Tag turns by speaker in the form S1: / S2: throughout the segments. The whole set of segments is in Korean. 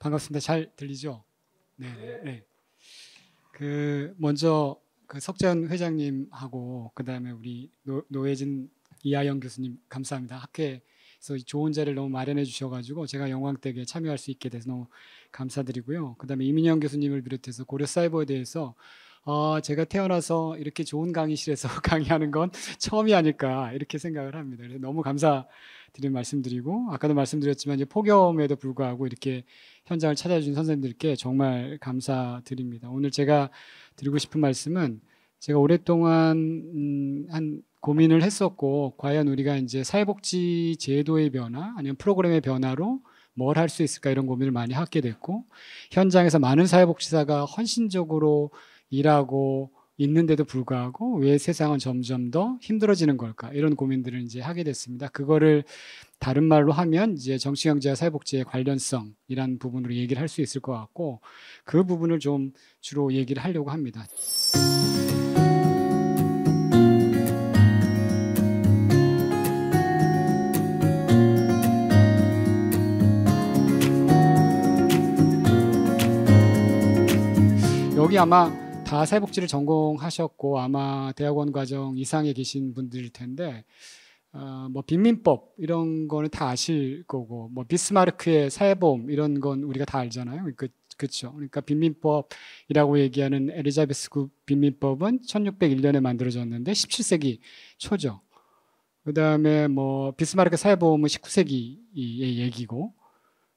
S1: 반갑습니다. 잘 들리죠? 네, 네. 먼저 석재현 회장님하고 그다음에 우리 노혜진 이하영 교수님 감사합니다. 학회에서 좋은 자리를 너무 마련해 주셔가지고 제가 영광되게 참여할 수 있게 돼서 너무 감사드리고요. 그다음에 이민영 교수님을 비롯해서 고려 사이버에 대해서 제가 태어나서 이렇게 좋은 강의실에서 강의하는 건 처음이 아닐까 이렇게 생각을 합니다. 그래서 너무 감사드리는 말씀드리고 아까도 말씀드렸지만 이제 폭염에도 불구하고 이렇게 현장을 찾아준 선생님들께 정말 감사드립니다. 오늘 제가 드리고 싶은 말씀은 제가 오랫동안 한 고민을 했었고 과연 우리가 이제 사회복지 제도의 변화 아니면 프로그램의 변화로 뭘 할 수 있을까 이런 고민을 많이 하게 됐고 현장에서 많은 사회복지사가 헌신적으로 일하고 있는데도 불구하고 왜 세상은 점점 더 힘들어지는 걸까 이런 고민들을 이제 하게 됐습니다. 그거를 다른 말로 하면 이제 정치경제와 사회복지의 관련성이란 부분으로 얘기를 할 수 있을 것 같고 그 부분을 좀 주로 얘기를 하려고 합니다. 여기 아마 다 사회복지를 전공하셨고 아마 대학원 과정 이상에 계신 분들일 텐데 뭐 빈민법 이런 거는 다 아실 거고 뭐 비스마르크의 사회보험 이런 건 우리가 다 알잖아요. 그렇죠. 그러니까 빈민법이라고 얘기하는 엘리자베스 구 빈민법은 1601년에 만들어졌는데 17세기 초죠. 그다음에 뭐 비스마르크 사회보험은 19세기의 얘기고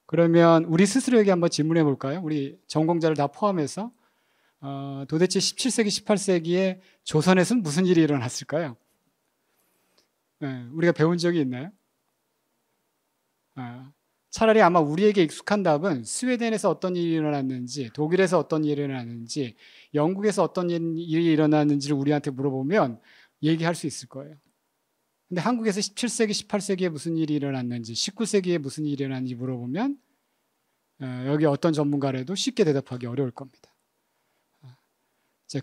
S1: 그러면 우리 스스로에게 한번 질문해 볼까요? 우리 전공자를 다 포함해서 도대체 17세기, 18세기에 조선에서는 무슨 일이 일어났을까요? 네, 우리가 배운 적이 있나요? 차라리 아마 우리에게 익숙한 답은 스웨덴에서 어떤 일이 일어났는지, 독일에서 어떤 일이 일어났는지, 영국에서 어떤 일이 일어났는지를 우리한테 물어보면 얘기할 수 있을 거예요. 근데 한국에서 17세기, 18세기에 무슨 일이 일어났는지, 19세기에 무슨 일이 일어났는지 물어보면 여기 어떤 전문가라도 쉽게 대답하기 어려울 겁니다.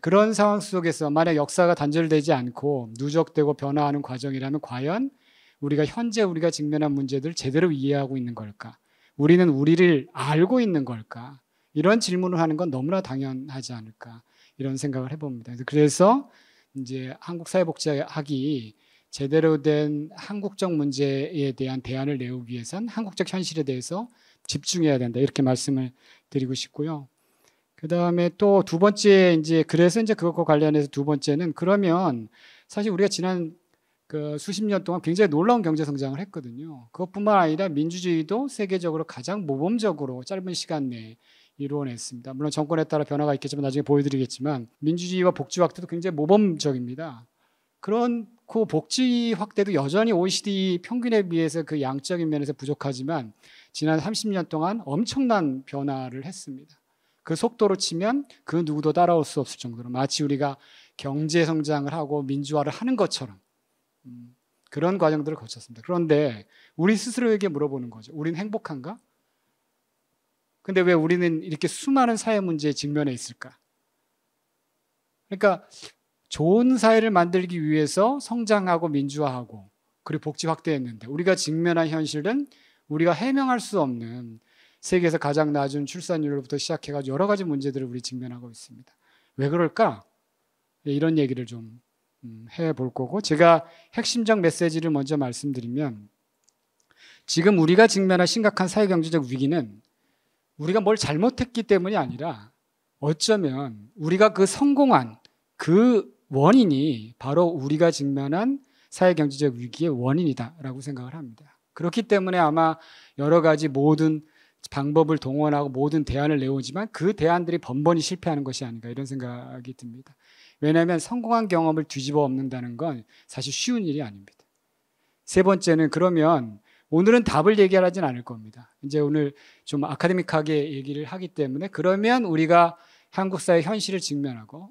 S1: 그런 상황 속에서 만약 역사가 단절되지 않고 누적되고 변화하는 과정이라면 과연 우리가 현재 우리가 직면한 문제들을 제대로 이해하고 있는 걸까? 우리는 우리를 알고 있는 걸까? 이런 질문을 하는 건 너무나 당연하지 않을까? 이런 생각을 해봅니다. 그래서 이제 한국사회복지학이 제대로 된 한국적 문제에 대한 대안을 내오기 위해선 한국적 현실에 대해서 집중해야 된다. 이렇게 말씀을 드리고 싶고요. 그 다음에 또 두 번째 그래서 그것과 관련해서 두 번째는 그러면 사실 우리가 지난 수십 년 동안 굉장히 놀라운 경제 성장을 했거든요. 그것뿐만 아니라 민주주의도 세계적으로 가장 모범적으로 짧은 시간 내에 이루어냈습니다. 물론 정권에 따라 변화가 있겠지만 나중에 보여드리겠지만 민주주의와 복지 확대도 굉장히 모범적입니다. 그렇고 복지 확대도 여전히 OECD 평균에 비해서 그 양적인 면에서 부족하지만 지난 30년 동안 엄청난 변화를 했습니다. 그 속도로 치면 그 누구도 따라올 수 없을 정도로 마치 우리가 경제 성장을 하고 민주화를 하는 것처럼 그런 과정들을 거쳤습니다. 그런데 우리 스스로에게 물어보는 거죠. 우리는 행복한가? 근데 왜 우리는 이렇게 수많은 사회 문제에 직면해 있을까? 그러니까 좋은 사회를 만들기 위해서 성장하고 민주화하고 그리고 복지 확대했는데 우리가 직면한 현실은 우리가 해명할 수 없는 세계에서 가장 낮은 출산율부터 시작해가지고 여러 가지 문제들을 우리 직면하고 있습니다. 왜 그럴까? 이런 얘기를 좀 해볼 거고 제가 핵심적 메시지를 먼저 말씀드리면 지금 우리가 직면한 심각한 사회경제적 위기는 우리가 뭘 잘못했기 때문이 아니라 어쩌면 우리가 성공한 그 원인이 바로 우리가 직면한 사회경제적 위기의 원인이다라고 생각을 합니다. 그렇기 때문에 아마 여러 가지 모든 방법을 동원하고 모든 대안을 내오지만 그 대안들이 번번이 실패하는 것이 아닌가 이런 생각이 듭니다. 왜냐하면 성공한 경험을 뒤집어 엎는다는 건 사실 쉬운 일이 아닙니다. 세 번째는 그러면 오늘은 답을 얘기하진 않을 겁니다. 이제 오늘 좀 아카데믹하게 얘기를 하기 때문에 그러면 우리가 한국 사회 현실을 직면하고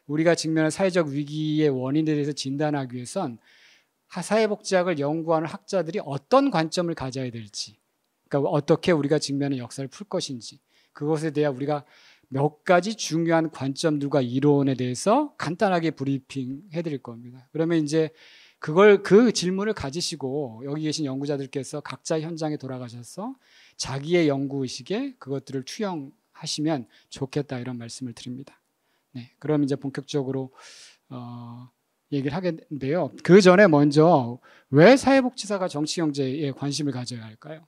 S1: 우리가 직면한 사회적 위기의 원인에 대해서 진단하기 위해선 사회복지학을 연구하는 학자들이 어떤 관점을 가져야 될지 그러니까 어떻게 우리가 직면한 역사를 풀 것인지 그것에 대한 우리가 몇 가지 중요한 관점들과 이론에 대해서 간단하게 브리핑 해드릴 겁니다. 그러면 이제 그 질문을 가지시고 여기 계신 연구자들께서 각자 현장에 돌아가셔서 자기의 연구 의식에 그것들을 투영하시면 좋겠다 이런 말씀을 드립니다. 네, 그럼 이제 본격적으로 얘기를 하겠는데요. 그 전에 먼저 왜 사회복지사가 정치경제에 관심을 가져야 할까요?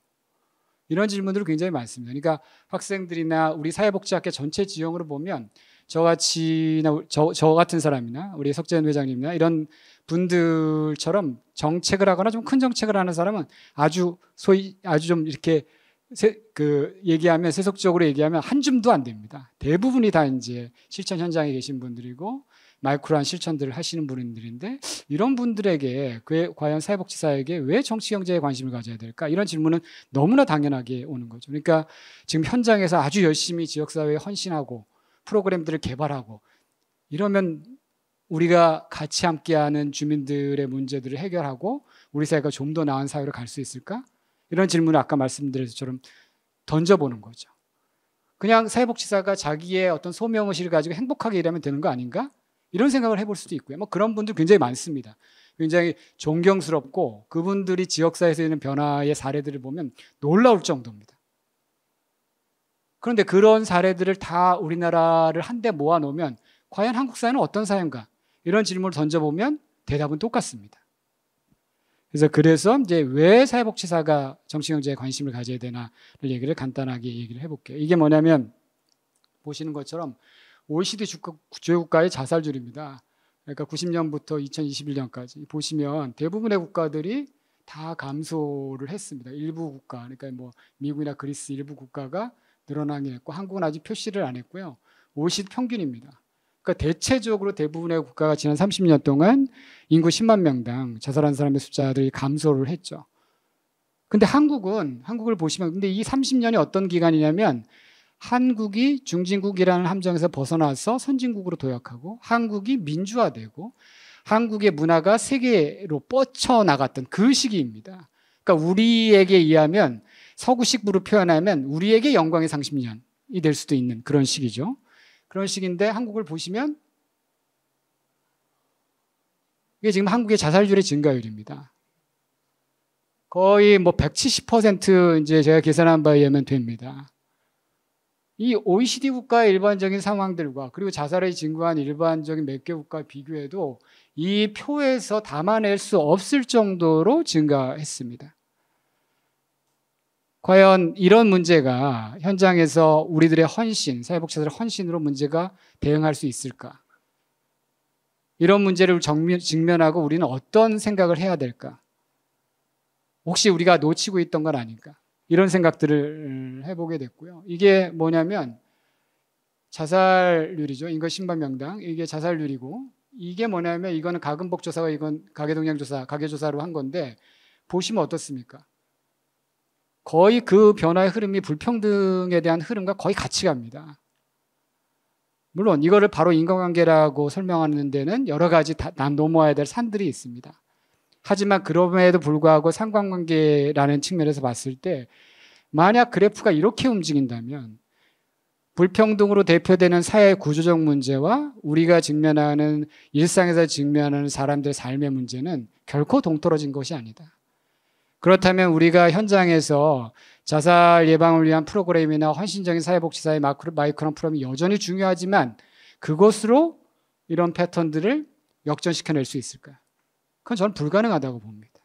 S1: 이런 질문들이 굉장히 많습니다. 그러니까 학생들이나 우리 사회복지학계 전체 지형으로 보면 저같이나 저 같은 사람이나 우리 석재현 회장님이나 이런 분들처럼 정책을 하거나 좀 큰 정책을 하는 사람은 아주 좀 이렇게 얘기하면 세속적으로 얘기하면 한 줌도 안 됩니다. 대부분이 다 이제 실천 현장에 계신 분들이고 마이크로한 실천들을 하시는 분들인데 이런 분들에게 과연 사회복지사에게 왜 정치경제에 관심을 가져야 될까? 이런 질문은 너무나 당연하게 오는 거죠. 그러니까 지금 현장에서 아주 열심히 지역사회에 헌신하고 프로그램들을 개발하고 이러면 우리가 같이 함께하는 주민들의 문제들을 해결하고 우리 사회가 좀 더 나은 사회로 갈 수 있을까? 이런 질문을 아까 말씀드린 것처럼 던져보는 거죠. 그냥 사회복지사가 자기의 어떤 소명의식을 가지고 행복하게 일하면 되는 거 아닌가? 이런 생각을 해볼 수도 있고요. 뭐 그런 분들 굉장히 많습니다. 굉장히 존경스럽고 그분들이 지역사회에서 있는 변화의 사례들을 보면 놀라울 정도입니다. 그런데 그런 사례들을 다 우리나라를 한데 모아놓으면 과연 한국 사회는 어떤 사회인가? 이런 질문을 던져보면 대답은 똑같습니다. 그래서 이제 왜 사회복지사가 정치경제에 관심을 가져야 되나를 얘기를 간단하게 얘기를 해볼게요. 이게 뭐냐면 보시는 것처럼 OECD 주요 국가의 자살률입니다. 그러니까 90년부터 2021년까지 보시면 대부분의 국가들이 다 감소를 했습니다. 일부 국가, 그러니까 뭐 미국이나 그리스 일부 국가가 늘어나긴 했고 한국은 아직 표시를 안 했고요. OECD 평균입니다. 그러니까 대체적으로 대부분의 국가가 지난 30년 동안 인구 10만 명당 자살한 사람의 숫자들이 감소를 했죠. 근데 한국을 보시면 근데 이 30년이 어떤 기간이냐면 한국이 중진국이라는 함정에서 벗어나서 선진국으로 도약하고 한국이 민주화되고 한국의 문화가 세계로 뻗쳐나갔던 그 시기입니다. 그러니까 우리에게 의하면 서구식으로 표현하면 우리에게 영광의 30년이 될 수도 있는 그런 시기죠. 그런 시기인데 한국을 보시면 이게 지금 한국의 자살률의 증가율입니다. 거의 뭐 170% 이제 제가 계산한 바에 의하면 됩니다. 이 OECD 국가의 일반적인 상황들과 그리고 자살이 증가한 일반적인 몇 개 국가 비교해도 이 표에서 담아낼 수 없을 정도로 증가했습니다. 과연 이런 문제가 현장에서 우리들의 헌신, 사회복지사들의 헌신으로 문제가 대응할 수 있을까? 이런 문제를 직면하고 우리는 어떤 생각을 해야 될까? 혹시 우리가 놓치고 있던 건 아닌가? 이런 생각들을 해보게 됐고요. 이게 뭐냐면 자살률이죠. 인구 10만 명당. 이게 자살률이고 이게 뭐냐면 이거는 가금복조사와 이건 가계동향조사, 가계조사로 한 건데 보시면 어떻습니까? 거의 그 변화의 흐름이 불평등에 대한 흐름과 거의 같이 갑니다. 물론 이거를 바로 인과관계라고 설명하는 데는 여러 가지 넘어야 될 산들이 있습니다. 하지만 그럼에도 불구하고 상관관계라는 측면에서 봤을 때 만약 그래프가 이렇게 움직인다면 불평등으로 대표되는 사회 구조적 문제와 우리가 직면하는 일상에서 직면하는 사람들의 삶의 문제는 결코 동떨어진 것이 아니다. 그렇다면 우리가 현장에서 자살 예방을 위한 프로그램이나 헌신적인 사회복지사의 마이크로한 프로그램이 여전히 중요하지만 그것으로 이런 패턴들을 역전시켜낼 수 있을까요? 그건 저는 불가능하다고 봅니다.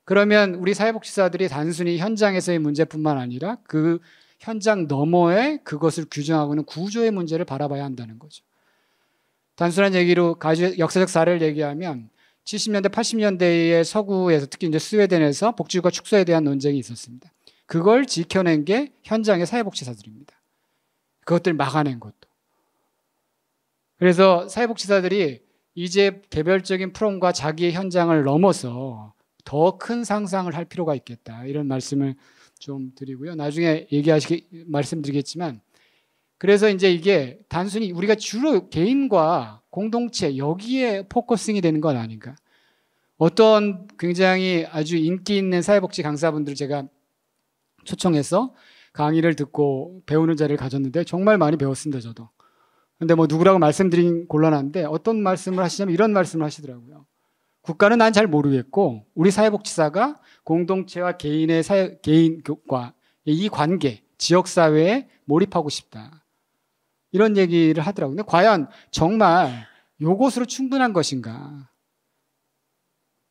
S1: 그러면 우리 사회복지사들이 단순히 현장에서의 문제뿐만 아니라 그 현장 너머에 그것을 규정하고 있는 구조의 문제를 바라봐야 한다는 거죠. 단순한 얘기로 역사적 사례를 얘기하면 70년대, 80년대의 서구에서 특히 이제 스웨덴에서 복지국가 축소에 대한 논쟁이 있었습니다. 그걸 지켜낸 게 현장의 사회복지사들입니다. 그것들 막아낸 것도. 그래서 사회복지사들이 이제 개별적인 프롬과 자기의 현장을 넘어서 더 큰 상상을 할 필요가 있겠다. 이런 말씀을 좀 드리고요. 나중에 말씀드리겠지만 그래서 이제 이게 단순히 우리가 주로 개인과 공동체 여기에 포커싱이 되는 건 아닌가. 어떤 굉장히 아주 인기 있는 사회복지 강사분들 제가 초청해서 강의를 듣고 배우는 자리를 가졌는데 정말 많이 배웠습니다, 저도. 근데 뭐 누구라고 말씀드린 곤란한데 어떤 말씀을 하시냐면 이런 말씀을 하시더라고요. 국가는 난 잘 모르겠고 우리 사회복지사가 공동체와 개인의 개인과 이 관계, 지역사회에 몰입하고 싶다. 이런 얘기를 하더라고요. 근데 과연 정말 요것으로 충분한 것인가?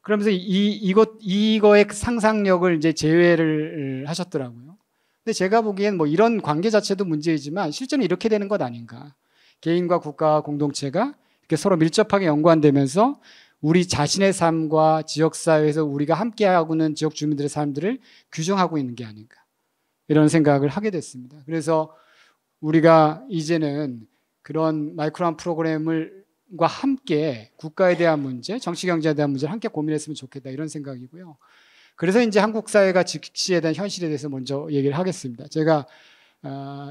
S1: 그러면서 이거의 상상력을 이제 제외를 하셨더라고요. 근데 제가 보기엔 뭐 이런 관계 자체도 문제이지만 실제는 이렇게 되는 것 아닌가. 개인과 국가와 공동체가 이렇게 서로 밀접하게 연관되면서 우리 자신의 삶과 지역사회에서 우리가 함께하고 있는 지역 주민들의 삶들을 규정하고 있는 게 아닌가. 이런 생각을 하게 됐습니다. 그래서 우리가 이제는 그런 마이크로한 프로그램과 함께 국가에 대한 문제, 정치 경제에 대한 문제를 함께 고민했으면 좋겠다 이런 생각이고요. 그래서 이제 한국 사회가 직시에 대한 현실에 대해서 먼저 얘기를 하겠습니다. 제가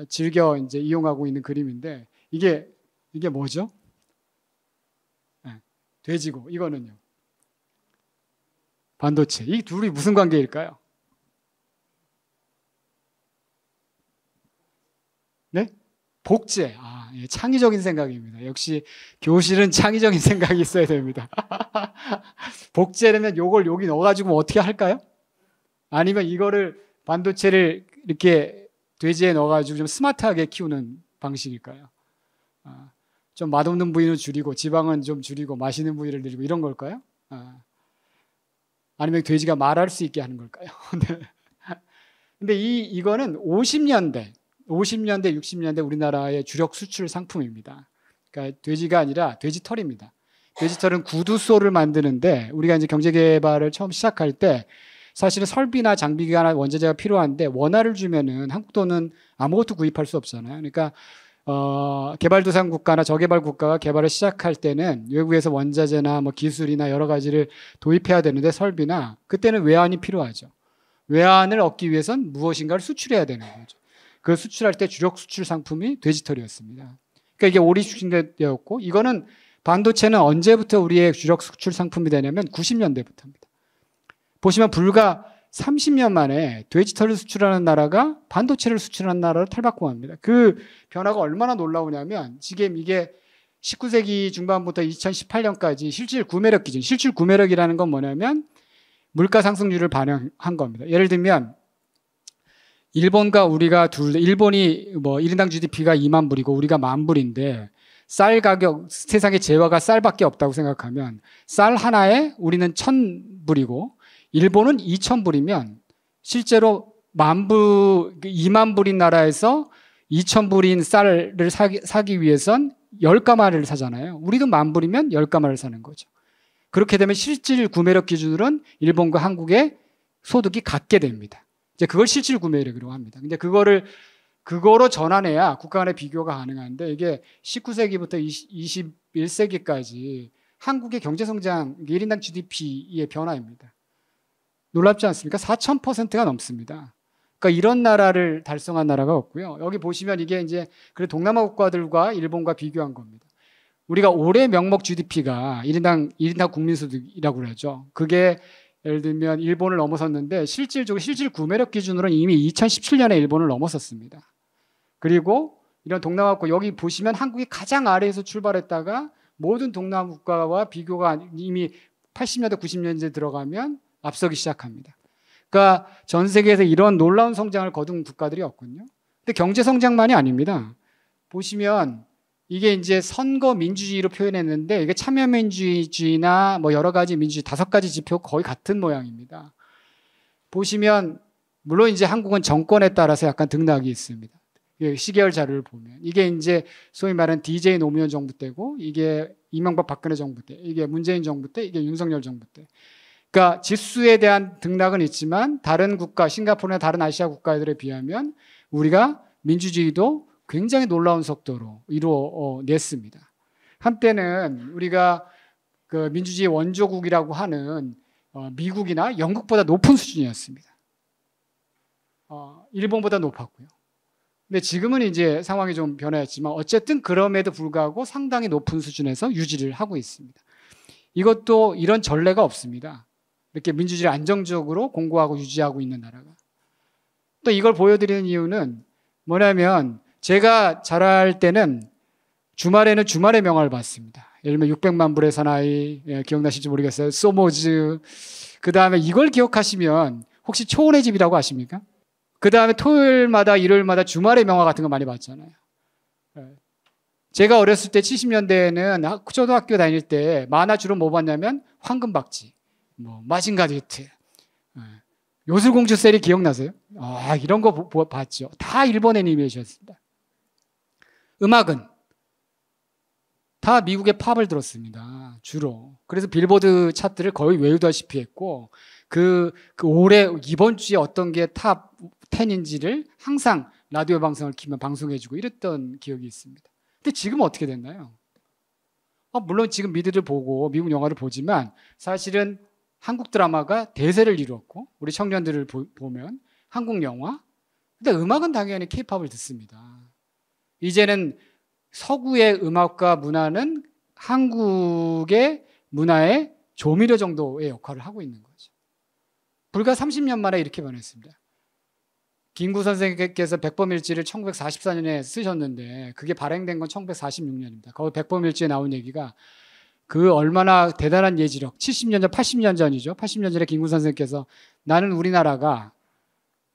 S1: 즐겨 이제 이용하고 있는 그림인데 이게 뭐죠? 네, 돼지고 이거는요. 반도체. 이 둘이 무슨 관계일까요? 네? 복제. 예, 창의적인 생각입니다. 역시 교실은 창의적인 생각이 있어야 됩니다. 복제라면 요걸 여기 넣어가지고 어떻게 할까요? 아니면 이거를 반도체를 이렇게 돼지에 넣어가지고 좀 스마트하게 키우는 방식일까요? 좀 맛없는 부위는 줄이고 지방은 좀 줄이고 맛있는 부위를 늘리고 이런 걸까요? 아니면 돼지가 말할 수 있게 하는 걸까요? 근데 이거는 50년대, 60년대 우리나라의 주력 수출 상품입니다. 그러니까 돼지가 아니라 돼지털입니다. 돼지털은 구두소를 만드는데 우리가 이제 경제개발을 처음 시작할 때 사실은 설비나 장비나 원자재가 필요한데 원화를 주면은 한국 돈은 아무것도 구입할 수 없잖아요. 그러니까 개발도상 국가나 저개발 국가가 개발을 시작할 때는 외국에서 원자재나 뭐 기술이나 여러 가지를 도입해야 되는데 설비나 그때는 외환이 필요하죠. 외환을 얻기 위해선 무엇인가를 수출해야 되는 거죠. 그 수출할 때 주력 수출 상품이 돼지털이었습니다. 그러니까 이게 오리 수출되었고 이거는 반도체는 언제부터 우리의 주력 수출 상품이 되냐면 90년대부터입니다. 보시면 불과 30년 만에 돼지털을 수출하는 나라가 반도체를 수출하는 나라로 탈바꿈합니다. 그 변화가 얼마나 놀라우냐면 지금 이게 19세기 중반부터 2018년까지 실질 구매력 기준, 실질 구매력이라는 건 뭐냐면 물가 상승률을 반영한 겁니다. 예를 들면 일본과 우리가 일본이 뭐 1인당 GDP가 2만 불이고 우리가 10,000불인데 쌀 가격, 세상에 재화가 쌀밖에 없다고 생각하면 쌀 하나에 우리는 1,000불이고 일본은 2,000불이면 실제로 2만 불인 나라에서 2,000불인 쌀을 사기 위해선 10가마를 사잖아요. 우리도 10,000불이면 10가마를 사는 거죠. 그렇게 되면 실질 구매력 기준으로는 일본과 한국의 소득이 같게 됩니다. 이제 그걸 실질 구매력이라고 합니다. 근데 그거로 전환해야 국가 간의 비교가 가능한데 이게 19세기부터 21세기까지 한국의 경제성장 1인당 GDP의 변화입니다. 놀랍지 않습니까? 4,000%가 넘습니다. 그러니까 이런 나라를 달성한 나라가 없고요. 여기 보시면 이게 이제 그 동남아 국가들과 일본과 비교한 겁니다. 우리가 올해 명목 GDP가 1인당 국민소득이라고 그러죠. 그게 예를 들면 일본을 넘어섰는데 실질 구매력 기준으로는 이미 2017년에 일본을 넘어섰습니다. 그리고 이런 동남아 국가 여기 보시면 한국이 가장 아래에서 출발했다가 모든 동남아 국가와 비교가 이미 80년대 90년대 들어가면 앞서기 시작합니다. 그러니까 전 세계에서 이런 놀라운 성장을 거둔 국가들이 없거든요. 근데 경제 성장만이 아닙니다. 보시면 이게 이제 선거 민주주의로 표현했는데 이게 참여 민주주의나 뭐 여러 가지 민주주의 5가지 지표 거의 같은 모양입니다. 보시면 물론 이제 한국은 정권에 따라서 약간 등락이 있습니다. 시계열 자료를 보면 이게 이제 소위 말하는 DJ 노무현 정부 때고 이게 이명박 박근혜 정부 때, 이게 문재인 정부 때, 이게 윤석열 정부 때. 그러니까 지수에 대한 등락은 있지만 다른 국가, 싱가포르나 다른 아시아 국가들에 비하면 우리가 민주주의도 굉장히 놀라운 속도로 이루어냈습니다. 한때는 우리가 그 민주주의 원조국이라고 하는 미국이나 영국보다 높은 수준이었습니다. 일본보다 높았고요. 근데 지금은 이제 상황이 좀 변화했지만 어쨌든 그럼에도 불구하고 상당히 높은 수준에서 유지를 하고 있습니다. 이것도 이런 전례가 없습니다. 이렇게 민주주의를 안정적으로 공고하고 유지하고 있는 나라가. 또 이걸 보여드리는 이유는 뭐냐면 제가 자랄 때는 주말에는 주말의 명화를 받습니다. 예를 들면 600만 불의 사나이, 기억나실지 모르겠어요. 소모즈. 그 다음에 이걸 기억하시면 혹시 초원의 집이라고 아십니까? 그 다음에 토요일마다 일요일마다 주말의 명화 같은 거 많이 봤잖아요. 제가 어렸을 때 70년대에는 초등학교 다닐 때 만화 주로 뭐 봤냐면 황금박쥐, 뭐 마징가제트, 요술공주 셀이 기억나세요? 이런 거 봤죠. 다 일본 애니메이션이었습니다. 음악은 다 미국의 팝을 들었습니다. 주로. 그래서 빌보드 차트를 거의 외우다시피 했고 올해 이번 주에 어떤 게 탑 10인지를 항상 라디오 방송을 키면 방송해주고 이랬던 기억이 있습니다. 근데 지금은 어떻게 됐나요? 물론 지금 미드를 보고 미국 영화를 보지만 사실은 한국 드라마가 대세를 이루었고 우리 청년들을 보면 한국 영화, 근데 음악은 당연히 케이팝을 듣습니다. 이제는 서구의 음악과 문화는 한국의 문화의 조미료 정도의 역할을 하고 있는 거죠. 불과 30년 만에 이렇게 변했습니다. 김구 선생님께서 백범일지를 1944년에 쓰셨는데 그게 발행된 건 1946년입니다. 거기 백범일지에 나온 얘기가 그 얼마나 대단한 예지력, 70년 전, 80년 전이죠. 80년 전에 김구 선생님께서 나는 우리나라가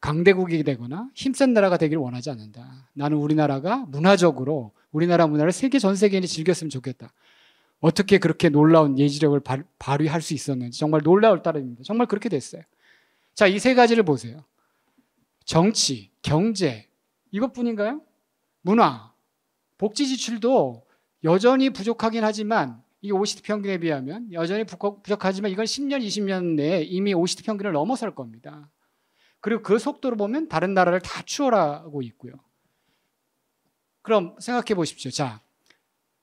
S1: 강대국이 되거나 힘센 나라가 되기를 원하지 않는다. 나는 우리나라가 문화적으로 우리나라 문화를 전 세계인이 즐겼으면 좋겠다. 어떻게 그렇게 놀라운 예지력을 발휘할 수 있었는지 정말 놀라울 따름입니다. 정말 그렇게 됐어요. 자, 이 세 가지를 보세요. 정치, 경제, 이것뿐인가요? 문화, 복지 지출도 여전히 부족하긴 하지만 이 OECD 평균에 비하면 여전히 부족하지만 이건 10년, 20년 내에 이미 OECD 평균을 넘어설 겁니다. 그리고 그 속도로 보면 다른 나라를 다 추월하고 있고요. 그럼 생각해 보십시오. 자,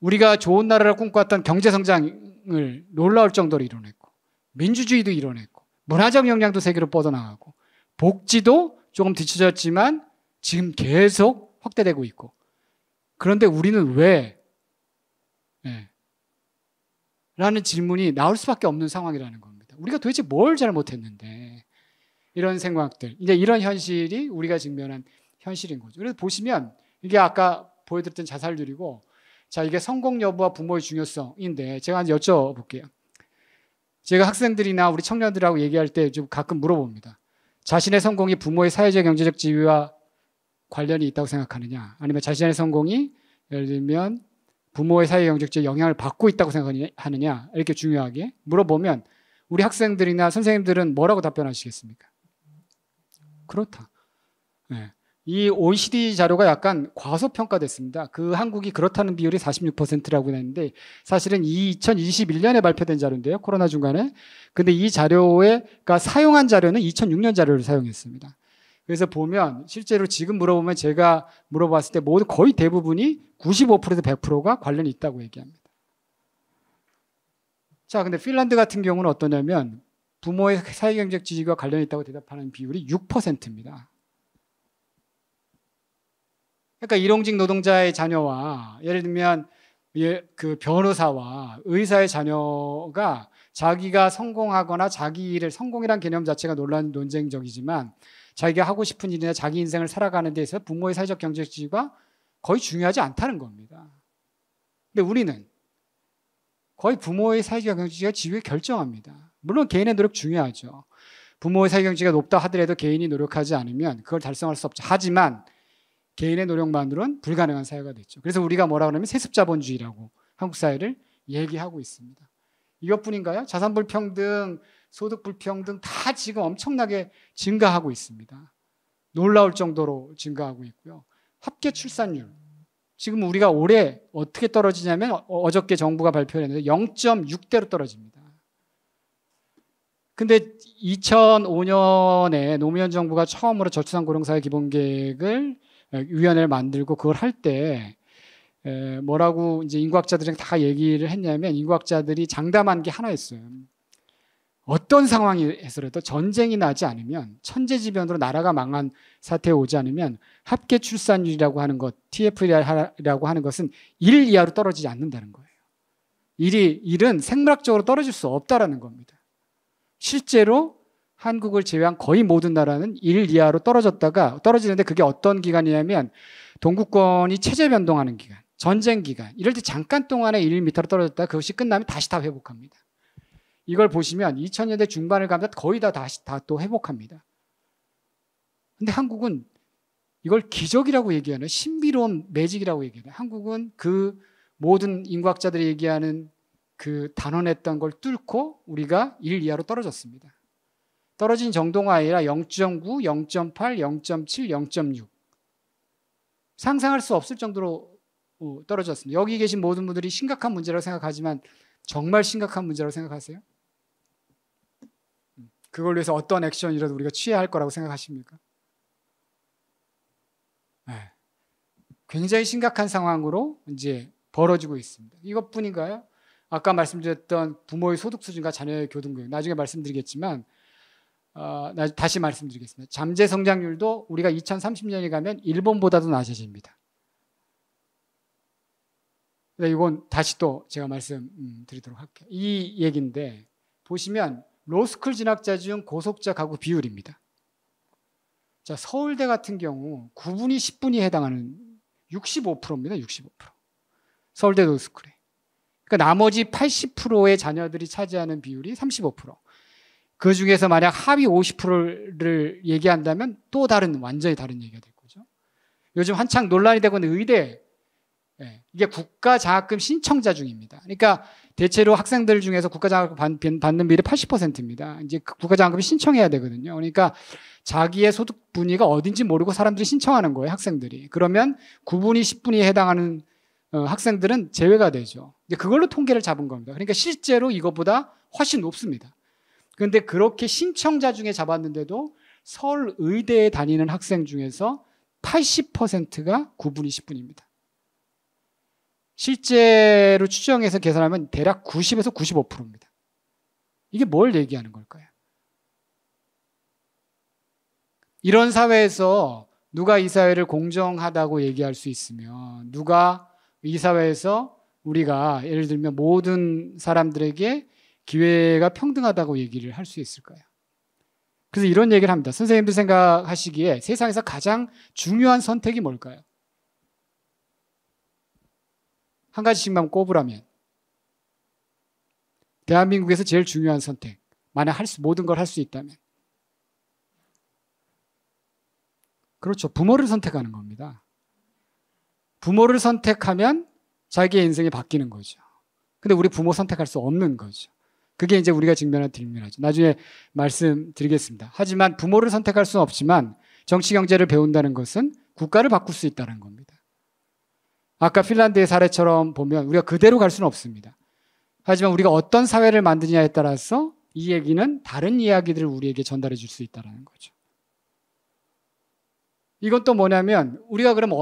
S1: 우리가 좋은 나라를 꿈꿔왔던 경제성장을 놀라울 정도로 이뤄냈고 민주주의도 이뤄냈고 문화적 역량도 세계로 뻗어나가고 복지도 조금 뒤처졌지만 지금 계속 확대되고 있고 그런데 우리는 왜? 라는 질문이 나올 수밖에 없는 상황이라는 겁니다. 우리가 도대체 뭘 잘못했는데 이런 생각들, 이제 이런 현실이 우리가 직면한 현실인 거죠. 그래서 보시면 이게 아까 보여드렸던 자살률이고 자, 이게 성공 여부와 부모의 중요성인데 제가 한번 여쭤볼게요. 제가 학생들이나 우리 청년들하고 얘기할 때 좀 가끔 물어봅니다. 자신의 성공이 부모의 사회적 경제적 지위와 관련이 있다고 생각하느냐 아니면 자신의 성공이 예를 들면 부모의 사회 경제적 영향을 받고 있다고 생각하느냐 이렇게 중요하게 물어보면 우리 학생들이나 선생님들은 뭐라고 답변하시겠습니까? 그렇다. 이 OECD 자료가 약간 과소평가됐습니다. 그 한국이 그렇다는 비율이 46%라고 했는데 사실은 2021년에 발표된 자료인데요. 코로나 중간에. 근데 이 자료가 사용한 자료는 2006년 자료를 사용했습니다. 그래서 보면 실제로 지금 물어보면 제가 물어봤을 때 모두 거의 대부분이 95%에서 100%가 관련이 있다고 얘기합니다. 자, 근데 핀란드 같은 경우는 어떠냐면 부모의 사회경제적 지위가 관련이 있다고 대답하는 비율이 6%입니다. 그러니까 일용직 노동자의 자녀와 예를 들면 그 변호사와 의사의 자녀가 자기가 성공하거나 자기 일을 성공이란 개념 자체가 논쟁적이지만 자기가 하고 싶은 일이나 자기 인생을 살아가는 데 있어서 부모의 사회적 경제적 지위가 거의 중요하지 않다는 겁니다. 근데 우리는 거의 부모의 사회적 경제적 지위를 결정합니다. 물론 개인의 노력 중요하죠. 부모의 사회적 경제가 높다 하더라도 개인이 노력하지 않으면 그걸 달성할 수 없죠. 하지만 개인의 노력만으로는 불가능한 사회가 됐죠. 그래서 우리가 뭐라고 하냐면 세습자본주의라고 한국 사회를 얘기하고 있습니다. 이것뿐인가요? 자산불평등, 소득불평등 다 지금 엄청나게 증가하고 있습니다. 놀라울 정도로 증가하고 있고요. 합계 출산율. 지금 우리가 올해 어떻게 떨어지냐면 어저께 정부가 발표했는데 0.6대로 떨어집니다. 근데 2005년에 노무현 정부가 처음으로 저출산 고령사회 기본계획을 위원회를 만들고 그걸 할 때 뭐라고 이제 인구학자들이랑 다 얘기를 했냐면 인구학자들이 장담한 게 하나였어요. 어떤 상황에서라도 전쟁이 나지 않으면 천재지변으로 나라가 망한 사태에 오지 않으면 합계 출산율이라고 하는 것, TF라고 하는 것은 1 이하로 떨어지지 않는다는 거예요. 1은 생물학적으로 떨어질 수 없다라는 겁니다. 실제로 한국을 제외한 거의 모든 나라는 1 이하로 떨어지는데 그게 어떤 기간이냐면 동구권이 체제 변동하는 기간, 전쟁 기간 이럴 때 잠깐 동안에 1m로 떨어졌다 그것이 끝나면 다시 다 회복합니다. 이걸 보시면 2000년대 중반을 가면 거의 다시 또 회복합니다. 근데 한국은 이걸 기적이라고 얘기하는 신비로운 매직이라고 얘기하는 한국은 그 모든 인과학자들이 얘기하는 그 단언했던 걸 뚫고 우리가 1 이하로 떨어졌습니다. 떨어진 정도가 아니라 0.9, 0.8, 0.7, 0.6 상상할 수 없을 정도로 떨어졌습니다. 여기 계신 모든 분들이 심각한 문제라고 생각하지만 정말 심각한 문제라고 생각하세요? 그걸 위해서 어떤 액션이라도 우리가 취해야 할 거라고 생각하십니까? 네. 굉장히 심각한 상황으로 이제 벌어지고 있습니다. 이것뿐인가요? 아까 말씀드렸던 부모의 소득 수준과 자녀의 교통교육 나중에 말씀드리겠지만 다시 말씀드리겠습니다. 잠재 성장률도 우리가 2030년에 가면 일본보다도 낮아집니다. 이건 다시 또 제가 말씀드리도록 할게요. 이 얘기인데 보시면 로스쿨 진학자 중 고속자 가구 비율입니다. 자, 서울대 같은 경우 9분이 10분이 해당하는 65%입니다. 65%. 서울대 로스쿨에. 그러니까 나머지 80%의 자녀들이 차지하는 비율이 35%. 그 중에서 만약 하위 50%를 얘기한다면 또 완전히 다른 얘기가 될 거죠. 요즘 한창 논란이 되고 있는 의대. 이게 국가장학금 신청자 중입니다. 그러니까 대체로 학생들 중에서 국가장학금 받는 비율이 80%입니다. 이제 국가장학금을 신청해야 되거든요. 그러니까 자기의 소득 분위가 어딘지 모르고 사람들이 신청하는 거예요, 학생들이. 그러면 9분위, 10분위에 해당하는 학생들은 제외가 되죠. 이제 그걸로 통계를 잡은 겁니다. 그러니까 실제로 이것보다 훨씬 높습니다. 그런데 그렇게 신청자 중에 잡았는데도 서울 의대에 다니는 학생 중에서 80%가 9분위, 10분위입니다. 실제로 추정해서 계산하면 대략 90에서 95%입니다. 이게 뭘 얘기하는 걸까요? 이런 사회에서 누가 이 사회를 공정하다고 얘기할 수 있으면 누가 이 사회에서 우리가 예를 들면 모든 사람들에게 기회가 평등하다고 얘기를 할 수 있을까요? 그래서 이런 얘기를 합니다. 선생님들 생각하시기에 세상에서 가장 중요한 선택이 뭘까요? 한 가지씩만 꼽으라면 대한민국에서 제일 중요한 선택 만약 모든 걸 할 수 있다면 그렇죠. 부모를 선택하는 겁니다. 부모를 선택하면 자기의 인생이 바뀌는 거죠. 근데 우리 부모 선택할 수 없는 거죠. 그게 이제 우리가 직면한 딜레마죠. 나중에 말씀드리겠습니다. 하지만 부모를 선택할 수는 없지만 정치 경제를 배운다는 것은 국가를 바꿀 수 있다는 겁니다. 아까 핀란드의 사례처럼 보면 우리가 그대로 갈 수는 없습니다. 하지만 우리가 어떤 사회를 만드냐에 따라서 이 얘기는 다른 이야기들을 우리에게 전달해 줄 수 있다는 거죠. 이건 또 뭐냐면 우리가 그럼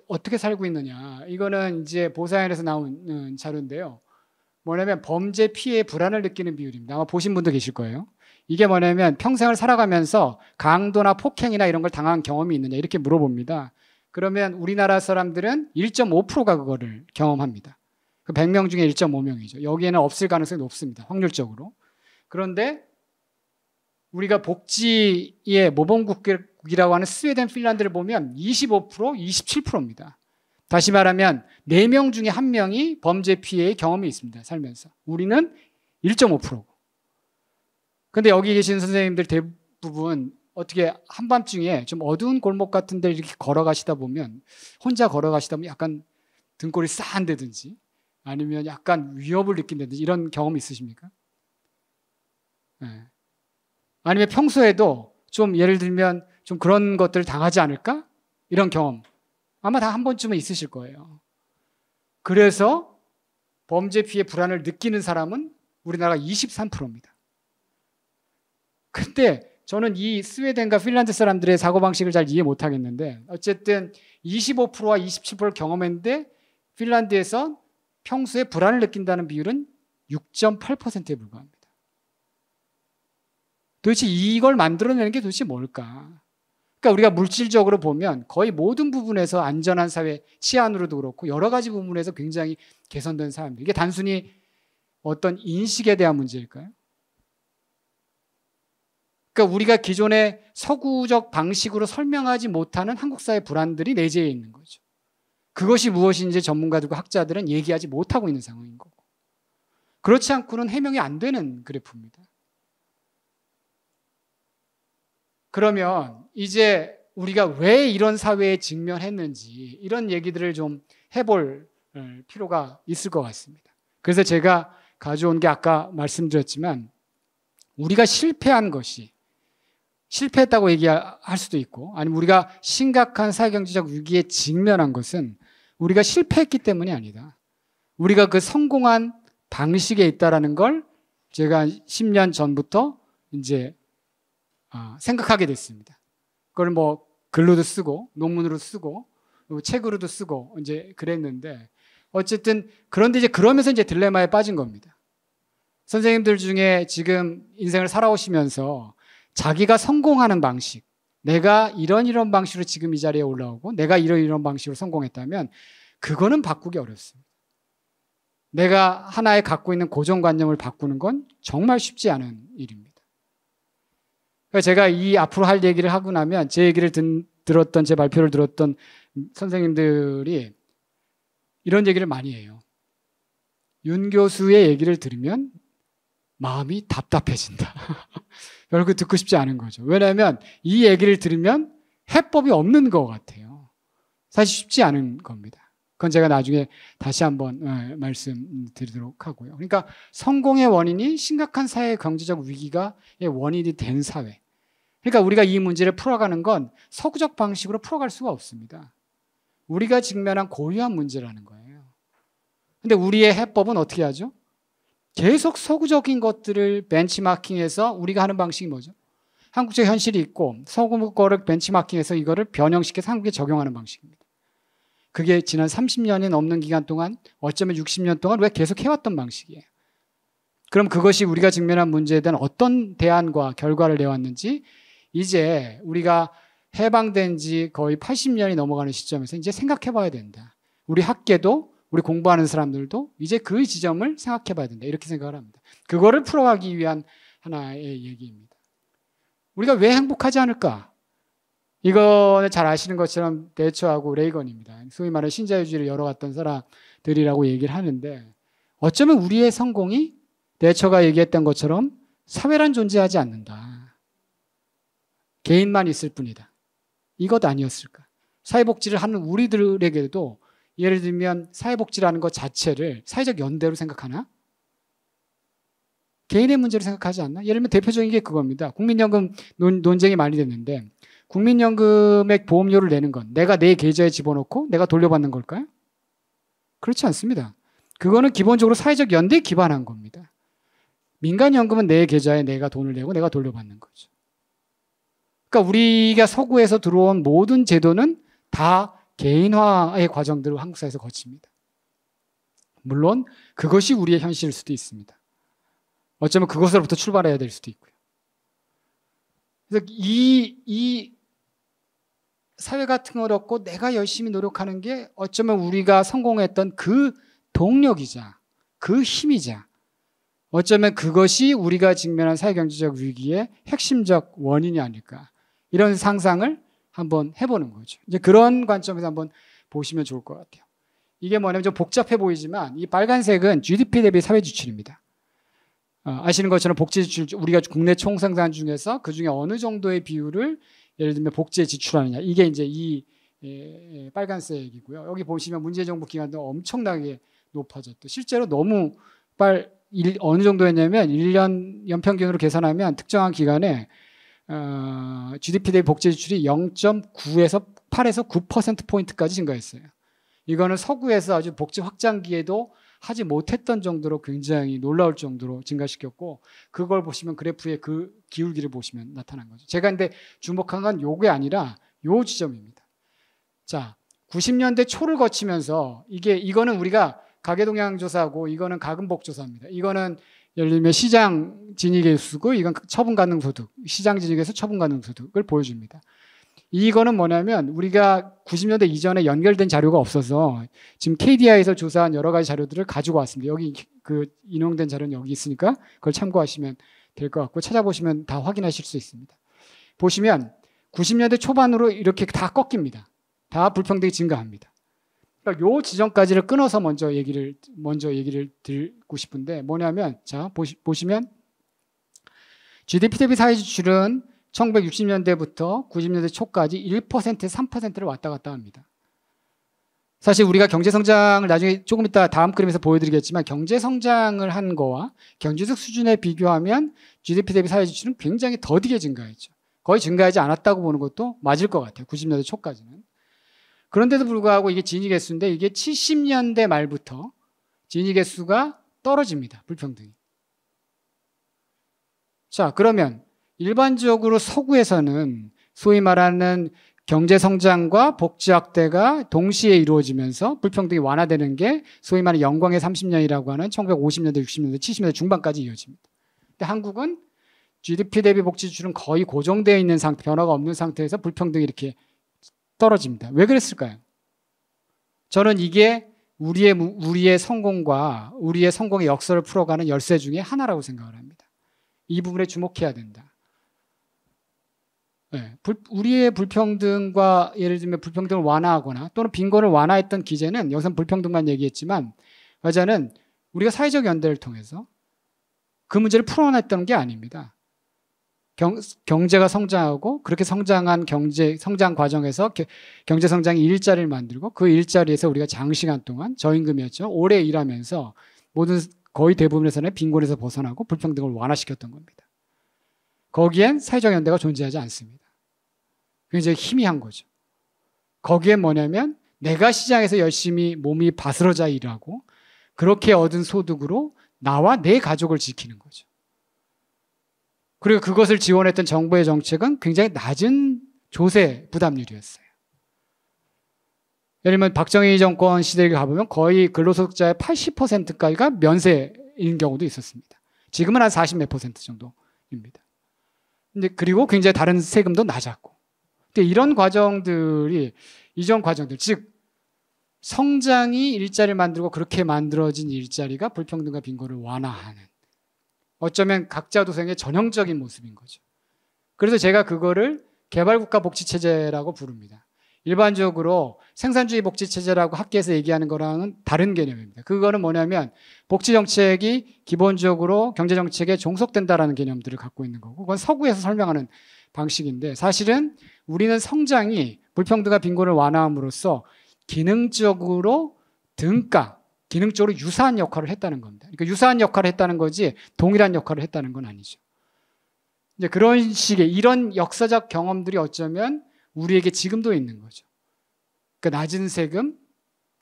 S1: 어떻게 살고 있느냐. 이거는 이제 보사연에서 나온 자료인데요. 뭐냐면 범죄 피해의 불안을 느끼는 비율입니다. 아마 보신 분도 계실 거예요. 이게 뭐냐면 평생을 살아가면서 강도나 폭행이나 이런 걸 당한 경험이 있느냐 이렇게 물어봅니다. 그러면 우리나라 사람들은 1.5%가 그거를 경험합니다. 100명 중에 1.5명이죠. 여기에는 없을 가능성이 높습니다. 확률적으로. 그런데 우리가 복지의 모범국이라고 하는 스웨덴, 핀란드를 보면 25%, 27%입니다. 다시 말하면 4명 중에 1명이 범죄 피해의 경험이 있습니다. 살면서. 우리는 1.5%고. 근데 여기 계신 선생님들 대부분 어떻게 한밤중에 좀 어두운 골목 같은 데 이렇게 걸어가시다 보면 혼자 걸어가시다 보면 약간 등골이 싸한다든지 아니면 약간 위협을 느낀다든지 이런 경험 있으십니까? 네. 아니면 평소에도 좀 예를 들면 좀 그런 것들을 당하지 않을까? 이런 경험 아마 다 한 번쯤은 있으실 거예요. 그래서 범죄 피해 불안을 느끼는 사람은 우리나라가 23%입니다. 근데 저는 이 스웨덴과 핀란드 사람들의 사고방식을 잘 이해 못하겠는데 어쨌든 25%와 27%를 경험했는데 핀란드에서 평소에 불안을 느낀다는 비율은 6.8%에 불과합니다. 도대체 이걸 만들어내는 게 도대체 뭘까? 그러니까 우리가 물질적으로 보면 거의 모든 부분에서 안전한 사회, 치안으로도 그렇고 여러 가지 부분에서 굉장히 개선된 사람들. 이게 단순히 어떤 인식에 대한 문제일까요? 그러니까 우리가 기존의 서구적 방식으로 설명하지 못하는 한국 사회 불안들이 내재해 있는 거죠. 그것이 무엇인지 전문가들과 학자들은 얘기하지 못하고 있는 상황인 거고. 그렇지 않고는 해명이 안 되는 그래프입니다. 그러면 이제 우리가 왜 이런 사회에 직면했는지 이런 얘기들을 좀 해볼 필요가 있을 것 같습니다. 그래서 제가 가져온 게 아까 말씀드렸지만 우리가 실패한 것이 실패했다고 얘기할 수도 있고 아니면 우리가 심각한 사회경제적 위기에 직면한 것은 우리가 실패했기 때문이 아니다. 우리가 그 성공한 방식에 있다라는 걸 제가 10년 전부터 이제 생각하게 됐습니다. 그걸 뭐 글로도 쓰고 논문으로 쓰고 책으로도 쓰고 이제 그랬는데 어쨌든 그런데 이제 그러면서 이제 딜레마에 빠진 겁니다. 선생님들 중에 지금 인생을 살아오시면서 자기가 성공하는 방식, 내가 이런 방식으로 지금 이 자리에 올라오고 내가 이런 방식으로 성공했다면 그거는 바꾸기 어렵습니다. 내가 하나에 갖고 있는 고정관념을 바꾸는 건 정말 쉽지 않은 일입니다. 그러니까 제가 이 앞으로 할 얘기를 하고 나면 제 얘기를 들었던 제 발표를 들었던 선생님들이 이런 얘기를 많이 해요. 윤 교수의 얘기를 들으면 마음이 답답해진다. 별로 듣고 싶지 않은 거죠. 왜냐하면 이 얘기를 들으면 해법이 없는 것 같아요. 사실 쉽지 않은 겁니다. 그건 제가 나중에 다시 한번 말씀드리도록 하고요. 그러니까 성공의 원인이 심각한 사회 경제적 위기가 원인이 된 사회. 그러니까 우리가 이 문제를 풀어가는 건 서구적 방식으로 풀어갈 수가 없습니다. 우리가 직면한 고유한 문제라는 거예요. 근데 우리의 해법은 어떻게 하죠? 계속 서구적인 것들을 벤치마킹해서 우리가 하는 방식이 뭐죠? 한국적 현실이 있고 서구 거를 벤치마킹해서 이거를 변형시켜서 한국에 적용하는 방식입니다. 그게 지난 30년이 넘는 기간 동안 어쩌면 60년 동안 왜 계속 해왔던 방식이에요. 그럼 그것이 우리가 직면한 문제에 대한 어떤 대안과 결과를 내왔는지 이제 우리가 해방된 지 거의 80년이 넘어가는 시점에서 이제 생각해 봐야 된다. 우리 학계도 우리 공부하는 사람들도 이제 그 지점을 생각해 봐야 된다. 이렇게 생각을 합니다. 그거를 풀어가기 위한 하나의 얘기입니다. 우리가 왜 행복하지 않을까? 이거는 잘 아시는 것처럼 대처하고 레이건입니다. 소위 말하는 신자유주의를 열어갔던 사람들이라고 얘기를 하는데 어쩌면 우리의 성공이 대처가 얘기했던 것처럼 사회란 존재하지 않는다. 개인만 있을 뿐이다. 이것 아니었을까? 사회복지를 하는 우리들에게도 예를 들면 사회복지라는 것 자체를 사회적 연대로 생각하나? 개인의 문제로 생각하지 않나? 예를 들면 대표적인 게 그겁니다. 국민연금 논쟁이 많이 됐는데 국민연금의 보험료를 내는 건 내가 내 계좌에 집어넣고 내가 돌려받는 걸까요? 그렇지 않습니다. 그거는 기본적으로 사회적 연대에 기반한 겁니다. 민간연금은 내 계좌에 내가 돈을 내고 내가 돌려받는 거죠. 그러니까 우리가 서구에서 들어온 모든 제도는 다 개인화의 과정들을 한국 사회에서 거칩니다. 물론 그것이 우리의 현실일 수도 있습니다. 어쩌면 그것으로부터 출발해야 될 수도 있고요. 그래서 이 사회 같은 걸 얻고 내가 열심히 노력하는 게 어쩌면 우리가 성공했던 그 동력이자 그 힘이자 어쩌면 그것이 우리가 직면한 사회경제적 위기의 핵심적 원인이 아닐까 이런 상상을 한번 해보는 거죠. 이제 그런 관점에서 한번 보시면 좋을 것 같아요. 이게 뭐냐면 좀 복잡해 보이지만 이 빨간색은 GDP 대비 사회지출입니다. 아시는 것처럼 복지지출 우리가 국내 총생산 중에서 그 중에 어느 정도의 비율을 예를 들면 복지에 지출하느냐 이게 이제 이 빨간색이고요. 여기 보시면 문재정부 기간도 엄청나게 높아졌고 실제로 너무 어느 정도였냐면 1년 연평균으로 계산하면 특정한 기간에 GDP 대비 복지 지출이 0.9에서 8에서 9%포인트까지 증가했어요. 이거는 서구에서 아주 복지 확장기에도 하지 못했던 정도로 굉장히 놀라울 정도로 증가시켰고 그걸 보시면 그래프의 그 기울기를 보시면 나타난 거죠. 제가 근데 주목한 건 요게 아니라 요 지점입니다. 자, 90년대 초를 거치면서 이거는 우리가 가계동향조사고 이거는 가금복조사입니다. 이거는 예를 들면 시장 진입계수고 이건 처분 가능 소득, 시장 진입에서 처분 가능 소득을 보여줍니다. 이거는 뭐냐면 우리가 90년대 이전에 연결된 자료가 없어서 지금 KDI에서 조사한 여러 가지 자료들을 가지고 왔습니다. 여기 그 인용된 자료는 여기 있으니까 그걸 참고하시면 될 것 같고 찾아보시면 다 확인하실 수 있습니다. 보시면 90년대 초반으로 이렇게 다 꺾입니다. 다 불평등이 증가합니다. 그러니까 요 지점까지를 끊어서 먼저 얘기를 드리고 싶은데 뭐냐면 자 보시면 GDP 대비 사회 지출은 1960년대부터 90년대 초까지 1%, 3%를 왔다 갔다 합니다. 사실 우리가 경제 성장을 나중에 조금 이따 다음 그림에서 보여드리겠지만 경제 성장을 한 거와 경제적 수준에 비교하면 GDP 대비 사회 지출은 굉장히 더디게 증가했죠. 거의 증가하지 않았다고 보는 것도 맞을 것 같아요. 90년대 초까지는. 그런데도 불구하고 이게 진위 개수인데 이게 70년대 말부터 진위 개수가 떨어집니다. 불평등이. 자, 그러면 일반적으로 서구에서는 소위 말하는 경제 성장과 복지 확대가 동시에 이루어지면서 불평등이 완화되는 게 소위 말하는 영광의 30년이라고 하는 1950년대, 60년대, 70년대 중반까지 이어집니다. 근데 한국은 GDP 대비 복지 지출은 거의 고정되어 있는 상태, 변화가 없는 상태에서 불평등이 이렇게 떨어집니다. 왜 그랬을까요? 저는 이게 우리의 성공과 우리의 성공의 역사를 풀어가는 열쇠 중에 하나라고 생각을 합니다. 이 부분에 주목해야 된다. 네, 우리의 불평등과 예를 들면 불평등을 완화하거나 또는 빈곤을 완화했던 기제는 여기서 불평등만 얘기했지만 맞아는 우리가 사회적 연대를 통해서 그 문제를 풀어냈던 게 아닙니다. 경제가 성장하고 그렇게 성장한 성장 과정에서 경제 성장이 일자리를 만들고 그 일자리에서 우리가 장시간 동안 저임금이었죠. 오래 일하면서 거의 대부분의 사람이 빈곤에서 벗어나고 불평등을 완화시켰던 겁니다. 거기엔 사회적 연대가 존재하지 않습니다. 굉장히 희미한 거죠. 거기엔 뭐냐면 내가 시장에서 열심히 몸이 바스러져 일하고 그렇게 얻은 소득으로 나와 내 가족을 지키는 거죠. 그리고 그것을 지원했던 정부의 정책은 굉장히 낮은 조세 부담률이었어요. 예를 들면 박정희 정권 시대에 가보면 거의 근로소득자의 80%까지가 면세인 경우도 있었습니다. 지금은 한 40 몇 % 정도입니다. 근데 그리고 굉장히 다른 세금도 낮았고. 근데 이런 과정들이 이전 과정들, 즉 성장이 일자리를 만들고 그렇게 만들어진 일자리가 불평등과 빈곤을 완화하는 어쩌면 각자 도생의 전형적인 모습인 거죠. 그래서 제가 그거를 개발국가 복지체제라고 부릅니다. 일반적으로 생산주의 복지체제라고 학계에서 얘기하는 거랑은 다른 개념입니다. 그거는 뭐냐면 복지정책이 기본적으로 경제정책에 종속된다라는 개념들을 갖고 있는 거고 그건 서구에서 설명하는 방식인데 사실은 우리는 성장이 불평등과 빈곤을 완화함으로써 기능적으로 기능적으로 유사한 역할을 했다는 겁니다. 그러니까 유사한 역할을 했다는 거지 동일한 역할을 했다는 건 아니죠. 이제 그런 식의 이런 역사적 경험들이 어쩌면 우리에게 지금도 있는 거죠. 그러니까 낮은 세금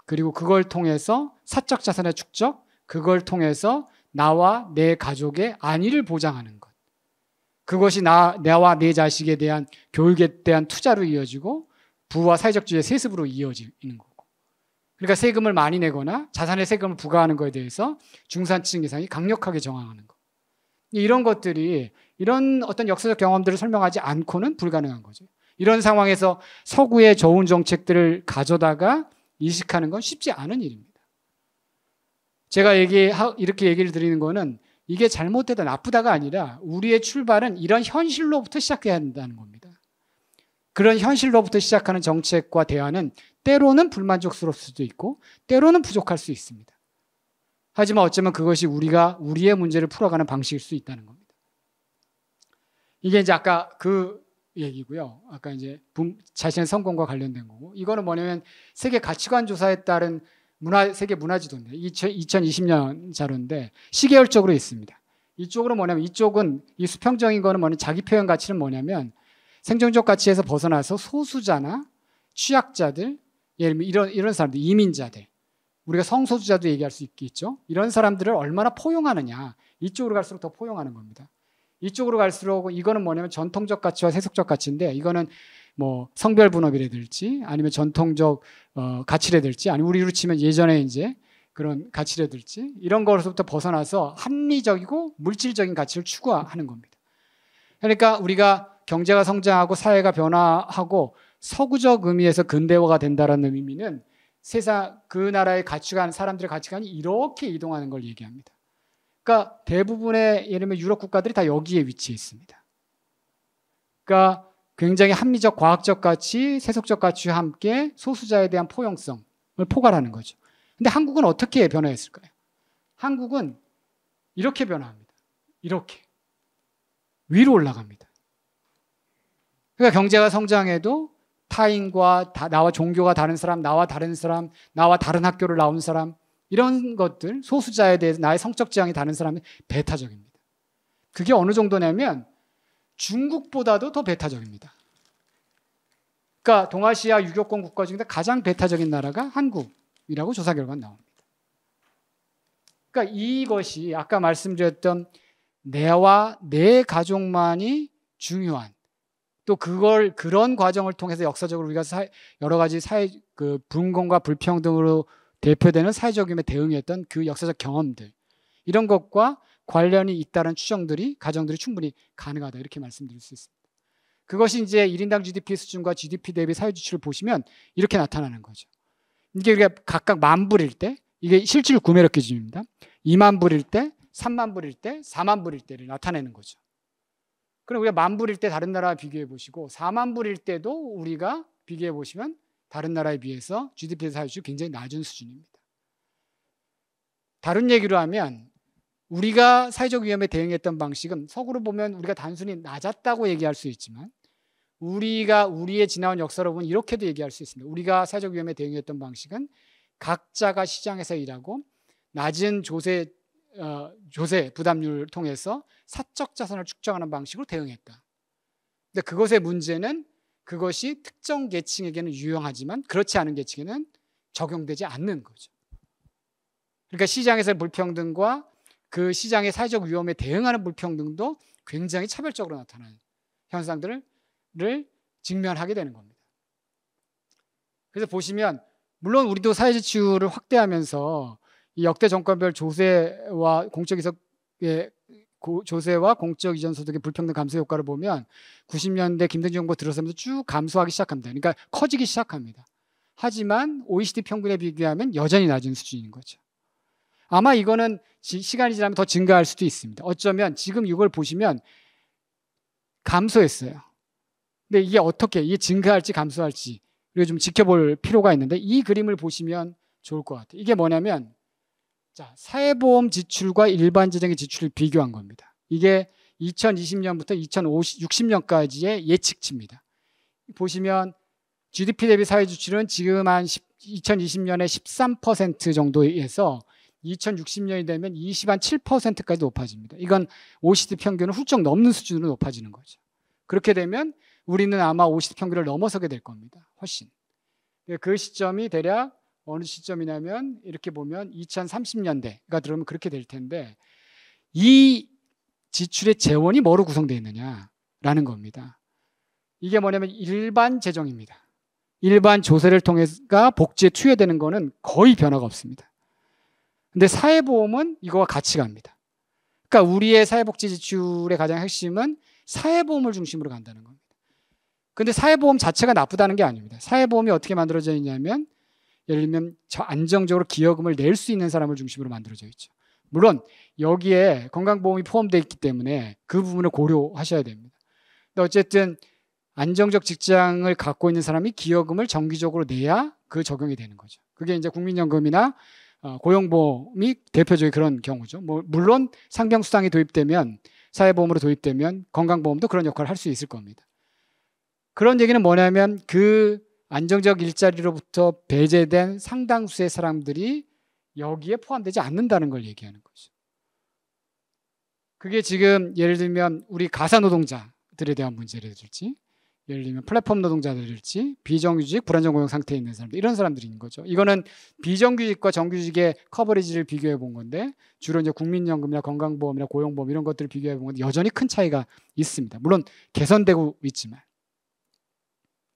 S1: 그리고 그걸 통해서 사적 자산의 축적 그걸 통해서 나와 내 가족의 안위를 보장하는 것. 그것이 나와 내 자식에 대한 교육에 대한 투자로 이어지고 부와 사회적주의의 세습으로 이어지는 거고. 그러니까 세금을 많이 내거나 자산의 세금을 부과하는 것에 대해서 중산층 이상이 강력하게 저항하는 것. 이런 것들이 이런 어떤 역사적 경험들을 설명하지 않고는 불가능한 거죠. 이런 상황에서 서구의 좋은 정책들을 가져다가 이식하는 건 쉽지 않은 일입니다. 제가 이렇게 얘기를 드리는 거는 이게 잘못되다 나쁘다가 아니라 우리의 출발은 이런 현실로부터 시작해야 한다는 겁니다. 그런 현실로부터 시작하는 정책과 대안은 때로는 불만족스러울 수도 있고 때로는 부족할 수 있습니다. 하지만 어쩌면 그것이 우리의 문제를 풀어가는 방식일 수 있다는 겁니다. 이게 이제 아까 그 얘기고요. 아까 이제 자신의 성공과 관련된 거고 이거는 뭐냐면 세계 가치관 조사에 따른 세계 문화지도인데 2020년 자료인데 시계열적으로 있습니다. 이쪽으로 뭐냐면 이쪽은 이 수평적인 거는 뭐냐면 자기 표현 가치는 뭐냐면 생존적 가치에서 벗어나서 소수자나 취약자들 예를 들면 이런 사람들 이민자들 우리가 성소수자도 얘기할 수 있겠죠. 이런 사람들을 얼마나 포용하느냐 이쪽으로 갈수록 더 포용하는 겁니다. 이쪽으로 갈수록 이거는 뭐냐면 전통적 가치와 세속적 가치인데 이거는 뭐 성별 분업이라든지 아니면 전통적 가치라든지 아니면 우리로 치면 예전에 이제 그런 가치라든지 이런 거로부터 벗어나서 합리적이고 물질적인 가치를 추구하는 겁니다. 그러니까 우리가 경제가 성장하고 사회가 변화하고 서구적 의미에서 근대화가 된다라는 의미는 세상 그 나라의 가치관 사람들의 가치관이 이렇게 이동하는 걸 얘기합니다. 그러니까 대부분의 예를 들면 유럽 국가들이 다 여기에 위치해 있습니다. 그러니까 굉장히 합리적 과학적 가치, 세속적 가치와 함께 소수자에 대한 포용성을 포괄하는 거죠. 근데 한국은 어떻게 변화했을까요? 한국은 이렇게 변화합니다. 이렇게. 위로 올라갑니다. 그러니까 경제가 성장해도 타인과 나와 종교가 다른 사람, 나와 다른 사람, 나와 다른 학교를 나온 사람, 이런 것들, 소수자에 대해서 나의 성적 지향이 다른 사람은 배타적입니다. 그게 어느 정도냐면 중국보다도 더 배타적입니다. 그러니까 동아시아 유교권 국가 중에 가장 배타적인 나라가 한국이라고 조사 결과가 나옵니다. 그러니까 이것이 아까 말씀드렸던 내와 내 가족만이 중요한, 또 그런 과정을 통해서 역사적으로 우리가 여러 가지 분공과 불평등으로 대표되는 사회적 위험에 대응했던 그 역사적 경험들, 이런 것과 관련이 있다는 추정들이, 가정들이 충분히 가능하다, 이렇게 말씀드릴 수 있습니다. 그것이 이제 1인당 GDP 수준과 GDP 대비 사회 지출을 보시면 이렇게 나타나는 거죠. 이게 우리가 각각 10,000불일 때, 이게 실질 구매력 기준입니다. 20,000불일 때, 30,000불일 때, 40,000불일 때를 나타내는 거죠. 그럼 우리가 10,000불일 때 다른 나라와 비교해 보시고 40,000불일 때도 우리가 비교해 보시면 다른 나라에 비해서 GDP 사회 지출이 굉장히 낮은 수준입니다. 다른 얘기로 하면 우리가 사회적 위험에 대응했던 방식은 서구로 보면 우리가 단순히 낮았다고 얘기할 수 있지만 우리의 지나온 역사로 보면 이렇게도 얘기할 수 있습니다. 우리가 사회적 위험에 대응했던 방식은 각자가 시장에서 일하고 낮은 조세 부담률을 통해서 사적 자산을 축적하는 방식으로 대응했다. 근데 그것의 문제는 그것이 특정 계층에게는 유용하지만 그렇지 않은 계층에는 적용되지 않는 거죠. 그러니까 시장에서의 불평등과 그 시장의 사회적 위험에 대응하는 불평등도 굉장히 차별적으로 나타나는 현상들을 직면하게 되는 겁니다. 그래서 보시면 물론 우리도 사회 지출을 확대하면서 이 역대 정권별 조세와 공적 이전 소득의 불평등 감소 효과를 보면 90년대 김대중 정부 들어서면서 쭉 감소하기 시작합니다. 그러니까 커지기 시작합니다. 하지만 OECD 평균에 비교하면 여전히 낮은 수준인 거죠. 아마 이거는 시간이 지나면 더 증가할 수도 있습니다. 어쩌면 지금 이걸 보시면 감소했어요. 근데 이게 증가할지 감소할지 우리가 좀 지켜볼 필요가 있는데 이 그림을 보시면 좋을 것 같아요. 이게 뭐냐면 사회보험 지출과 일반 재정의 지출을 비교한 겁니다. 이게 2020년부터 2060년까지의 예측치입니다. 보시면 GDP 대비 사회 지출은 지금 한 2020년에 13% 정도에서 2060년이 되면 27%까지 높아집니다. 이건 OECD 평균을 훌쩍 넘는 수준으로 높아지는 거죠. 그렇게 되면 우리는 아마 OECD 평균을 넘어서게 될 겁니다. 훨씬. 그 시점이 대략 어느 시점이냐면 이렇게 보면 2030년대가 들어오면 그렇게 될 텐데 이 지출의 재원이 뭐로 구성되어 있느냐라는 겁니다. 이게 뭐냐면 일반 재정입니다. 일반 조세를 통해서 복지에 투여되는 거는 거의 변화가 없습니다. 근데 사회보험은 이거와 같이 갑니다. 그러니까 우리의 사회복지 지출의 가장 핵심은 사회보험을 중심으로 간다는 겁니다. 근데 사회보험 자체가 나쁘다는 게 아닙니다. 사회보험이 어떻게 만들어져 있냐면 예를 들면 안정적으로 기여금을 낼 수 있는 사람을 중심으로 만들어져 있죠. 물론 여기에 건강보험이 포함되어 있기 때문에 그 부분을 고려하셔야 됩니다. 근데 어쨌든 안정적 직장을 갖고 있는 사람이 기여금을 정기적으로 내야 그 적용이 되는 거죠. 그게 이제 국민연금이나 고용보험이 대표적인 그런 경우죠. 물론 상병수당이 도입되면 사회보험으로 도입되면 건강보험도 그런 역할을 할 수 있을 겁니다. 그런 얘기는 뭐냐면 그 안정적 일자리로부터 배제된 상당수의 사람들이 여기에 포함되지 않는다는 걸 얘기하는 거죠. 그게 지금 예를 들면 우리 가사노동자들에 대한 문제를 들지, 예를 들면 플랫폼 노동자들일지, 비정규직, 불안정 고용 상태에 있는 사람들, 이런 사람들인 거죠. 이거는 비정규직과 정규직의 커버리지를 비교해 본 건데 주로 이제 국민연금이나 건강보험이나 고용보험 이런 것들을 비교해 본 건데 여전히 큰 차이가 있습니다. 물론 개선되고 있지만.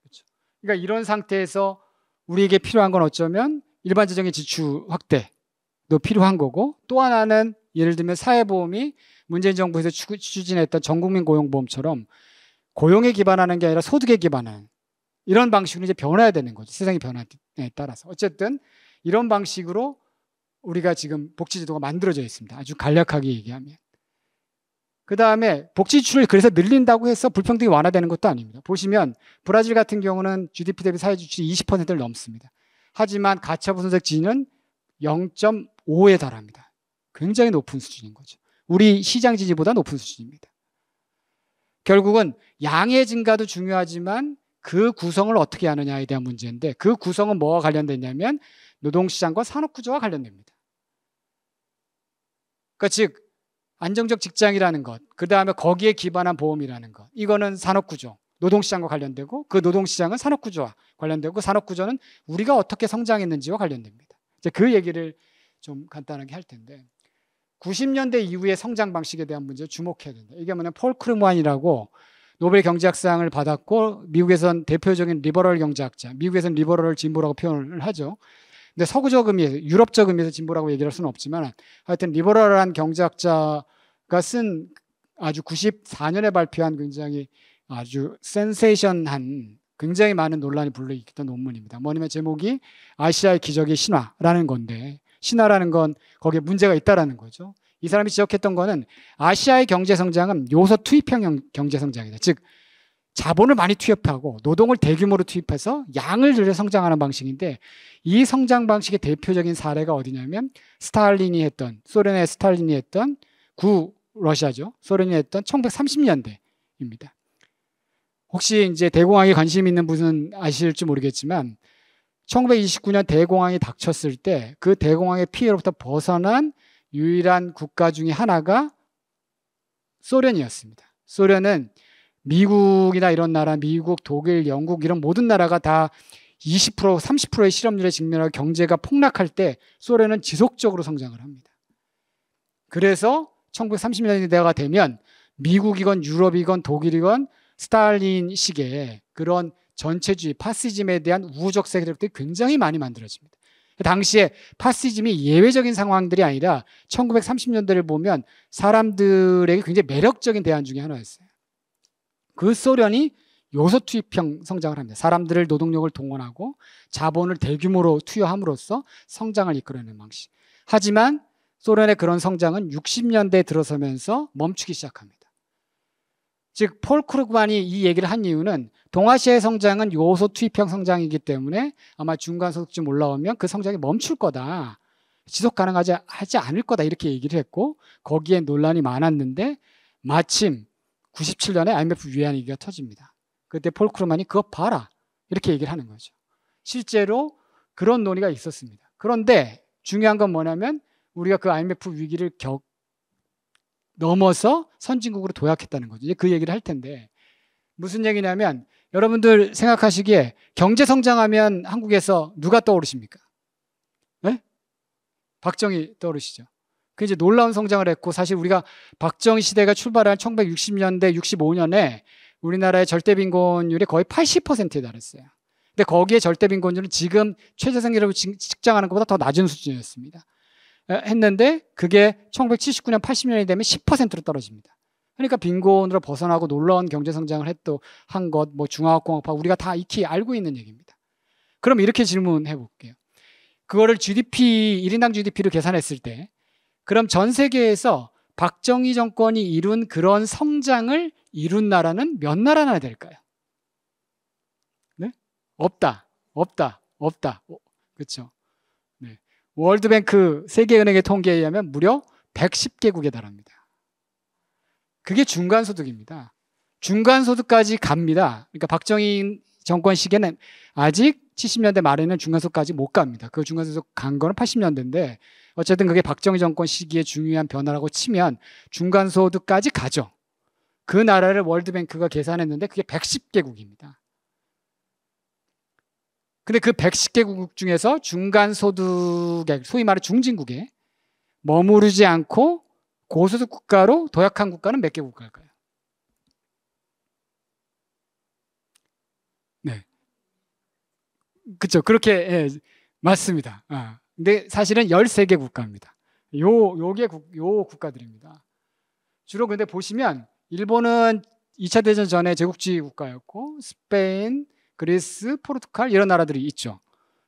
S1: 그렇죠. 그러니까 이런 상태에서 우리에게 필요한 건 어쩌면 일반 재정의 지출 확대도 필요한 거고, 또 하나는 예를 들면 사회보험이 문재인 정부에서 추진했던 전국민 고용보험처럼 고용에 기반하는 게 아니라 소득에 기반하는 이런 방식으로 이제 변화해야 되는 거죠. 세상의 변화에 따라서. 어쨌든 이런 방식으로 우리가 지금 복지제도가 만들어져 있습니다. 아주 간략하게 얘기하면. 그 다음에 복지지출을 그래서 늘린다고 해서 불평등이 완화되는 것도 아닙니다. 보시면 브라질 같은 경우는 GDP 대비 사회지출이 20%를 넘습니다. 하지만 가처분 선적 지지는 0.5에 달합니다. 굉장히 높은 수준인 거죠. 우리 시장 지지보다 높은 수준입니다. 결국은 양의 증가도 중요하지만 그 구성을 어떻게 하느냐에 대한 문제인데, 그 구성은 뭐와 관련됐냐면 노동시장과 산업구조와 관련됩니다. 그러니까 즉 안정적 직장이라는 것, 그 다음에 거기에 기반한 보험이라는 것, 이거는 산업구조, 노동시장과 관련되고, 그 노동시장은 산업구조와 관련되고, 그 산업구조는 우리가 어떻게 성장했는지와 관련됩니다. 이제 그 얘기를 좀 간단하게 할 텐데, 90년대 이후의 성장 방식에 대한 문제에 주목해야 된다. 이게 뭐냐면 폴 크루만이라고 노벨 경제학상을 받았고, 미국에선 대표적인 리버럴 경제학자, 미국에선 리버럴 진보라고 표현을 하죠. 근데 서구적 의미에서, 유럽적 의미에서 진보라고 얘기할 수는 없지만, 하여튼 리버럴한 경제학자가 쓴 아주 94년에 발표한 굉장히 아주 센세이션한, 굉장히 많은 논란이 불러일으켰던 논문입니다. 뭐냐면 제목이 아시아의 기적의 신화라는 건데, 신화라는 건 거기에 문제가 있다라는 거죠. 이 사람이 지적했던 거는 아시아의 경제 성장은 요소 투입형 경제 성장이다. 즉 자본을 많이 투입하고 노동을 대규모로 투입해서 양을 들여 성장하는 방식인데, 이 성장 방식의 대표적인 사례가 어디냐면 스탈린이 했던, 소련의 스탈린이 했던 러시아죠. 소련이 했던 1930년대입니다. 혹시 이제 대공황에 관심 있는 분은 아실지 모르겠지만 1929년 대공황이 닥쳤을 때 그 대공황의 피해로부터 벗어난 유일한 국가 중에 하나가 소련이었습니다. 소련은 미국이나 이런 나라, 미국, 독일, 영국 이런 모든 나라가 다 20%, 30%의 실업률에 직면하고 경제가 폭락할 때 소련은 지속적으로 성장을 합니다. 그래서 1930년대가 되면 미국이건 유럽이건 독일이건 스탈린식의 그런 전체주의, 파시즘에 대한 우호적 세력들이 굉장히 많이 만들어집니다. 당시에 파시즘이 예외적인 상황들이 아니라 1930년대를 보면 사람들에게 굉장히 매력적인 대안 중에 하나였어요. 그 소련이 요소 투입형 성장을 합니다. 사람들을, 노동력을 동원하고 자본을 대규모로 투여함으로써 성장을 이끌어내는 방식. 하지만 소련의 그런 성장은 60년대에 들어서면서 멈추기 시작합니다. 즉 폴 크루그만이 이 얘기를 한 이유는 동아시아의 성장은 요소 투입형 성장이기 때문에 아마 중간소득점 올라오면 그 성장이 멈출 거다, 지속 가능하지 않을 거다, 이렇게 얘기를 했고, 거기에 논란이 많았는데 마침 97년에 IMF 위안위기가 터집니다. 그때 폴 크루그만이 그거 봐라, 이렇게 얘기를 하는 거죠. 실제로 그런 논의가 있었습니다. 그런데 중요한 건 뭐냐면 우리가 그 IMF 위기를 넘어서 선진국으로 도약했다는 거죠. 이제 그 얘기를 할 텐데, 무슨 얘기냐면 여러분들 생각하시기에 경제 성장하면 한국에서 누가 떠오르십니까? 네? 박정희 떠오르시죠. 그 이제 놀라운 성장을 했고, 사실 우리가 박정희 시대가 출발한 1960년대, 65년에 우리나라의 절대빈곤율이 거의 80%에 달했어요. 근데 거기에 절대빈곤율은 지금 최저생계를 측정하는 것보다 더 낮은 수준이었습니다. 했는데 그게 1979년, 80년이 되면 10%로 떨어집니다. 그러니까 빈곤으로 벗어나고 놀라운 경제 성장을 한 것, 뭐 중화학공학파, 우리가 다 익히 알고 있는 얘기입니다. 그럼 이렇게 질문해 볼게요. 그거를 GDP, 1인당 GDP로 계산했을 때, 그럼 전 세계에서 박정희 정권이 이룬 그런 성장을 이룬 나라는 몇 나라나 될까요? 네? 없다. 그렇죠. 네. 월드뱅크 세계은행의 통계에 의하면 무려 110개국에 달합니다. 그게 중간소득입니다. 중간소득까지 갑니다. 그러니까 박정희 정권 시기에는 아직 70년대 말에는 중간소득까지 못 갑니다. 그 중간소득 간 거는 80년대인데 어쨌든 그게 박정희 정권 시기에 중요한 변화라고 치면 중간소득까지 가죠. 그 나라를 월드뱅크가 계산했는데 그게 110개국입니다. 근데 그 110개국 중에서 중간소득에, 소위 말해 중진국에 머무르지 않고 고소득 국가로 도약한 국가는 몇 개 국가일까요? 네. 그렇죠. 그렇게, 예, 맞습니다. 근데 사실은 13개 국가입니다. 요 국가들입니다. 주로 근데 보시면 일본은 2차 대전 전에 제국주의 국가였고, 스페인, 그리스, 포르투갈 이런 나라들이 있죠.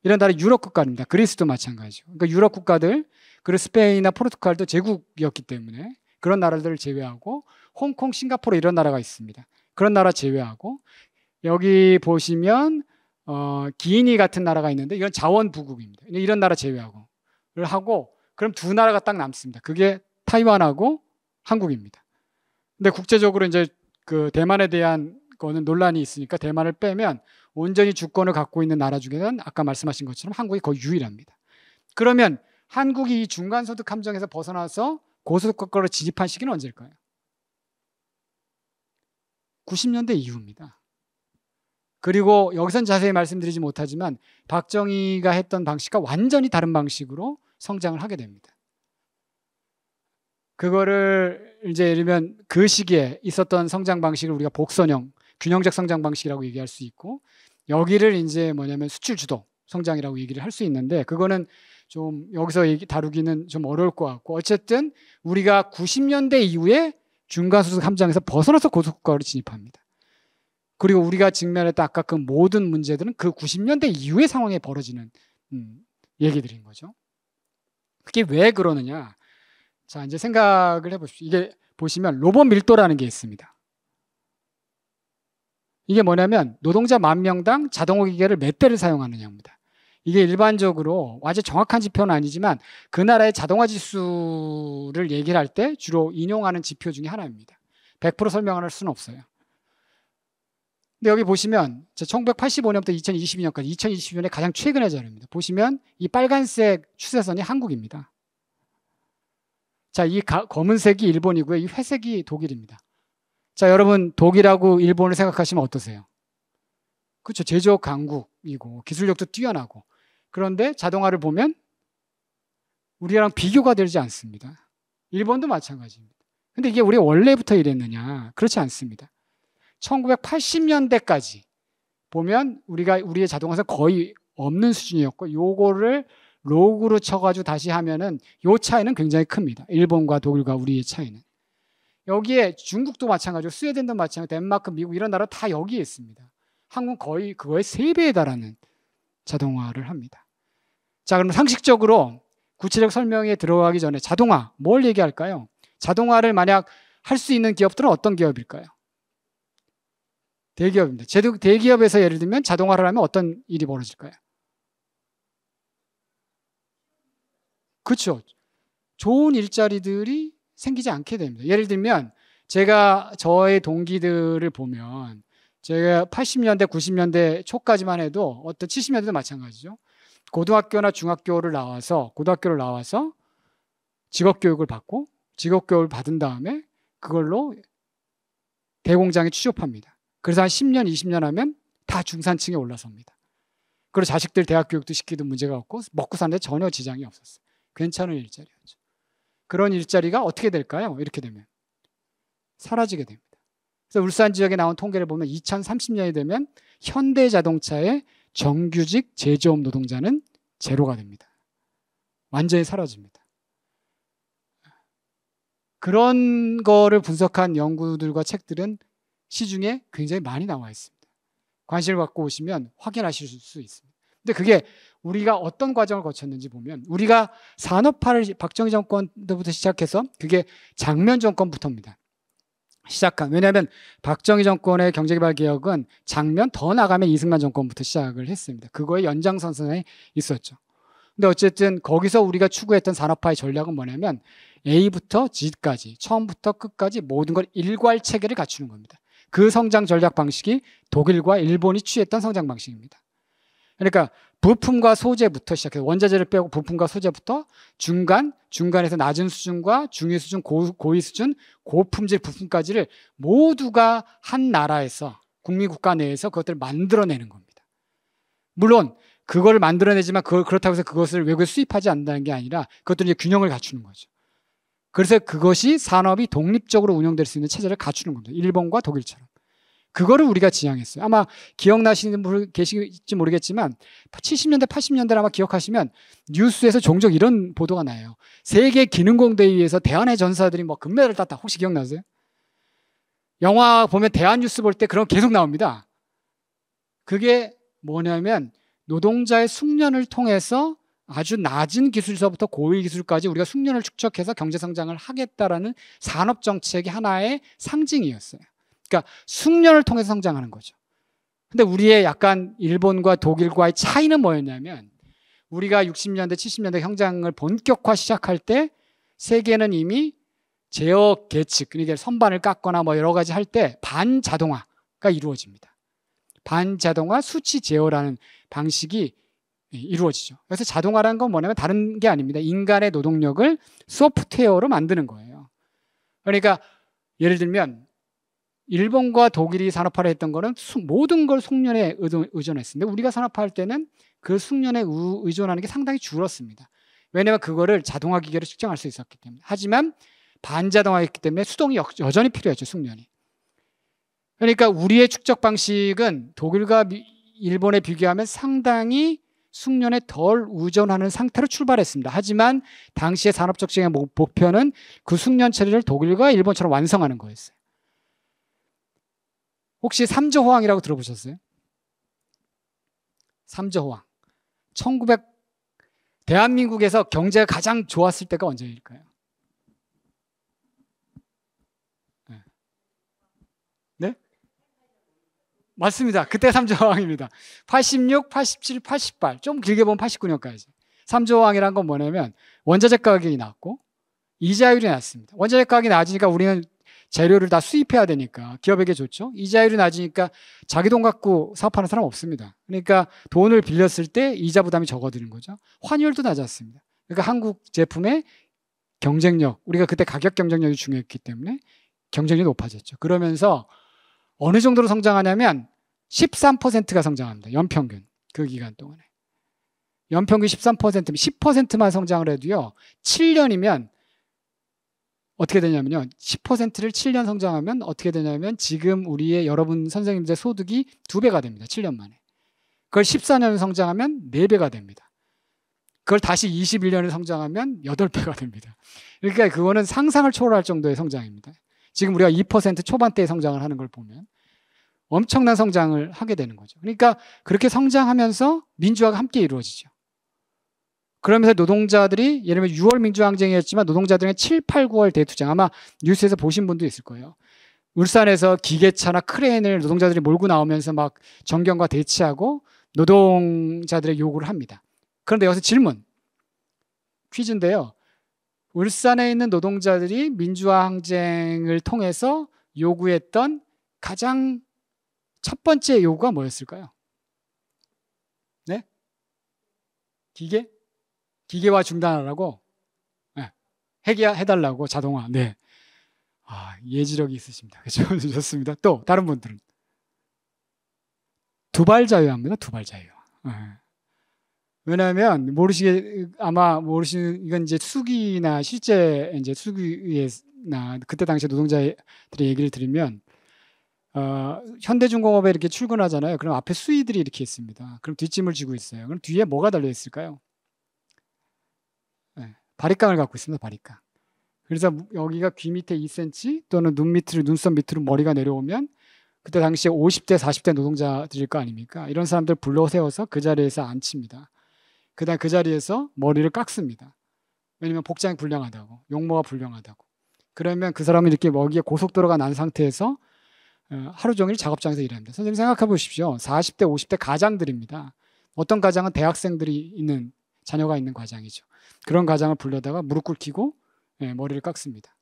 S1: 이런 나라 유럽 국가입니다. 그리스도 마찬가지죠. 그러니까 유럽 국가들, 그리고 스페인이나 포르투갈도 제국이었기 때문에 그런 나라들을 제외하고, 홍콩, 싱가포르 이런 나라가 있습니다. 그런 나라 제외하고, 여기 보시면 기니 같은 나라가 있는데 이건 자원부국입니다. 이런 나라 제외하고를 하고 그럼 두 나라가 딱 남습니다. 그게 타이완하고 한국입니다. 근데 국제적으로 이제 그 대만에 대한 거는 논란이 있으니까 대만을 빼면 온전히 주권을 갖고 있는 나라 중에는 아까 말씀하신 것처럼 한국이 거의 유일합니다. 그러면 한국이 이 중간소득 함정에서 벗어나서 고소득 국가로 진입한 시기는 언제일까요? 90년대 이후입니다. 그리고 여기선 자세히 말씀드리지 못하지만 박정희가 했던 방식과 완전히 다른 방식으로 성장을 하게 됩니다. 그거를 이제 예를 들면 그 시기에 있었던 성장 방식을 우리가 복선형, 균형적 성장 방식이라고 얘기할 수 있고 여기를 이제 뭐냐면 수출 주도 성장이라고 얘기를 할 수 있는데 그거는 좀 여기서 다루기는 좀 어려울 것 같고 어쨌든 우리가 90년대 이후에 중간소득 함정에서 벗어나서 고소국가로 진입합니다. 그리고 우리가 직면했던 아까 그 모든 문제들은 그 90년대 이후의 상황에 벌어지는 얘기들인 거죠. 그게 왜 그러느냐? 자, 이제 생각을 해보십시오. 이게 보시면 로봇 밀도라는 게 있습니다. 이게 뭐냐면 노동자 10,000명당 자동화 기계를 몇 대를 사용하느냐입니다. 이게 일반적으로 완전 정확한 지표는 아니지만 그 나라의 자동화 지수를 얘기를 할 때 주로 인용하는 지표 중에 하나입니다. 100% 설명할 수는 없어요. 근데 여기 보시면 1985년부터 2022년까지 2022년에 가장 최근의 자료입니다. 보시면 이 빨간색 추세선이 한국입니다. 자, 이 검은색이 일본이고요. 이 회색이 독일입니다. 자, 여러분 독일하고 일본을 생각하시면 어떠세요? 그렇죠. 제조업 강국이고 기술력도 뛰어나고 그런데 자동화를 보면 우리랑 비교가 되지 않습니다. 일본도 마찬가지입니다. 근데 이게 우리가 원래부터 이랬느냐? 그렇지 않습니다. 1980년대까지 보면 우리의 자동화가 거의 없는 수준이었고 요거를 로그로 쳐가지고 다시 하면은 요 차이는 굉장히 큽니다. 일본과 독일과 우리의 차이는. 여기에 중국도 마찬가지고 스웨덴도 마찬가지고 덴마크, 미국 이런 나라 다 여기에 있습니다. 한국은 거의 그거의 3배에 달하는 자동화를 합니다. 자, 그럼 상식적으로 구체적 설명에 들어가기 전에 자동화 뭘 얘기할까요? 자동화를 만약 할 수 있는 기업들은 어떤 기업일까요? 대기업입니다. 대기업에서 예를 들면 자동화를 하면 어떤 일이 벌어질까요? 그렇죠. 좋은 일자리들이 생기지 않게 됩니다. 예를 들면 제가 저의 동기들을 보면 제가 80년대, 90년대 초까지만 해도 어떤 70년대도 마찬가지죠. 고등학교나 중학교를 나와서 고등학교를 나와서 직업교육을 받고 직업교육을 받은 다음에 그걸로 대공장에 취업합니다. 그래서 한 10년, 20년 하면 다 중산층에 올라섭니다. 그리고 자식들 대학 교육도 시키던 문제가 없고 먹고 사는데 전혀 지장이 없었어요. 괜찮은 일자리였죠. 그런 일자리가 어떻게 될까요? 이렇게 되면 사라지게 됩니다. 그래서 울산 지역에 나온 통계를 보면 2030년이 되면 현대자동차의 정규직 제조업 노동자는 제로가 됩니다. 완전히 사라집니다. 그런 거를 분석한 연구들과 책들은 시중에 굉장히 많이 나와 있습니다. 관심을 갖고 오시면 확인하실 수 있습니다. 근데 그게 우리가 어떤 과정을 거쳤는지 보면 우리가 산업화를 박정희 정권 때부터 시작해서 그게 장면 정권부터입니다. 왜냐하면 박정희 정권의 경제개발 개혁은 장면 더 나가면 이승만 정권부터 시작을 했습니다. 그거의 연장선상에 있었죠. 근데 어쨌든 거기서 우리가 추구했던 산업화의 전략은 뭐냐면 A부터 G까지 처음부터 끝까지 모든 걸 일괄체계를 갖추는 겁니다. 그 성장 전략 방식이 독일과 일본이 취했던 성장 방식입니다. 그러니까 부품과 소재부터 시작해서 원자재를 빼고 부품과 소재부터 중간에서 낮은 수준과 중위 수준, 고위 수준, 고품질 부품까지를 모두가 한 나라에서 국가 내에서 그것들을 만들어내는 겁니다. 물론 그걸 만들어내지만 그렇다고 해서 그것을 외국에 수입하지 않는다는 게 아니라 그것들이 균형을 갖추는 거죠. 그래서 그것이 산업이 독립적으로 운영될 수 있는 체제를 갖추는 겁니다. 일본과 독일처럼. 그거를 우리가 지향했어요. 아마 기억나시는 분 계실지 모르겠지만 70년대, 80년대를 아마 기억하시면 뉴스에서 종종 이런 보도가 나요. 세계 기능공대회에서 대한의 전사들이 뭐 금메달을 땄다. 혹시 기억나세요? 영화 보면 대한뉴스 볼 때 그런 거 계속 나옵니다. 그게 뭐냐면 노동자의 숙련을 통해서 아주 낮은 기술서부터 고위 기술까지 우리가 숙련을 축적해서 경제 성장을 하겠다라는 산업 정책의 하나의 상징이었어요. 그러니까 숙련을 통해서 성장하는 거죠. 근데 우리의 약간 일본과 독일과의 차이는 뭐였냐면 우리가 60년대, 70년대 경장을 본격화 시작할 때 세계는 이미 제어 계측, 그러니까 선반을 깎거나 뭐 여러 가지 할 때 반자동화가 이루어집니다. 반자동화 수치 제어라는 방식이 이루어지죠. 그래서 자동화라는 건 뭐냐면 다른 게 아닙니다. 인간의 노동력을 소프트웨어로 만드는 거예요. 그러니까 예를 들면 일본과 독일이 산업화를 했던 거는 모든 걸 숙련에 의존했습니다. 우리가 산업화할 때는 그 숙련에 의존하는 게 상당히 줄었습니다. 왜냐하면 그거를 자동화 기계로 측정할 수 있었기 때문에. 하지만 반자동화였기 때문에 수동이 여전히 필요했죠, 숙련이. 그러니까 우리의 축적 방식은 독일과 일본에 비교하면 상당히 숙련에 덜 의존하는 상태로 출발했습니다. 하지만 당시의 산업적정의 목표는 그 숙련 처리를 독일과 일본처럼 완성하는 거였어요. 혹시 삼조호황이라고 들어보셨어요? 삼조호황. 대한민국에서 경제가 가장 좋았을 때가 언제일까요? 네? 맞습니다. 그때 삼조호황입니다. 86, 87, 88, 좀 길게 보면 89년까지. 삼조호황이란 건 뭐냐면 원자재 가격이 낮고 이자율이 낮습니다. 원자재 가격이 낮으니까 우리는 재료를 다 수입해야 되니까 기업에게 좋죠. 이자율이 낮으니까 자기 돈 갖고 사업하는 사람 없습니다. 그러니까 돈을 빌렸을 때 이자 부담이 적어드는 거죠. 환율도 낮았습니다. 그러니까 한국 제품의 경쟁력, 우리가 그때 가격 경쟁력이 중요했기 때문에 경쟁력이 높아졌죠. 그러면서 어느 정도로 성장하냐면 13%가 성장합니다. 연평균. 그 기간 동안에. 연평균 13%면 10%만 성장을 해도요. 7년이면 어떻게 되냐면요. 10%를 7년 성장하면 어떻게 되냐면 지금 우리의 여러분 선생님들의 소득이 2배가 됩니다. 7년 만에. 그걸 14년 성장하면 4배가 됩니다. 그걸 다시 21년을 성장하면 8배가 됩니다. 그러니까 그거는 상상을 초월할 정도의 성장입니다. 지금 우리가 2% 초반대의 성장을 하는 걸 보면 엄청난 성장을 하게 되는 거죠. 그러니까 그렇게 성장하면서 민주화가 함께 이루어지죠. 그러면서 노동자들이 예를 들면 6월 민주항쟁이었지만 노동자들은 7, 8, 9월 대투쟁 아마 뉴스에서 보신 분도 있을 거예요. 울산에서 기계차나 크레인을 노동자들이 몰고 나오면서 막 정경과 대치하고 노동자들의 요구를 합니다. 그런데 여기서 질문, 퀴즈인데요. 울산에 있는 노동자들이 민주화항쟁을 통해서 요구했던 가장 첫 번째 요구가 뭐였을까요? 네? 기계화 중단하라고? 네. 해달라고 자동화. 네. 아, 예지력이 있으십니다. 그렇죠? 좋습니다. 또 다른 분들은 두발자유화입니다. 두발자유화. 네. 왜냐하면 아마 모르시는 이건 이제 수기나 실제 이제 수기나 그때 당시 노동자들의 얘기를 들으면 현대중공업에 이렇게 출근하잖아요. 그럼 앞에 수의들이 이렇게 있습니다. 그럼 뒷짐을 지고 있어요. 그럼 뒤에 뭐가 달려 있을까요? 네, 바리깡을 갖고 있습니다. 바리깡. 그래서 여기가 귀 밑에 2cm 또는 눈썹 밑으로 머리가 내려오면 그때 당시에 50대, 40대 노동자들일 거 아닙니까? 이런 사람들 불러 세워서 그 자리에서 앉힙니다. 그다음 그 자리에서 머리를 깎습니다. 왜냐면 복장이 불량하다고, 용모가 불량하다고. 그러면 그 사람은 이렇게 먹이에 고속도로가 난 상태에서 하루 종일 작업장에서 일합니다. 선생님 생각해 보십시오. 40대, 50대 가장들입니다. 어떤 가장은 대학생들이 있는 자녀가 있는 가장이죠. 그런 가장을 불러다가 무릎 꿇히고 머리를 깎습니다.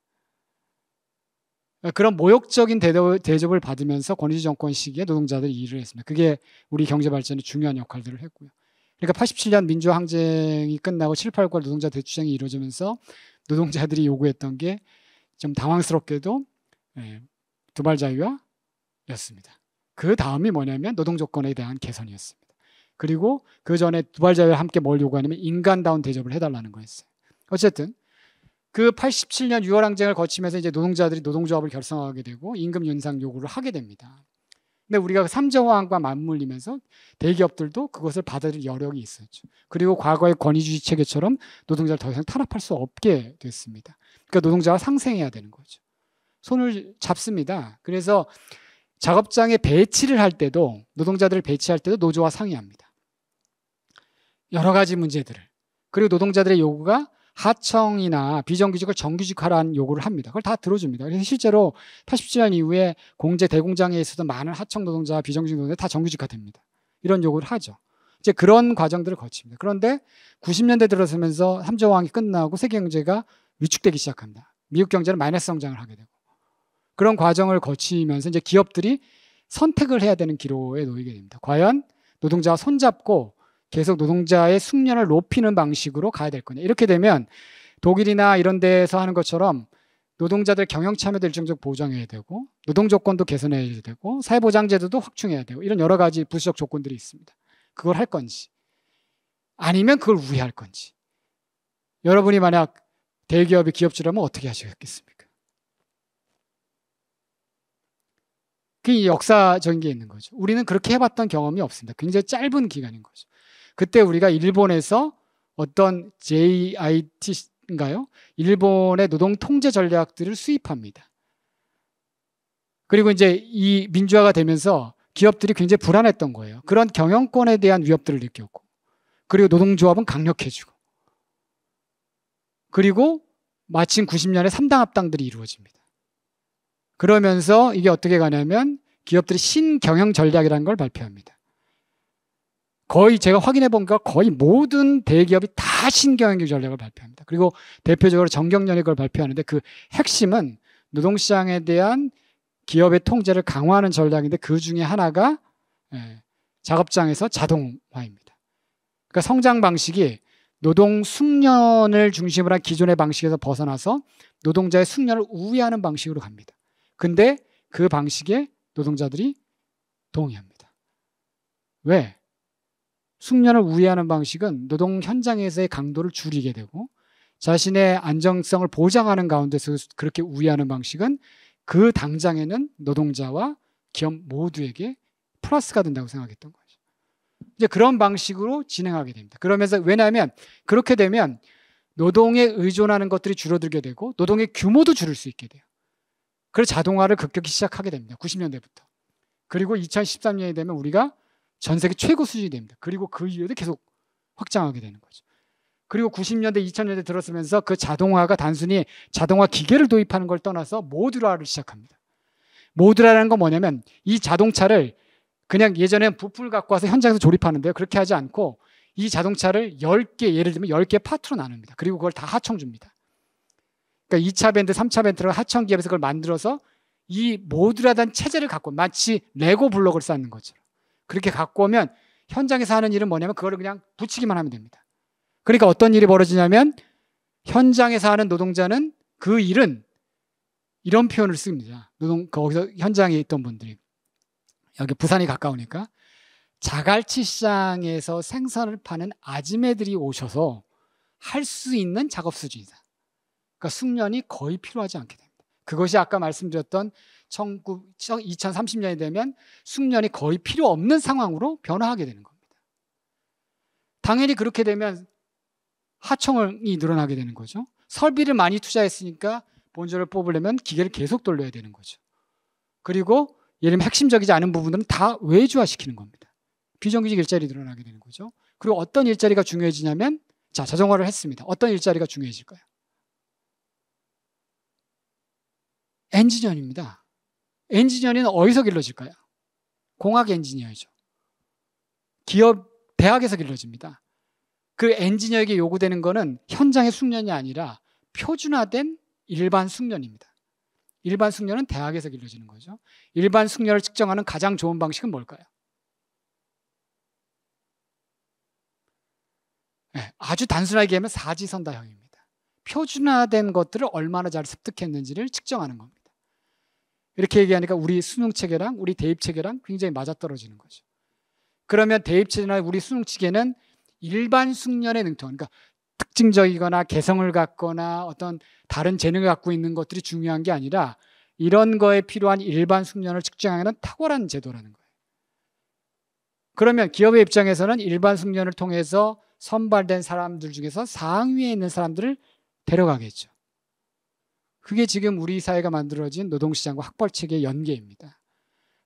S1: 그런 모욕적인 대접을 받으면서 권위주의 정권 시기에 노동자들이 일을 했습니다. 그게 우리 경제 발전에 중요한 역할들을 했고요. 그러니까 87년 민주화 항쟁이 끝나고 7, 8, 9월 노동자 대투쟁이 이루어지면서 노동자들이 요구했던 게 좀 당황스럽게도 두발자유화였습니다. 그 다음이 뭐냐면 노동조건에 대한 개선이었습니다. 그리고 그 전에 두발자유와 함께 뭘 요구하냐면 인간다운 대접을 해달라는 거였어요. 어쨌든 그 87년 6월 항쟁을 거치면서 이제 노동자들이 노동조합을 결성하게 되고 임금 인상 요구를 하게 됩니다. 근데 우리가 삼조호황과 맞물리면서 대기업들도 그것을 받아들일 여력이 있었죠. 그리고 과거의 권위주의 체계처럼 노동자를 더 이상 탄압할 수 없게 됐습니다. 그러니까 노동자가 상생해야 되는 거죠. 손을 잡습니다. 그래서 작업장에 배치를 할 때도 노동자들을 배치할 때도 노조와 상의합니다. 여러 가지 문제들을. 그리고 노동자들의 요구가 하청이나 비정규직을 정규직화라는 요구를 합니다. 그걸 다 들어줍니다. 그래서 실제로 87년 이후에 공제 대공장에 있었던 많은 하청 노동자, 비정규직 노동자 다 정규직화됩니다. 이런 요구를 하죠. 이제 그런 과정들을 거칩니다. 그런데 90년대 들어서면서 3조 호황이 끝나고 세계 경제가 위축되기 시작합니다. 미국 경제는 마이너스 성장을 하게 되고 그런 과정을 거치면서 이제 기업들이 선택을 해야 되는 기로에 놓이게 됩니다. 과연 노동자와 손잡고 계속 노동자의 숙련을 높이는 방식으로 가야 될 거냐. 이렇게 되면 독일이나 이런 데서 하는 것처럼 노동자들 경영 참여도 일정적 보장해야 되고 노동 조건도 개선해야 되고 사회보장제도도 확충해야 되고 이런 여러 가지 부수적 조건들이 있습니다. 그걸 할 건지 아니면 그걸 우회할 건지. 여러분이 만약 대기업의 기업주라면 어떻게 하시겠습니까? 그게 역사적인 게 있는 거죠. 우리는 그렇게 해봤던 경험이 없습니다. 굉장히 짧은 기간인 거죠. 그때 우리가 일본에서 어떤 JIT인가요? 일본의 노동 통제 전략들을 수입합니다. 그리고 이제 이 민주화가 되면서 기업들이 굉장히 불안했던 거예요. 그런 경영권에 대한 위협들을 느꼈고, 그리고 노동조합은 강력해지고, 그리고 마침 90년에 3당 합당들이 이루어집니다. 그러면서 이게 어떻게 가냐면 기업들이 신경영 전략이라는 걸 발표합니다. 거의 제가 확인해 본 게 거의 모든 대기업이 다 신경영 전략을 발표합니다. 그리고 대표적으로 정경련이 그걸 발표하는데 그 핵심은 노동시장에 대한 기업의 통제를 강화하는 전략인데 그 중에 하나가 작업장에서 자동화입니다. 그러니까 성장 방식이 노동 숙련을 중심으로 한 기존의 방식에서 벗어나서 노동자의 숙련을 우회하는 방식으로 갑니다. 근데 그 방식에 노동자들이 동의합니다. 왜? 숙련을 우회하는 방식은 노동 현장에서의 강도를 줄이게 되고 자신의 안정성을 보장하는 가운데서 그렇게 우회하는 방식은 그 당장에는 노동자와 기업 모두에게 플러스가 된다고 생각했던 거죠. 이제 그런 방식으로 진행하게 됩니다. 그러면서 왜냐하면 그렇게 되면 노동에 의존하는 것들이 줄어들게 되고 노동의 규모도 줄일 수 있게 돼요. 그래서 자동화를 급격히 시작하게 됩니다. 90년대부터. 그리고 2013년이 되면 우리가 전 세계 최고 수준이 됩니다. 그리고 그 이후에도 계속 확장하게 되는 거죠. 그리고 90년대, 2000년대 들어서면서 그 자동화가 단순히 자동화 기계를 도입하는 걸 떠나서 모듈화를 시작합니다. 모듈화라는 건 뭐냐면 이 자동차를 그냥 예전엔 부품을 갖고 와서 현장에서 조립하는데요. 그렇게 하지 않고 이 자동차를 10개, 예를 들면 10개 파트로 나눕니다. 그리고 그걸 다 하청 줍니다. 그러니까 2차 밴드, 3차 밴드를 하청 기업에서 그걸 만들어서 이 모듈화된 체제를 갖고 마치 레고 블록을 쌓는 것처럼 그렇게 갖고 오면 현장에서 하는 일은 뭐냐면 그거를 그냥 붙이기만 하면 됩니다. 그러니까 어떤 일이 벌어지냐면 현장에서 하는 노동자는 그 일은 이런 표현을 씁니다. 거기서 현장에 있던 분들이 여기 부산이 가까우니까 자갈치 시장에서 생선을 파는 아지매들이 오셔서 할 수 있는 작업 수준이다. 그러니까 숙련이 거의 필요하지 않게 됩니다. 그것이 아까 말씀드렸던 2030년이 되면 숙련이 거의 필요 없는 상황으로 변화하게 되는 겁니다. 당연히 그렇게 되면 하청이 늘어나게 되는 거죠. 설비를 많이 투자했으니까 본전을 뽑으려면 기계를 계속 돌려야 되는 거죠. 그리고 예를 들면 핵심적이지 않은 부분들은 다 외주화시키는 겁니다. 비정규직 일자리 늘어나게 되는 거죠. 그리고 어떤 일자리가 중요해지냐면 자동화를 했습니다. 어떤 일자리가 중요해질까요? 엔지니어입니다. 엔지니어는 어디서 길러질까요? 공학 엔지니어이죠. 기업, 대학에서 길러집니다. 그 엔지니어에게 요구되는 거는 현장의 숙련이 아니라 표준화된 일반 숙련입니다. 일반 숙련은 대학에서 길러지는 거죠. 일반 숙련을 측정하는 가장 좋은 방식은 뭘까요? 네, 아주 단순하게 얘기하면 사지선다형입니다. 표준화된 것들을 얼마나 잘 습득했는지를 측정하는 겁니다. 이렇게 얘기하니까 우리 수능 체계랑 우리 대입 체계랑 굉장히 맞아떨어지는 거죠. 그러면 대입 체계나 우리 수능 체계는 일반 숙련의 능통, 그러니까 특징적이거나 개성을 갖거나 어떤 다른 재능을 갖고 있는 것들이 중요한 게 아니라 이런 거에 필요한 일반 숙련을 측정하는 탁월한 제도라는 거예요. 그러면 기업의 입장에서는 일반 숙련을 통해서 선발된 사람들 중에서 상위에 있는 사람들을 데려가겠죠. 그게 지금 우리 사회가 만들어진 노동시장과 학벌체계의 연계입니다.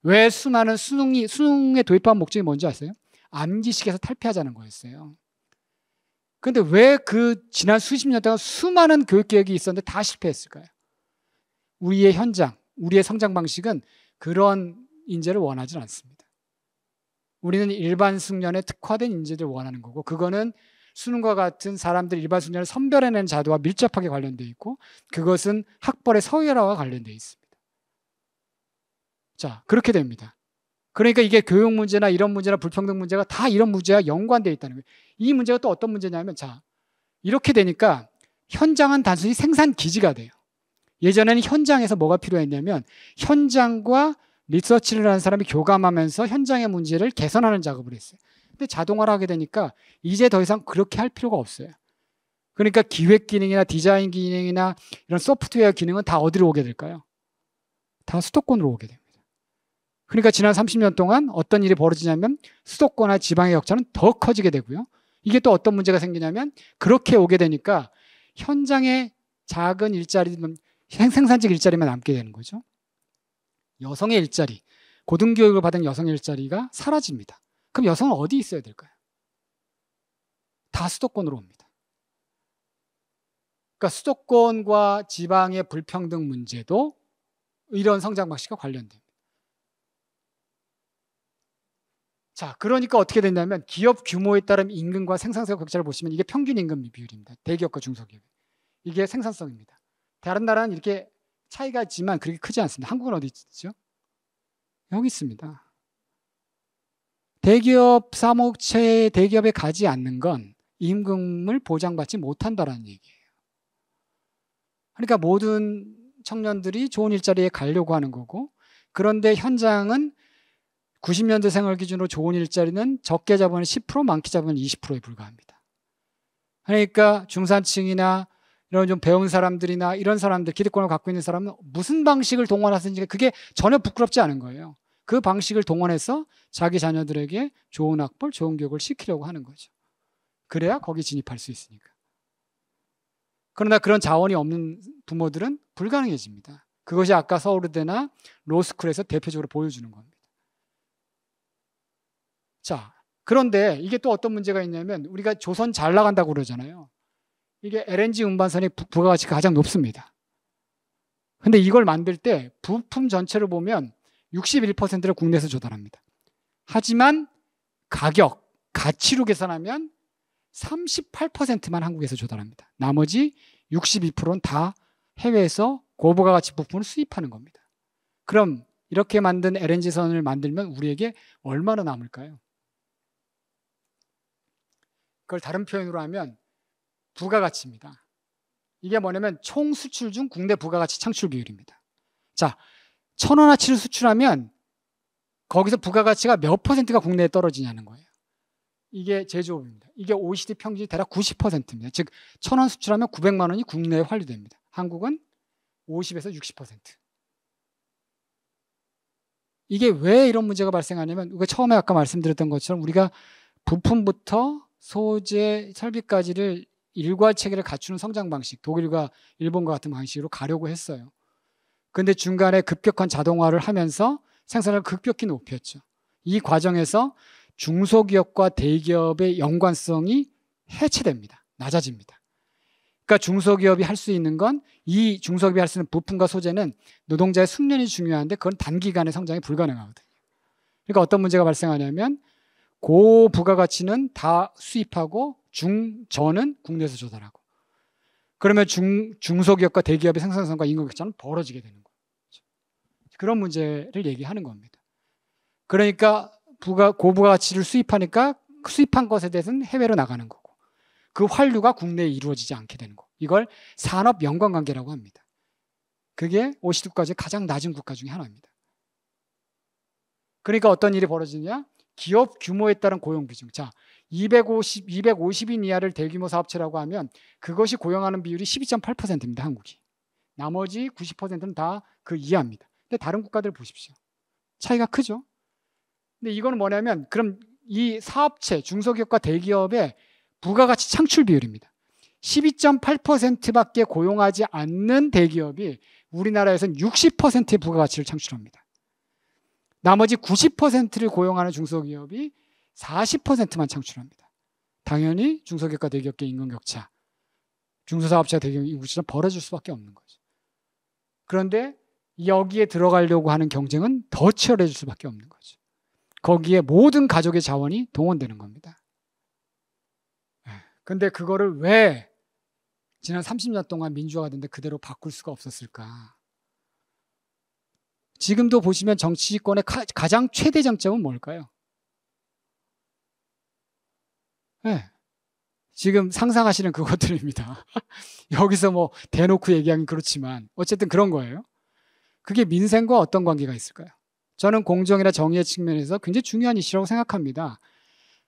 S1: 왜 수많은 수능에 도입한 목적이 뭔지 아세요? 암기식에서 탈피하자는 거였어요. 근데 왜 그 지난 수십 년 동안 수많은 교육 계획이 있었는데 다 실패했을까요? 우리의 현장, 우리의 성장 방식은 그런 인재를 원하지 않습니다. 우리는 일반 숙련에 특화된 인재들을 원하는 거고, 그거는 수능과 같은 사람들 일반 숙련을 선별해내는 자도와 밀접하게 관련되어 있고, 그것은 학벌의 서열화와 관련되어 있습니다. 자, 그렇게 됩니다. 그러니까 이게 교육 문제나 이런 문제나 불평등 문제가 다 이런 문제와 연관되어 있다는 거예요. 이 문제가 또 어떤 문제냐면, 자, 이렇게 되니까 현장은 단순히 생산 기지가 돼요. 예전에는 현장에서 뭐가 필요했냐면 현장과 리서치를 하는 사람이 교감하면서 현장의 문제를 개선하는 작업을 했어요. 근데 자동화를 하게 되니까 이제 더 이상 그렇게 할 필요가 없어요. 그러니까 기획 기능이나 디자인 기능이나 이런 소프트웨어 기능은 다 어디로 오게 될까요? 다 수도권으로 오게 됩니다. 그러니까 지난 30년 동안 어떤 일이 벌어지냐면 수도권과 지방의 격차는 더 커지게 되고요. 이게 또 어떤 문제가 생기냐면 그렇게 오게 되니까 현장의 작은 일자리, 생산직 일자리만 남게 되는 거죠. 여성의 일자리, 고등교육을 받은 여성의 일자리가 사라집니다. 그럼 여성은 어디 있어야 될까요? 다 수도권으로 옵니다. 그러니까 수도권과 지방의 불평등 문제도 이런 성장 방식과 관련됩니다. 자, 그러니까 어떻게 된다면 기업 규모에 따른 임금과 생산성 격차를 보시면 이게 평균 임금 비율입니다. 대기업과 중소기업. 이게 생산성입니다. 다른 나라는 이렇게 차이가 있지만 그렇게 크지 않습니다. 한국은 어디 있죠? 여기 있습니다. 대기업 사무업체에 대기업에 가지 않는 건 임금을 보장받지 못한다라는 얘기예요. 그러니까 모든 청년들이 좋은 일자리에 가려고 하는 거고, 그런데 현장은 90년대생을 기준으로 좋은 일자리는 적게 잡으면 10%, 많게 잡으면 20%에 불과합니다. 그러니까 중산층이나 이런 좀 배운 사람들이나 이런 사람들, 기득권을 갖고 있는 사람은 무슨 방식을 동원하든지 그게 전혀 부끄럽지 않은 거예요. 그 방식을 동원해서 자기 자녀들에게 좋은 학벌, 좋은 교육을 시키려고 하는 거죠. 그래야 거기 진입할 수 있으니까. 그러나 그런 자원이 없는 부모들은 불가능해집니다. 그것이 아까 서울대나 로스쿨에서 대표적으로 보여주는 겁니다. 자, 그런데 이게 또 어떤 문제가 있냐면 우리가 조선 잘 나간다고 그러잖아요. 이게 LNG 운반선의 부가가치가 가장 높습니다. 근데 이걸 만들 때 부품 전체를 보면 61%를 국내에서 조달합니다. 하지만 가격, 가치로 계산하면 38%만 한국에서 조달합니다. 나머지 62%는 다 해외에서 고부가가치 부품을 수입하는 겁니다. 그럼 이렇게 만든 LNG선을 만들면 우리에게 얼마나 남을까요? 그걸 다른 표현으로 하면 부가가치입니다. 이게 뭐냐면 총 수출 중 국내 부가가치 창출 비율입니다. 자, 1,000원어치를 수출하면 거기서 부가가치가 몇 퍼센트가 국내에 떨어지냐는 거예요. 이게 제조업입니다. 이게 OECD 평균이 대략 90%입니다. 즉 1,000원 수출하면 900만 원이 국내에 환류됩니다. 한국은 50에서 60%. 이게 왜 이런 문제가 발생하냐면 우리가 처음에 아까 말씀드렸던 것처럼 우리가 부품부터 소재, 설비까지를 일괄 체계를 갖추는 성장 방식, 독일과 일본과 같은 방식으로 가려고 했어요. 그런데 중간에 급격한 자동화를 하면서 생산을 급격히 높였죠. 이 과정에서 중소기업과 대기업의 연관성이 해체됩니다. 낮아집니다. 그러니까 중소기업이 할 수 있는 건 이 중소기업이 할 수 있는 부품과 소재는 노동자의 숙련이 중요한데 그건 단기간에 성장이 불가능하거든요. 그러니까 어떤 문제가 발생하냐면 고부가가치는 다 수입하고 중저는 국내에서 조달하고 그러면 중소기업과 대기업의 생산성과 임금 격차는 벌어지게 되는 거죠. 그런 문제를 얘기하는 겁니다. 그러니까 고부가가치를 수입하니까 수입한 것에 대해서는 해외로 나가는 거고 그 환류가 국내에 이루어지지 않게 되는 거. 이걸 산업 연관관계라고 합니다. 그게 OECD 국가중에 가장 낮은 국가 중에 하나입니다. 그러니까 어떤 일이 벌어지냐? 기업 규모에 따른 고용 비중. 자, 250인 이하를 대규모 사업체라고 하면 그것이 고용하는 비율이 12.8%입니다. 한국이. 나머지 90%는 다 그 이하입니다. 근데 다른 국가들 보십시오. 차이가 크죠? 근데 이거는 뭐냐면 그럼 이 사업체, 중소기업과 대기업의 부가가치 창출 비율입니다. 12.8%밖에 고용하지 않는 대기업이 우리나라에서는 60%의 부가가치를 창출합니다. 나머지 90%를 고용하는 중소기업이 40%만 창출합니다. 당연히 중소기업과 대기업계 임금격차, 중소사업자 대기업 임금격차는 벌어질 수밖에 없는 거죠. 그런데 여기에 들어가려고 하는 경쟁은 더 치열해질 수밖에 없는 거죠. 거기에 모든 가족의 자원이 동원되는 겁니다. 근데 그거를 왜 지난 30년 동안 민주화가 됐는데 그대로 바꿀 수가 없었을까? 지금도 보시면 정치권의 가장 최대 장점은 뭘까요? 네. 지금 상상하시는 그것들입니다. 여기서 뭐 대놓고 얘기하긴 그렇지만 어쨌든 그런 거예요. 그게 민생과 어떤 관계가 있을까요? 저는 공정이나 정의의 측면에서 굉장히 중요한 이슈라고 생각합니다.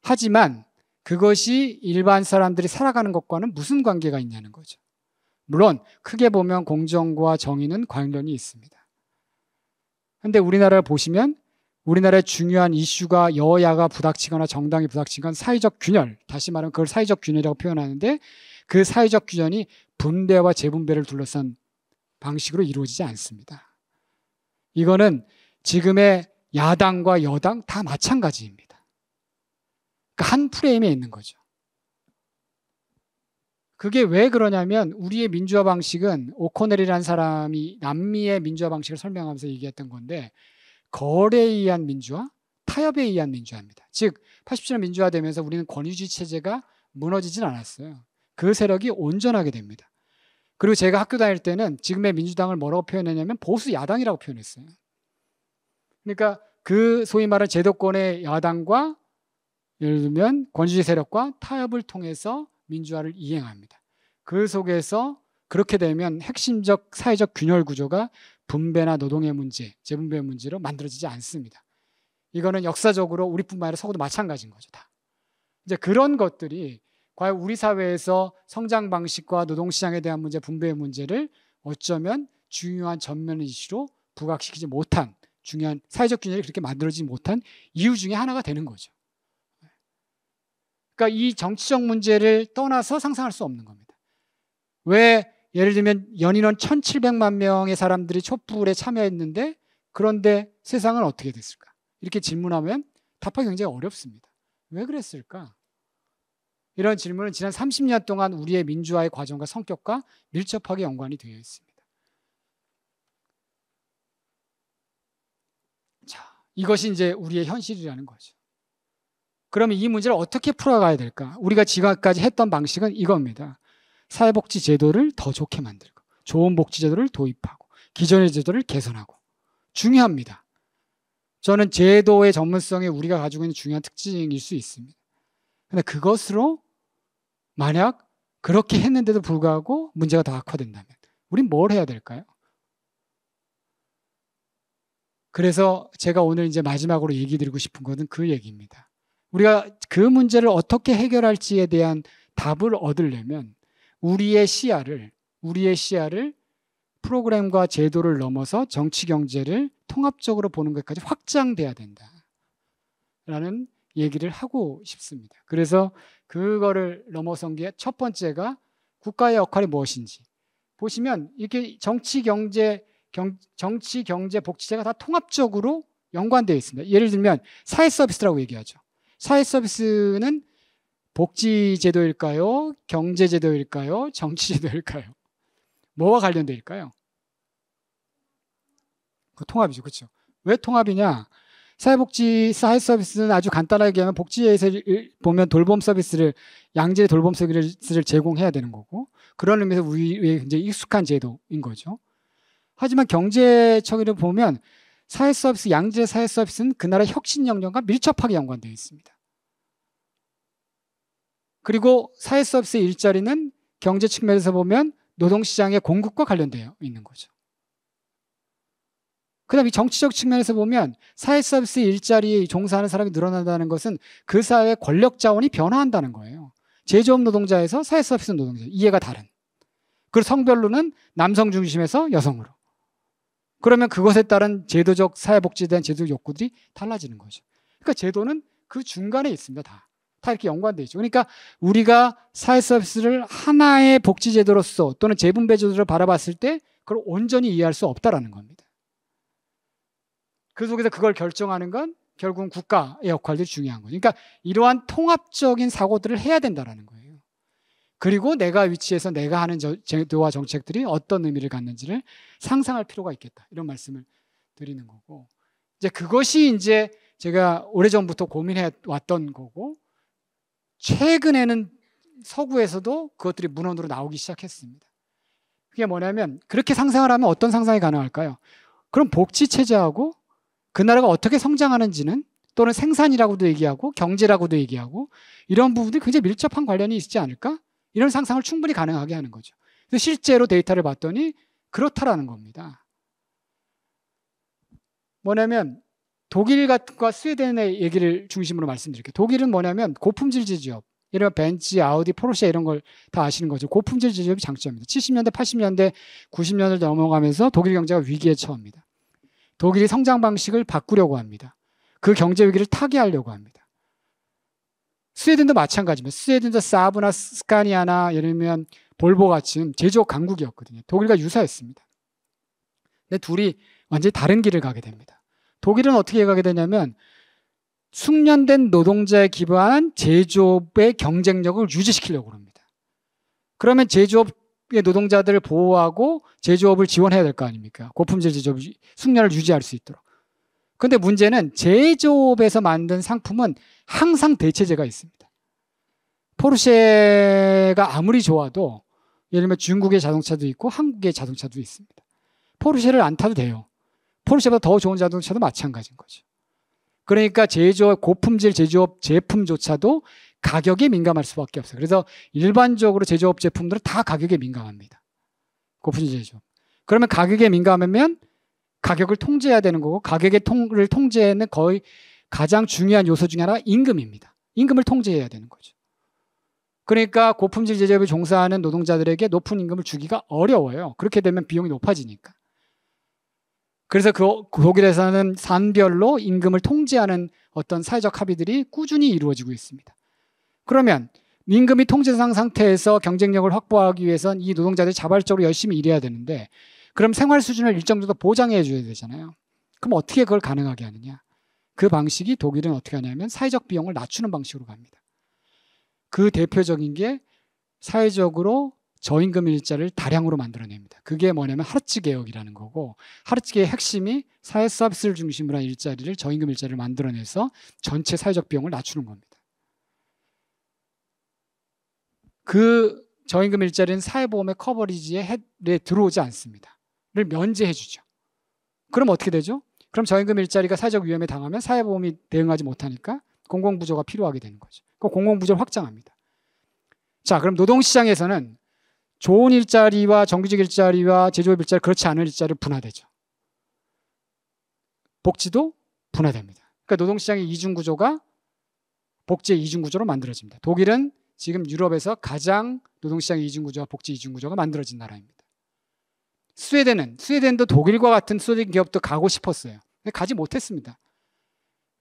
S1: 하지만 그것이 일반 사람들이 살아가는 것과는 무슨 관계가 있냐는 거죠. 물론 크게 보면 공정과 정의는 관련이 있습니다. 그런데 우리나라를 보시면 우리나라의 중요한 이슈가 여야가 부닥치거나 정당이 부닥치건 사회적 균열, 다시 말하면 그걸 사회적 균열이라고 표현하는데 그 사회적 균열이 분배와 재분배를 둘러싼 방식으로 이루어지지 않습니다. 이거는 지금의 야당과 여당 다 마찬가지입니다. 그러니까 한 프레임에 있는 거죠. 그게 왜 그러냐면 우리의 민주화 방식은 오코넬이라는 사람이 남미의 민주화 방식을 설명하면서 얘기했던 건데 거래에 의한 민주화, 타협에 의한 민주화입니다. 즉 87년 민주화되면서 우리는 권위주의 체제가 무너지진 않았어요. 그 세력이 온전하게 됩니다. 그리고 제가 학교 다닐 때는 지금의 민주당을 뭐라고 표현했냐면 보수 야당이라고 표현했어요. 그러니까 그 소위 말하는 제도권의 야당과 예를 들면 권위주의 세력과 타협을 통해서 민주화를 이행합니다. 그 속에서 그렇게 되면 핵심적 사회적 균열 구조가 분배나 노동의 문제, 재분배의 문제로 만들어지지 않습니다. 이거는 역사적으로 우리뿐만 아니라 서구도 마찬가지인 거죠. 다. 이제 그런 것들이 과연 우리 사회에서 성장 방식과 노동시장에 대한 문제, 분배의 문제를 어쩌면 중요한 전면 이슈로 부각시키지 못한 중요한 사회적 균열이 그렇게 만들어지지 못한 이유 중에 하나가 되는 거죠. 그러니까 이 정치적 문제를 떠나서 상상할 수 없는 겁니다. 왜 예를 들면 연인원 1700만 명의 사람들이 촛불에 참여했는데 그런데 세상은 어떻게 됐을까? 이렇게 질문하면 답하기 굉장히 어렵습니다. 왜 그랬을까? 이런 질문은 지난 30년 동안 우리의 민주화의 과정과 성격과 밀접하게 연관이 되어 있습니다. 자, 이것이 이제 우리의 현실이라는 거죠. 그러면 이 문제를 어떻게 풀어가야 될까? 우리가 지금까지 했던 방식은 이겁니다. 사회복지 제도를 더 좋게 만들고 좋은 복지 제도를 도입하고 기존의 제도를 개선하고 중요합니다. 저는 제도의 전문성이 우리가 가지고 있는 중요한 특징일 수 있습니다. 그런데 그것으로 만약 그렇게 했는데도 불구하고 문제가 더 악화된다면 우린 뭘 해야 될까요? 그래서 제가 오늘 이제 마지막으로 얘기 드리고 싶은 것은 그 얘기입니다. 우리가 그 문제를 어떻게 해결할지에 대한 답을 얻으려면 우리의 시야를 프로그램과 제도를 넘어서 정치 경제를 통합적으로 보는 것까지 확장돼야 된다라는 얘기를 하고 싶습니다. 그래서 그거를 넘어선 게 첫 번째가 국가의 역할이 무엇인지 보시면 이렇게 정치 경제 복지제가 다 통합적으로 연관되어 있습니다. 예를 들면 사회 서비스라고 얘기하죠. 사회 서비스는 복지제도일까요? 경제제도일까요? 정치제도일까요? 뭐와 관련되어 있을까요? 그 통합이죠. 그렇죠. 왜 통합이냐? 사회 서비스는 아주 간단하게 얘기하면 복지에서 보면 돌봄 서비스를 양질의 돌봄 서비스를 제공해야 되는 거고 그런 의미에서 우리의 굉장히 익숙한 제도인 거죠. 하지만 경제적으로 보면 사회 서비스, 양질의 사회 서비스는 그 나라의 혁신 역량과 밀접하게 연관되어 있습니다. 그리고 사회 서비스의 일자리는 경제 측면에서 보면 노동시장의 공급과 관련되어 있는 거죠. 그 다음에 정치적 측면에서 보면 사회 서비스 일자리에 종사하는 사람이 늘어난다는 것은 그 사회의 권력 자원이 변화한다는 거예요. 제조업 노동자에서 사회 서비스 노동자, 이해가 다른. 그리고 성별로는 남성 중심에서 여성으로. 그러면 그것에 따른 제도적 사회복지에 대한 제도적 욕구들이 달라지는 거죠. 그러니까 제도는 그 중간에 있습니다. 다 이렇게 연관되어 있죠. 그러니까 우리가 사회 서비스를 하나의 복지제도로서 또는 재분배제도로 바라봤을 때 그걸 온전히 이해할 수 없다라는 겁니다. 그 속에서 그걸 결정하는 건 결국은 국가의 역할들이 중요한 거죠. 그러니까 이러한 통합적인 사고들을 해야 된다라는 거예요. 그리고 내가 위치해서 내가 하는 제도와 정책들이 어떤 의미를 갖는지를 상상할 필요가 있겠다. 이런 말씀을 드리는 거고, 이제 그것이 이제 제가 오래전부터 고민해 왔던 거고, 최근에는 서구에서도 그것들이 문헌으로 나오기 시작했습니다. 그게 뭐냐면, 그렇게 상상을 하면 어떤 상상이 가능할까요? 그럼 복지체제하고 그 나라가 어떻게 성장하는지는, 또는 생산이라고도 얘기하고 경제라고도 얘기하고 이런 부분들이 굉장히 밀접한 관련이 있지 않을까? 이런 상상을 충분히 가능하게 하는 거죠. 그래서 실제로 데이터를 봤더니 그렇다라는 겁니다. 뭐냐면 독일과 스웨덴의 얘기를 중심으로 말씀드릴게요. 독일은 뭐냐면 고품질 제조업, 예를 들어 벤츠, 아우디, 포르쉐 이런 걸 다 아시는 거죠. 고품질 제조업이 장점입니다. 70년대, 80년대, 90년을 넘어가면서 독일 경제가 위기에 처합니다. 독일이 성장 방식을 바꾸려고 합니다. 그 경제 위기를 타개하려고 합니다. 스웨덴도 마찬가지입니다. 스웨덴도 사브나 스카니아나 예를 들면 볼보 같은 제조업 강국이었거든요. 독일과 유사했습니다. 근데 둘이 완전히 다른 길을 가게 됩니다. 독일은 어떻게 가게 되냐면 숙련된 노동자에 기반한 제조업의 경쟁력을 유지시키려고 합니다. 그러면 제조업의 노동자들을 보호하고 제조업을 지원해야 될 거 아닙니까? 고품질 제조업 숙련을 유지할 수 있도록. 그런데 문제는 제조업에서 만든 상품은 항상 대체제가 있습니다. 포르쉐가 아무리 좋아도 예를 들면 중국의 자동차도 있고 한국의 자동차도 있습니다. 포르쉐를 안 타도 돼요. 포르쉐보다 더 좋은 자동차도 마찬가지인 거죠. 그러니까 제조업, 고품질 제조업 제품조차도 가격에 민감할 수밖에 없어요. 그래서 일반적으로 제조업 제품들은 다 가격에 민감합니다. 고품질 제조업. 그러면 가격에 민감하면 가격을 통제해야 되는 거고, 가격을 통제하는 거의 가장 중요한 요소 중에 하나가 임금입니다. 임금을 통제해야 되는 거죠. 그러니까 고품질 제조업에 종사하는 노동자들에게 높은 임금을 주기가 어려워요. 그렇게 되면 비용이 높아지니까. 그래서 독일에서는 산별로 임금을 통제하는 어떤 사회적 합의들이 꾸준히 이루어지고 있습니다. 그러면 임금이 통제상 상태에서 경쟁력을 확보하기 위해선 이 노동자들이 자발적으로 열심히 일해야 되는데, 그럼 생활 수준을 일정 정도 보장해 줘야 되잖아요. 그럼 어떻게 그걸 가능하게 하느냐? 그 방식이 독일은 어떻게 하냐면 사회적 비용을 낮추는 방식으로 갑니다. 그 대표적인 게 사회적으로 저임금 일자를 다량으로 만들어냅니다. 그게 뭐냐면 하르츠 개혁이라는 거고, 하르츠 개혁의 핵심이 사회 서비스를 중심으로 한 일자리를, 저임금 일자리를 만들어내서 전체 사회적 비용을 낮추는 겁니다. 그 저임금 일자리는 사회보험의 커버리지에 들어오지 않습니다. 를 면제해 주죠. 그럼 어떻게 되죠? 그럼 저임금 일자리가 사회적 위험에 당하면 사회보험이 대응하지 못하니까 공공부조가 필요하게 되는 거죠. 그 공공부조를 확장합니다. 자, 그럼 노동시장에서는 좋은 일자리와 정규직 일자리와 제조업 일자리, 그렇지 않은 일자리를 분화되죠. 복지도 분화됩니다. 그러니까 노동시장의 이중구조가 복지의 이중구조로 만들어집니다. 독일은 지금 유럽에서 가장 노동시장의 이중구조와 복지 이중구조가 만들어진 나라입니다. 스웨덴도 독일과 같은 스웨덴 기업도 가고 싶었어요. 근데 가지 못했습니다.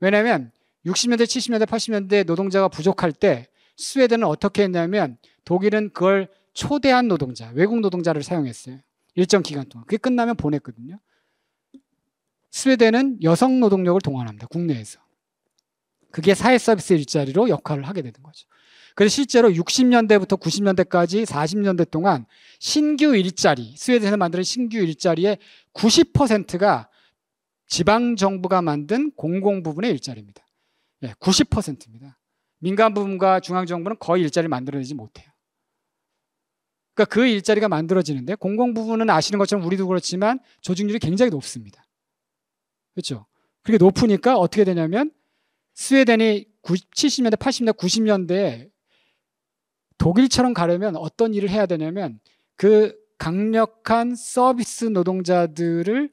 S1: 왜냐하면 60년대, 70년대, 80년대 노동자가 부족할 때 스웨덴은 어떻게 했냐면 독일은 그걸 초대한 노동자, 외국 노동자를 사용했어요. 일정 기간 동안. 그게 끝나면 보냈거든요. 스웨덴은 여성 노동력을 동원합니다. 국내에서. 그게 사회 서비스 일자리로 역할을 하게 되는 거죠. 그래서 실제로 60년대부터 90년대까지 40년대 동안 신규 일자리, 스웨덴에서 만드는 신규 일자리의 90%가 지방정부가 만든 공공부문의 일자리입니다. 90%입니다. 민간부문과 중앙정부는 거의 일자리를 만들어내지 못해요. 그러니까 그 일자리가 만들어지는데, 공공부문은 아시는 것처럼 우리도 그렇지만 조직률이 굉장히 높습니다. 그렇죠? 그게 높으니까 어떻게 되냐면 스웨덴이 70년대, 80년대, 90년대에 독일처럼 가려면 어떤 일을 해야 되냐면 그 강력한 서비스 노동자들을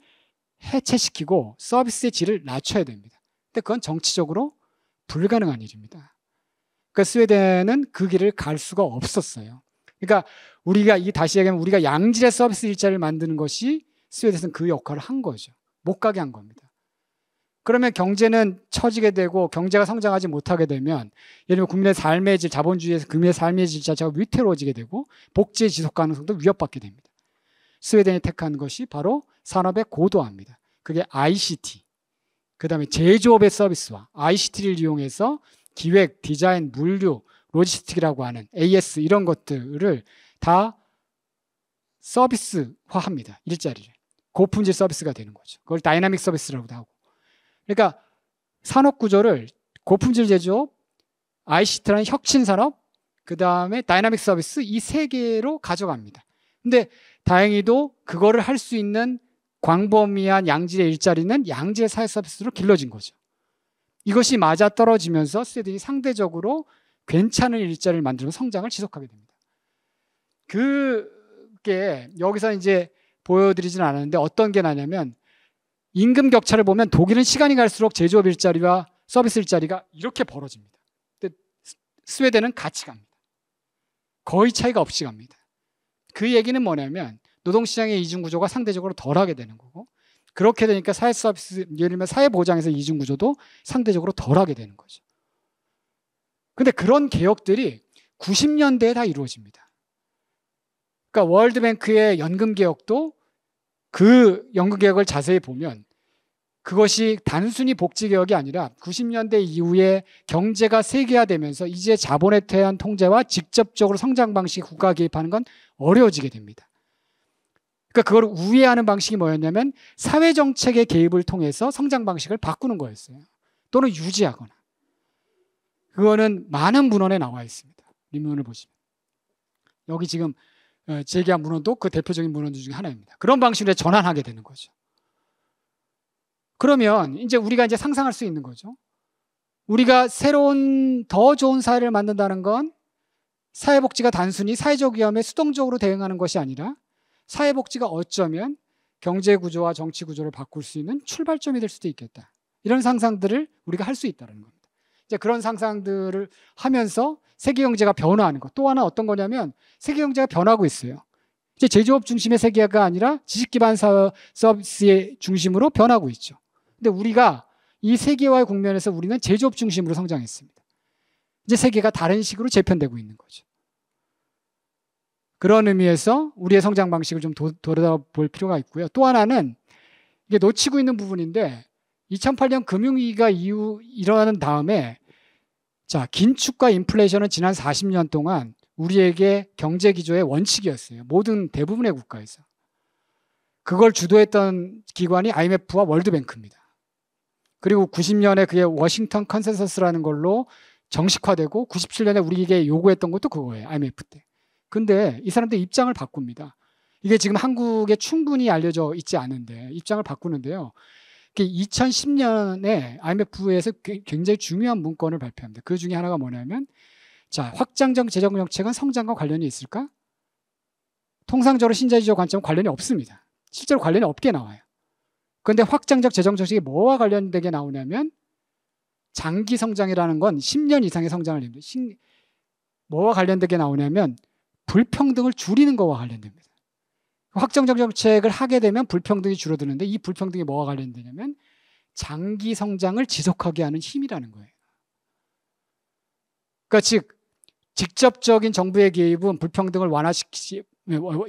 S1: 해체시키고 서비스의 질을 낮춰야 됩니다. 근데 그건 정치적으로 불가능한 일입니다. 그러니까 스웨덴은 그 길을 갈 수가 없었어요. 그러니까 다시 얘기하면 우리가 양질의 서비스 일자리를 만드는 것이 스웨덴은 그 역할을 한 거죠. 못 가게 한 겁니다. 그러면 경제는 처지게 되고 경제가 성장하지 못하게 되면 예를 들면 국민의 삶의 질, 자본주의에서 국민의 삶의 질 자체가 위태로워지게 되고 복지의 지속 가능성도 위협받게 됩니다. 스웨덴이 택한 것이 바로 산업의 고도화입니다. 그게 ICT, 그다음에 제조업의 서비스와 ICT를 이용해서 기획, 디자인, 물류, 로지스틱이라고 하는 AS 이런 것들을 다 서비스화합니다. 일자리를. 고품질 서비스가 되는 거죠. 그걸 다이나믹 서비스라고도 하고. 그러니까 산업 구조를 고품질 제조업, ICT라는 혁신 산업, 그다음에 다이나믹 서비스 이 세 개로 가져갑니다. 근데 다행히도 그거를 할 수 있는 광범위한 양질의 일자리는 양질의 사회 서비스로 길러진 거죠. 이것이 맞아 떨어지면서 스웨덴이 상대적으로 괜찮은 일자리를 만들고 성장을 지속하게 됩니다. 그게 여기서 이제 보여드리지는 않았는데 어떤 게 나냐면 임금 격차를 보면 독일은 시간이 갈수록 제조업 일자리와 서비스 일자리가 이렇게 벌어집니다. 근데 스웨덴은 같이 갑니다. 거의 차이가 없이 갑니다. 그 얘기는 뭐냐면 노동시장의 이중구조가 상대적으로 덜하게 되는 거고 그렇게 되니까 사회 서비스, 예를 들면 사회보장에서 이중구조도 상대적으로 덜하게 되는 거죠. 근데 그런 개혁들이 90년대에 다 이루어집니다. 그러니까 월드뱅크의 연금개혁도 그 연금개혁을 자세히 보면 그것이 단순히 복지개혁이 아니라 90년대 이후에 경제가 세계화되면서 이제 자본에 대한 통제와 직접적으로 성장 방식 국가 개입하는 건 어려워지게 됩니다. 그러니까 그걸 우회하는 방식이 뭐였냐면 사회정책의 개입을 통해서 성장 방식을 바꾸는 거였어요. 또는 유지하거나. 그거는 많은 문헌에 나와 있습니다. 림문을 보시면. 여기 지금 제기한 문헌도 그 대표적인 문헌 중에 하나입니다. 그런 방식으로 전환하게 되는 거죠. 그러면 이제 우리가 이제 상상할 수 있는 거죠. 우리가 새로운 더 좋은 사회를 만든다는 건 사회복지가 단순히 사회적 위험에 수동적으로 대응하는 것이 아니라 사회복지가 어쩌면 경제구조와 정치구조를 바꿀 수 있는 출발점이 될 수도 있겠다. 이런 상상들을 우리가 할 수 있다는 겁니다. 이제 그런 상상들을 하면서 세계경제가 변화하는 것. 또 하나 어떤 거냐면 세계경제가 변하고 있어요. 이제 제조업 중심의 세계가 아니라 지식기반 서비스의 중심으로 변하고 있죠. 근데 우리가 이 세계화의 국면에서 우리는 제조업 중심으로 성장했습니다. 이제 세계가 다른 식으로 재편되고 있는 거죠. 그런 의미에서 우리의 성장 방식을 좀 돌아볼 필요가 있고요. 또 하나는 이게 놓치고 있는 부분인데 2008년 금융위기가 일어나는 다음에 자, 긴축과 인플레이션은 지난 40년 동안 우리에게 경제 기조의 원칙이었어요. 대부분의 국가에서. 그걸 주도했던 기관이 IMF와 월드뱅크입니다. 그리고 90년에 그게 워싱턴 컨센서스라는 걸로 정식화되고 97년에 우리에게 요구했던 것도 그거예요. IMF 때. 근데 이 사람들 입장을 바꿉니다. 이게 지금 한국에 충분히 알려져 있지 않은데 입장을 바꾸는데요. 2010년에 IMF에서 굉장히 중요한 문건을 발표합니다. 그 중에 하나가 뭐냐면 자, 확장적 재정정책은 성장과 관련이 있을까? 통상적으로 신자유주의 관점은 관련이 없습니다. 실제로 관련이 없게 나와요. 그런데 확장적 재정정책이 뭐와 관련되게 나오냐면 장기 성장이라는 건 10년 이상의 성장을 냅니다. 뭐와 관련되게 나오냐면 불평등을 줄이는 것과 관련됩니다. 확장적 정책을 하게 되면 불평등이 줄어드는데 이 불평등이 뭐와 관련되냐면 장기 성장을 지속하게 하는 힘이라는 거예요. 그러니까 즉 직접적인 정부의 개입은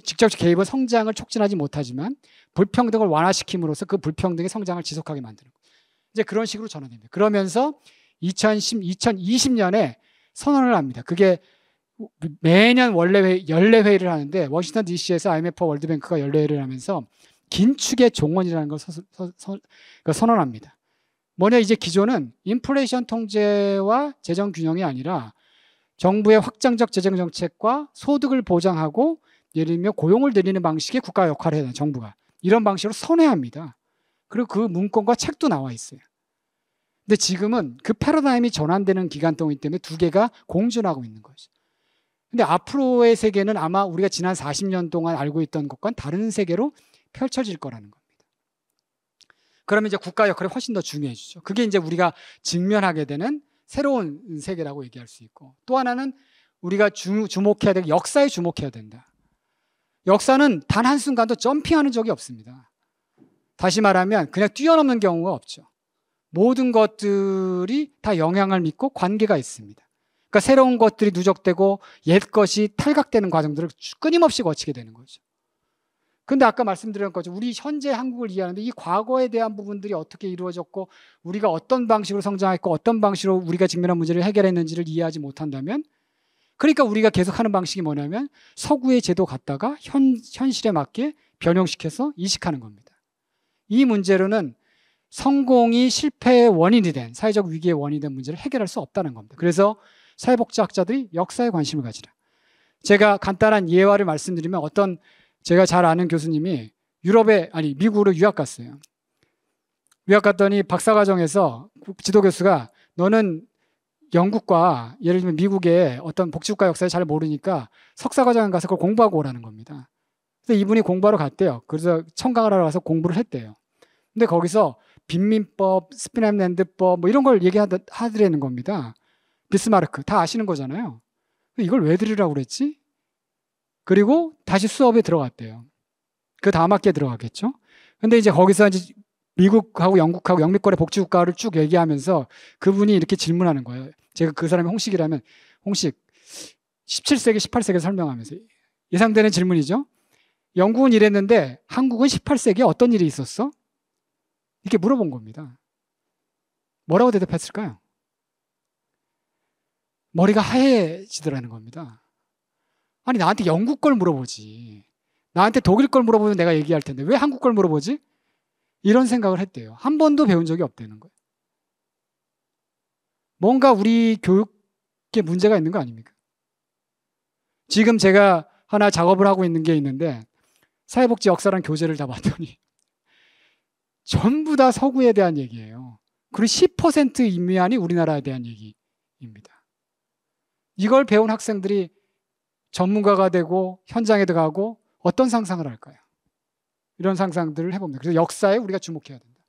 S1: 직접적 개입은 성장을 촉진하지 못하지만 불평등을 완화시킴으로써 그 불평등의 성장을 지속하게 만드는 거예요. 이제 그런 식으로 전환됩니다. 그러면서 2020년에 선언을 합니다. 그게 매년 연례 회의를 하는데 워싱턴 DC에서 IMF와 월드뱅크가 연례 회의를 하면서 긴축의 종언이라는 걸 선언합니다. 뭐냐 이제 기존은 인플레이션 통제와 재정 균형이 아니라 정부의 확장적 재정 정책과 소득을 보장하고 예를 들면 고용을 늘리는 방식의 국가 역할을 해야 돼요. 정부가. 이런 방식으로 선회합니다. 그리고 그 문건과 책도 나와 있어요. 근데 지금은 그 패러다임이 전환되는 기간 동안이기 때문에 두 개가 공존하고 있는 거죠. 근데 앞으로의 세계는 아마 우리가 지난 40년 동안 알고 있던 것과는 다른 세계로 펼쳐질 거라는 겁니다. 그러면 이제 국가 역할이 훨씬 더 중요해지죠. 그게 이제 우리가 직면하게 되는 새로운 세계라고 얘기할 수 있고 또 하나는 우리가 주목해야 될 역사에 주목해야 된다. 역사는 단 한순간도 점핑하는 적이 없습니다. 다시 말하면 그냥 뛰어넘는 경우가 없죠. 모든 것들이 다 영향을 믿고 관계가 있습니다. 그러니까 새로운 것들이 누적되고 옛 것이 탈각되는 과정들을 끊임없이 거치게 되는 거죠. 근데 아까 말씀드린 거죠. 우리 현재 한국을 이해하는데 이 과거에 대한 부분들이 어떻게 이루어졌고 우리가 어떤 방식으로 성장했고 어떤 방식으로 우리가 직면한 문제를 해결했는지를 이해하지 못한다면 그러니까 우리가 계속 하는 방식이 뭐냐면 서구의 제도 갖다가 현실에 맞게 변형시켜서 이식하는 겁니다. 이 문제로는 성공이 실패의 원인이 된 사회적 위기의 원인이 된 문제를 해결할 수 없다는 겁니다. 그래서 사회복지학자들이 역사에 관심을 가지라. 제가 간단한 예화를 말씀드리면 어떤 제가 잘 아는 교수님이 미국으로 유학 갔어요. 유학 갔더니 박사과정에서 지도교수가 너는 영국과 예를 들면 미국의 어떤 복지국가 역사를 잘 모르니까 석사과정에 가서 그걸 공부하고 오라는 겁니다. 그래서 이분이 공부하러 갔대요. 그래서 청강을 하러 가서 공부를 했대요. 근데 거기서 빈민법, 스피남랜드법 뭐 이런 걸 얘기하더라는 겁니다. 비스마르크 다 아시는 거잖아요. 이걸 왜 들으라고 그랬지? 그리고 다시 수업에 들어갔대요. 그 다음 학기에 들어갔겠죠. 근데 이제 거기서 이제 미국하고 영국하고 영미권의 복지국가를 쭉 얘기하면서 그분이 이렇게 질문하는 거예요. 제가 그 사람이 홍식이라면 홍식 17세기, 18세기 설명하면서 예상되는 질문이죠. 영국은 이랬는데 한국은 18세기에 어떤 일이 있었어? 이렇게 물어본 겁니다. 뭐라고 대답했을까요? 머리가 하얘지더라는 겁니다. 아니 나한테 영국 걸 물어보지. 나한테 독일 걸 물어보면 내가 얘기할 텐데 왜 한국 걸 물어보지? 이런 생각을 했대요. 한 번도 배운 적이 없다는 거예요. 뭔가 우리 교육에 문제가 있는 거 아닙니까? 지금 제가 하나 작업을 하고 있는 게 있는데 사회복지 역사란 교재를 다 봤더니 전부 다 서구에 대한 얘기예요. 그리고 10% 인미한이 우리나라에 대한 얘기입니다. 이걸 배운 학생들이 전문가가 되고 현장에 들어가고 어떤 상상을 할까요? 이런 상상들을 해봅니다. 그래서 역사에 우리가 주목해야 된다.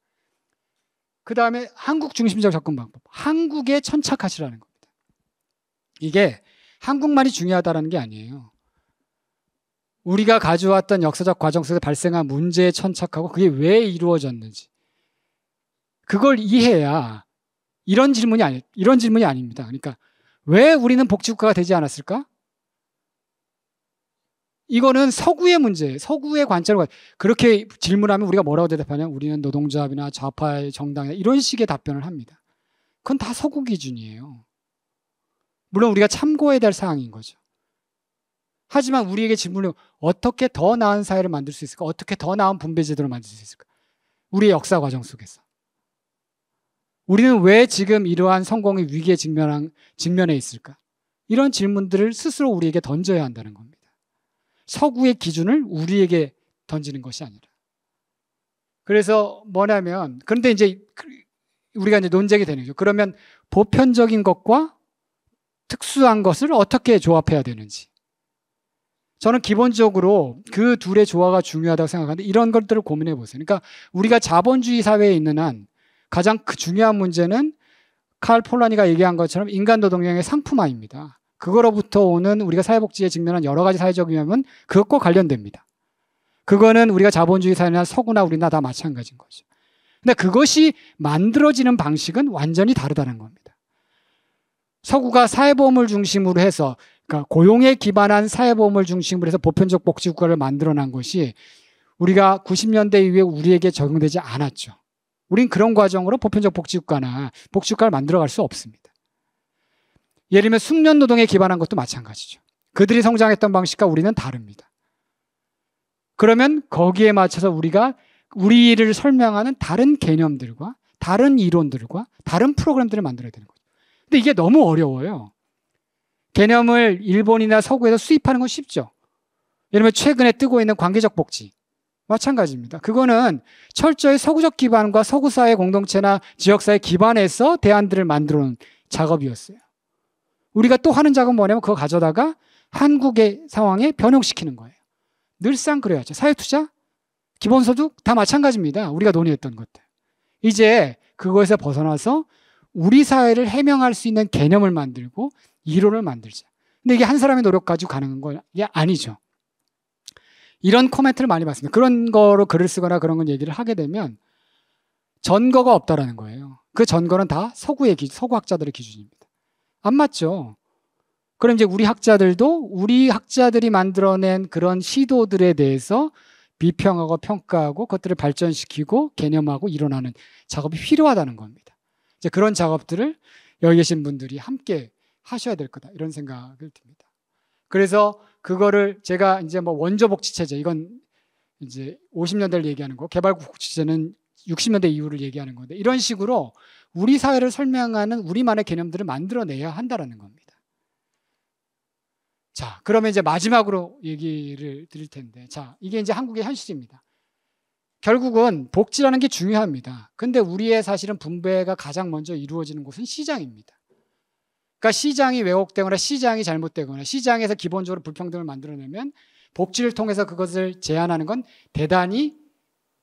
S1: 그 다음에 한국 중심적 접근 방법. 한국에 천착하시라는 겁니다. 이게 한국만이 중요하다는 게 아니에요. 우리가 가져왔던 역사적 과정 속에 발생한 문제에 천착하고 그게 왜 이루어졌는지 그걸 이해해야 이런 질문이 아닙니다. 그러니까 왜 우리는 복지국가가 되지 않았을까? 이거는 서구의 문제예요. 서구의 관점을 그렇게 질문하면 우리가 뭐라고 대답하냐? 우리는 노동조합이나 좌파의 정당이나 이런 식의 답변을 합니다. 그건 다 서구 기준이에요. 물론 우리가 참고해야 될 사항인 거죠. 하지만 우리에게 질문을 어떻게 더 나은 사회를 만들 수 있을까? 어떻게 더 나은 분배제도를 만들 수 있을까? 우리의 역사 과정 속에서. 우리는 왜 지금 이러한 성공의 위기에 직면해 있을까? 이런 질문들을 스스로 우리에게 던져야 한다는 겁니다. 서구의 기준을 우리에게 던지는 것이 아니라. 그래서 뭐냐면, 그런데 이제 우리가 이제 논쟁이 되는 거죠. 그러면 보편적인 것과 특수한 것을 어떻게 조합해야 되는지. 저는 기본적으로 그 둘의 조화가 중요하다고 생각하는데 이런 것들을 고민해 보세요. 그러니까 우리가 자본주의 사회에 있는 한 가장 중요한 문제는 칼 폴라니가 얘기한 것처럼 인간 노동력의 상품화입니다. 그거로부터 오는 우리가 사회복지에 직면한 여러 가지 사회적 위험은 그것과 관련됩니다. 그거는 우리가 자본주의 사회나 서구나 우리나 다 마찬가지인 거죠. 근데 그것이 만들어지는 방식은 완전히 다르다는 겁니다. 서구가 사회보험을 중심으로 해서 그러니까 고용에 기반한 사회보험을 중심으로 해서 보편적 복지국가를 만들어낸 것이 우리가 90년대 이후에 우리에게 적용되지 않았죠. 우린 그런 과정으로 보편적 복지국가나 복지국가를 만들어갈 수 없습니다. 예를 들면 숙련노동에 기반한 것도 마찬가지죠. 그들이 성장했던 방식과 우리는 다릅니다. 그러면 거기에 맞춰서 우리가 우리를 설명하는 다른 개념들과 다른 이론들과 다른 프로그램들을 만들어야 되는 거죠. 근데 이게 너무 어려워요. 개념을 일본이나 서구에서 수입하는 건 쉽죠. 예를 들면 최근에 뜨고 있는 관계적 복지. 마찬가지입니다. 그거는 철저히 서구적 기반과 서구사회 공동체나 지역사회 기반에서 대안들을 만들어 놓은 작업이었어요. 우리가 또 하는 작업은 뭐냐면 그거 가져다가 한국의 상황에 변형시키는 거예요. 늘상 그래야죠. 사회투자, 기본소득 다 마찬가지입니다. 우리가 논의했던 것들. 이제 그것에서 벗어나서 우리 사회를 해명할 수 있는 개념을 만들고 이론을 만들자. 근데 이게 한 사람의 노력 가지고 가능한 건 아니죠. 이런 코멘트를 많이 받습니다. 그런 거로 글을 쓰거나 그런 건 얘기를 하게 되면 전거가 없다라는 거예요. 그 전거는 다 서구 학자들의 기준입니다. 안 맞죠? 그럼 이제 우리 학자들이 만들어낸 그런 시도들에 대해서 비평하고 평가하고 그것들을 발전시키고 개념하고 이론하는 작업이 필요하다는 겁니다. 이제 그런 작업들을 여기 계신 분들이 함께 하셔야 될 거다 이런 생각을 듭니다. 그래서 그거를 제가 이제 뭐 원조 복지 체제 이건 이제 50년대를 얘기하는 거, 개발국 복지제는 60년대 이후를 얘기하는 건데 이런 식으로 우리 사회를 설명하는 우리만의 개념들을 만들어내야 한다라는 겁니다. 자, 그러면 이제 마지막으로 얘기를 드릴 텐데, 자, 이게 이제 한국의 현실입니다. 결국은 복지라는 게 중요합니다. 근데 우리의 사실은 분배가 가장 먼저 이루어지는 곳은 시장입니다. 그러니까 시장이 왜곡되거나 시장이 잘못되거나 시장에서 기본적으로 불평등을 만들어내면 복지를 통해서 그것을 제한하는 건 대단히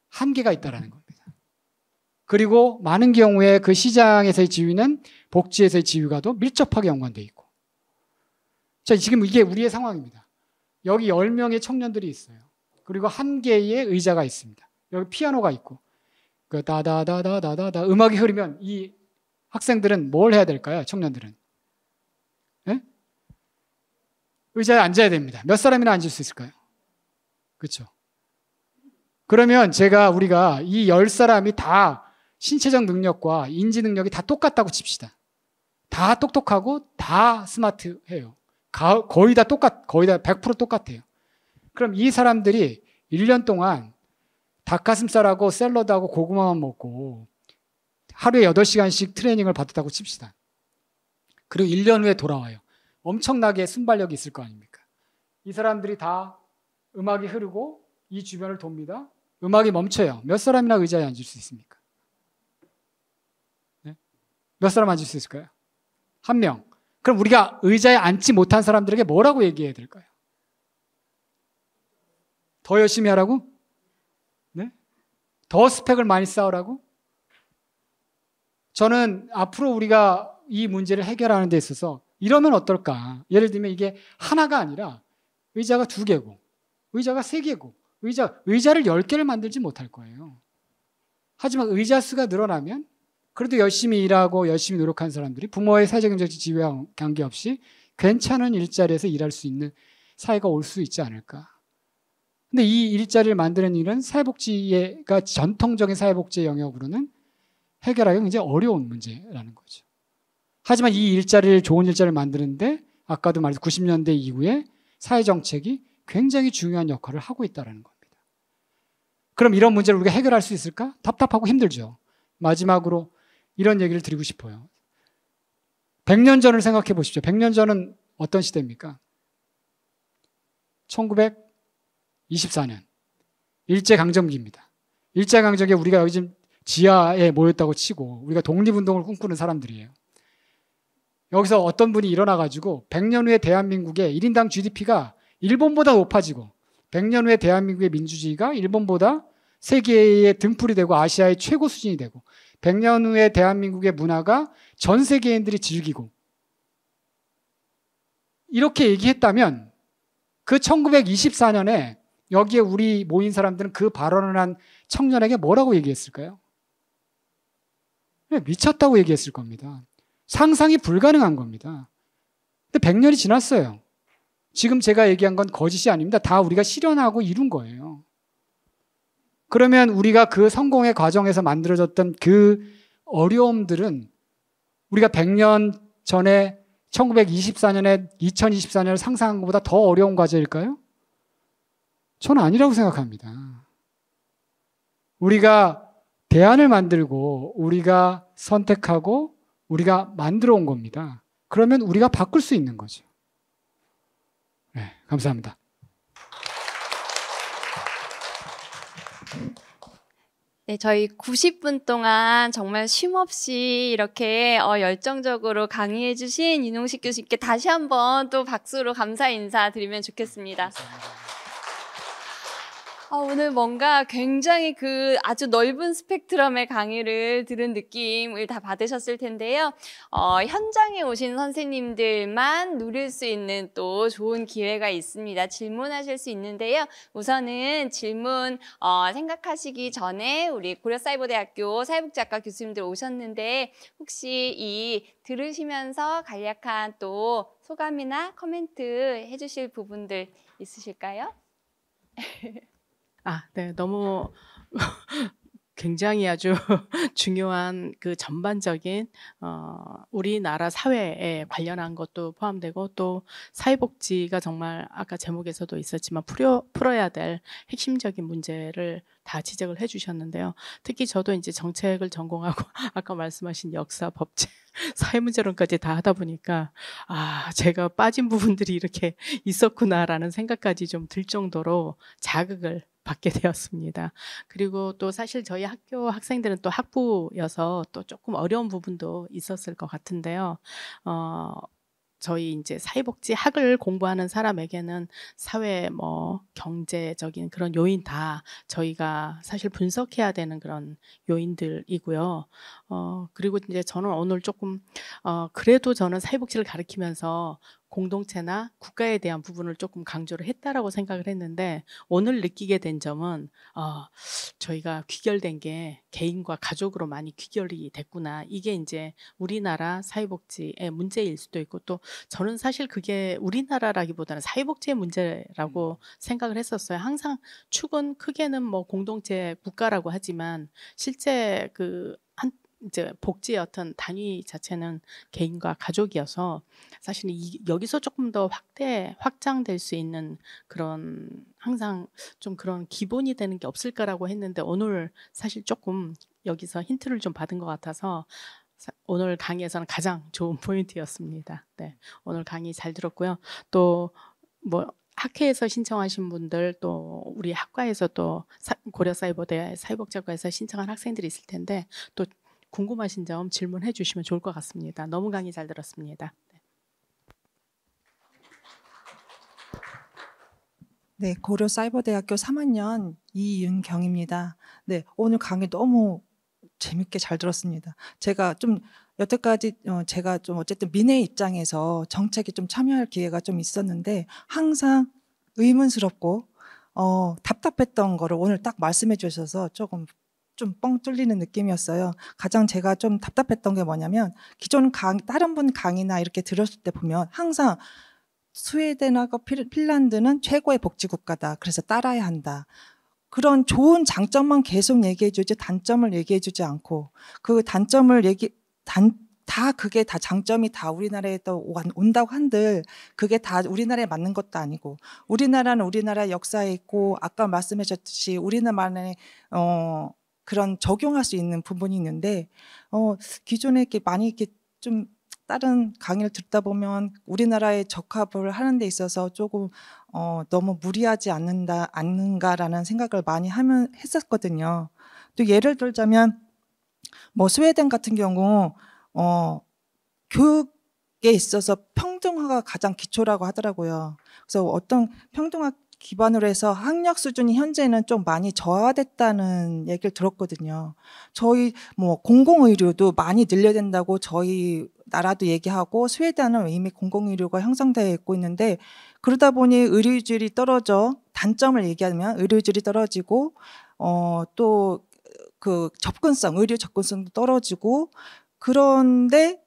S1: 한계가 있다는 겁니다. 그리고 많은 경우에 그 시장에서의 지위는 복지에서의 지위와도 밀접하게 연관되어 있고. 자, 지금 이게 우리의 상황입니다. 여기 10명의 청년들이 있어요. 그리고 한 개의 의자가 있습니다. 여기 피아노가 있고, 그 다다다다다다다 음악이 흐르면 이 학생들은 뭘 해야 될까요? 청년들은. 네? 의자에 앉아야 됩니다. 몇 사람이나 앉을 수 있을까요? 그렇죠. 그러면 우리가 이 10사람이 다 신체적 능력과 인지 능력이 다 똑같다고 칩시다. 다 똑똑하고 다 스마트해요. 거의 다 100% 똑같아요. 그럼 이 사람들이 1년 동안 닭가슴살하고 샐러드하고 고구마만 먹고 하루에 8시간씩 트레이닝을 받았다고 칩시다. 그리고 1년 후에 돌아와요. 엄청나게 순발력이 있을 거 아닙니까? 이 사람들이 다 음악이 흐르고 이 주변을 돕니다. 음악이 멈춰요. 몇 사람이나 의자에 앉을 수 있습니까? 네? 몇 사람 앉을 수 있을까요? 1명. 그럼 우리가 의자에 앉지 못한 사람들에게 뭐라고 얘기해야 될까요? 더 열심히 하라고? 네? 더 스펙을 많이 쌓으라고? 저는 앞으로 우리가 이 문제를 해결하는 데 있어서 이러면 어떨까? 예를 들면 이게 하나가 아니라 의자가 2개고 의자가 3개고 의자를 10개를 만들지 못할 거예요. 하지만 의자 수가 늘어나면 그래도 열심히 일하고 열심히 노력한 사람들이 부모의 사회경제적 지위와 관계없이 괜찮은 일자리에서 일할 수 있는 사회가 올 수 있지 않을까. 근데 이 일자리를 만드는 일은 사회복지가 전통적인 사회복지의 영역으로는 해결하기 굉장히 어려운 문제라는 거죠. 하지만 이 좋은 일자리를 만드는데 아까도 말했듯이 90년대 이후에 사회정책이 굉장히 중요한 역할을 하고 있다는 겁니다. 그럼 이런 문제를 우리가 해결할 수 있을까? 답답하고 힘들죠. 마지막으로 이런 얘기를 드리고 싶어요. 100년 전을 생각해 보십시오. 100년 전은 어떤 시대입니까? 1924년. 일제강점기입니다. 일제강점기에 우리가 요즘 지하에 모였다고 치고 우리가 독립운동을 꿈꾸는 사람들이에요. 여기서 어떤 분이 일어나가지고 100년 후에 대한민국의 1인당 GDP가 일본보다 높아지고 100년 후에 대한민국의 민주주의가 일본보다 세계의 등불이 되고 아시아의 최고 수준이 되고 100년 후에 대한민국의 문화가 전 세계인들이 즐기고 이렇게 얘기했다면 그 1924년에 여기에 우리 모인 사람들은 그 발언을 한 청년에게 뭐라고 얘기했을까요? 미쳤다고 얘기했을 겁니다. 상상이 불가능한 겁니다. 근데 100년이 지났어요. 지금 제가 얘기한 건 거짓이 아닙니다. 다 우리가 실현하고 이룬 거예요. 그러면 우리가 그 성공의 과정에서 만들어졌던 그 어려움들은 우리가 100년 전에 1924년에 2024년을 상상한 것보다 더 어려운 과제일까요? 저는 아니라고 생각합니다. 우리가 대안을 만들고 우리가 선택하고 우리가 만들어 온 겁니다. 그러면 우리가 바꿀 수 있는 거죠. 네, 감사합니다.
S2: 네, 저희 90분 동안 정말 쉼없이 이렇게 열정적으로 강의해주신 윤용식 교수님께 다시 한번 또 박수로 감사 인사드리면 좋겠습니다. 감사합니다. 오늘 뭔가 굉장히 아주 넓은 스펙트럼의 강의를 들은 느낌을 다 받으셨을 텐데요. 현장에 오신 선생님들만 누릴 수 있는 또 좋은 기회가 있습니다. 질문하실 수 있는데요. 우선은 질문 생각하시기 전에 우리 고려사이버대학교 사회복지학과 교수님들 오셨는데 혹시 들으시면서 간략한 또 소감이나 코멘트 해주실 부분들 있으실까요?
S3: 네. 너무 굉장히 아주 중요한 그 전반적인 우리나라 사회에 관련한 것도 포함되고 또 사회복지가 정말 아까 제목에서도 있었지만 풀어야 될 핵심적인 문제를 다 지적을 해 주셨는데요. 특히 저도 이제 정책을 전공하고 아까 말씀하신 역사, 법제, 사회문제론까지 다 하다 보니까 제가 빠진 부분들이 이렇게 있었구나라는 생각까지 좀 들 정도로 자극을 받게 되었습니다. 그리고 또 사실 저희 학교 학생들은 또 학부여서 또 조금 어려운 부분도 있었을 것 같은데요. 저희 이제 사회복지 학을 공부하는 사람에게는 사회 경제적인 그런 요인 다 저희가 사실 분석해야 되는 그런 요인들이고요. 그리고 이제 저는 오늘 조금 그래도 저는 사회복지를 가르치면서 공동체나 국가에 대한 부분을 조금 강조를 했다라고 생각을 했는데 오늘 느끼게 된 점은 저희가 귀결된 게 개인과 가족으로 많이 귀결이 됐구나. 이게 이제 우리나라 사회복지의 문제일 수도 있고 또 저는 사실 그게 우리나라라기보다는 사회복지의 문제라고 생각을 했었어요. 항상 축은 크게는 뭐 공동체 국가라고 하지만 실제 이제 복지의 어떤 단위 자체는 개인과 가족이어서 사실은 여기서 조금 더 확장될 수 있는 그런 항상 좀 그런 기본이 되는 게 없을까라고 했는데 오늘 사실 조금 여기서 힌트를 좀 받은 것 같아서 오늘 강의에서는 가장 좋은 포인트였습니다. 네, 오늘 강의 잘 들었고요. 또 학회에서 신청하신 분들 또 우리 학과에서 또 고려사이버대 사회복지학과에서 신청한 학생들이 있을 텐데 또 궁금하신 점 질문해 주시면 좋을 것 같습니다. 너무 강의 잘 들었습니다.
S4: 네, 고려사이버대학교 3학년 이윤경입니다. 네, 오늘 강의 너무 재밌게 잘 들었습니다. 제가 좀 여태까지 제가 좀 어쨌든 민의 입장에서 정책에 좀 참여할 기회가 좀 있었는데 항상 의문스럽고 답답했던 거를 오늘 딱 말씀해 주셔서 조금 좀 뻥 뚫리는 느낌이었어요. 가장 제가 좀 답답했던 게 뭐냐면 기존 다른 분 강의나 이렇게 들었을 때 보면 항상 스웨덴하고 핀란드는 최고의 복지국가다. 그래서 따라야 한다. 그런 좋은 장점만 계속 얘기해 주지 단점을 얘기해 주지 않고 그 단점을 그게 다 장점이 다 우리나라에 또 온다고 한들 그게 다 우리나라에 맞는 것도 아니고 우리나라는 우리나라의 역사에 있고 아까 말씀하셨듯이 우리나라만의 그런 적용할 수 있는 부분이 있는데 기존에 이렇게 많이 이렇게 좀 다른 강의를 듣다 보면 우리나라에 적합을 하는 데 있어서 조금 너무 무리하지 않는가라는 생각을 많이 했었거든요. 또 예를 들자면 뭐 스웨덴 같은 경우 교육에 있어서 평등화가 가장 기초라고 하더라고요. 그래서 어떤 평등화 기반으로 해서 학력 수준이 현재는 좀 많이 저하됐다는 얘기를 들었거든요. 저희 뭐 공공의료도 많이 늘려야 된다고 저희 나라도 얘기하고 스웨덴은 이미 공공의료가 형성되어 있고 있는데 그러다 보니 의료질이 떨어져 단점을 얘기하면 의료질이 떨어지고 또 그 의료 접근성도 떨어지고 그런데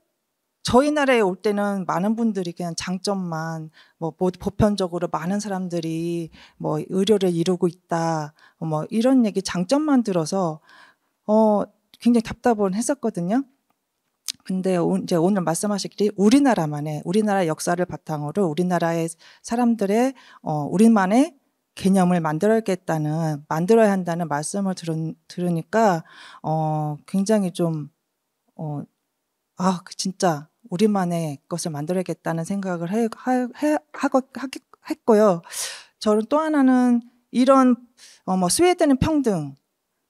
S4: 저희 나라에 올 때는 많은 분들이 그냥 장점만 보편적으로 많은 사람들이 의료를 이루고 있다 이런 얘기 장점만 들어서 굉장히 답답은 했었거든요. 근데 이제 오늘 말씀하시기를 우리나라 역사를 바탕으로 우리나라의 사람들의 우리만의 개념을 만들어야 한다는 말씀을 들으니까 굉장히 좀 진짜 우리만의 것을 만들어야겠다는 생각을 했고요. 저는 또 하나는 이런 스웨덴은 평등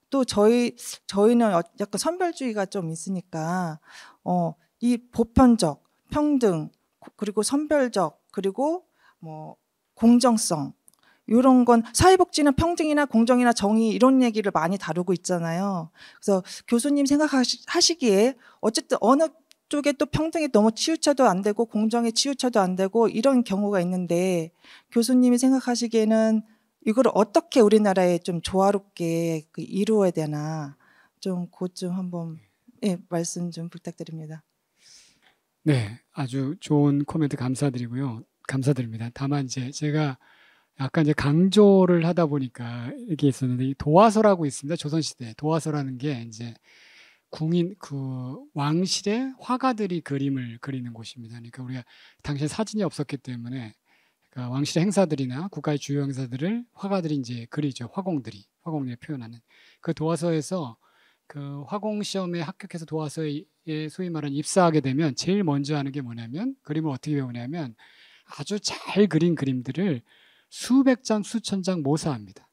S4: 또 저희는 약간 선별주의가 좀 있으니까 이 보편적 평등 그리고 선별적 그리고 공정성 이런 건 사회복지는 평등이나 공정이나 정의 이런 얘기를 많이 다루고 있잖아요. 그래서 교수님 생각하시기에 어쨌든 어느 쪽에 또 평등에 너무 치우쳐도 안 되고 공정에 치우쳐도 안 되고 이런 경우가 있는데 교수님이 생각하시기에는 이걸 어떻게 우리나라에 좀 조화롭게 이루어야 되나 좀 한번 말씀 좀 부탁드립니다.
S1: 네, 아주 좋은 코멘트 감사드립니다. 다만 이제 제가 아까 이제 강조를 하다 보니까 이게 있었는데 이 도화서라고 있습니다. 조선시대 도화서라는 게 이제 궁인 그 왕실의 화가들이 그림을 그리는 곳입니다. 그러니까 우리가 당시에 사진이 없었기 때문에 그러니까 왕실의 행사들이나 국가의 주요 행사들을 화가들이 이제 그리죠. 화공들이 표현하는 그 도화서에서 그 화공 시험에 합격해서 도화서에 소위 말하는 입사하게 되면 제일 먼저 하는 게 뭐냐면 그림을 어떻게 배우냐면 아주 잘 그린 그림들을 수백 장, 수천 장 모사합니다.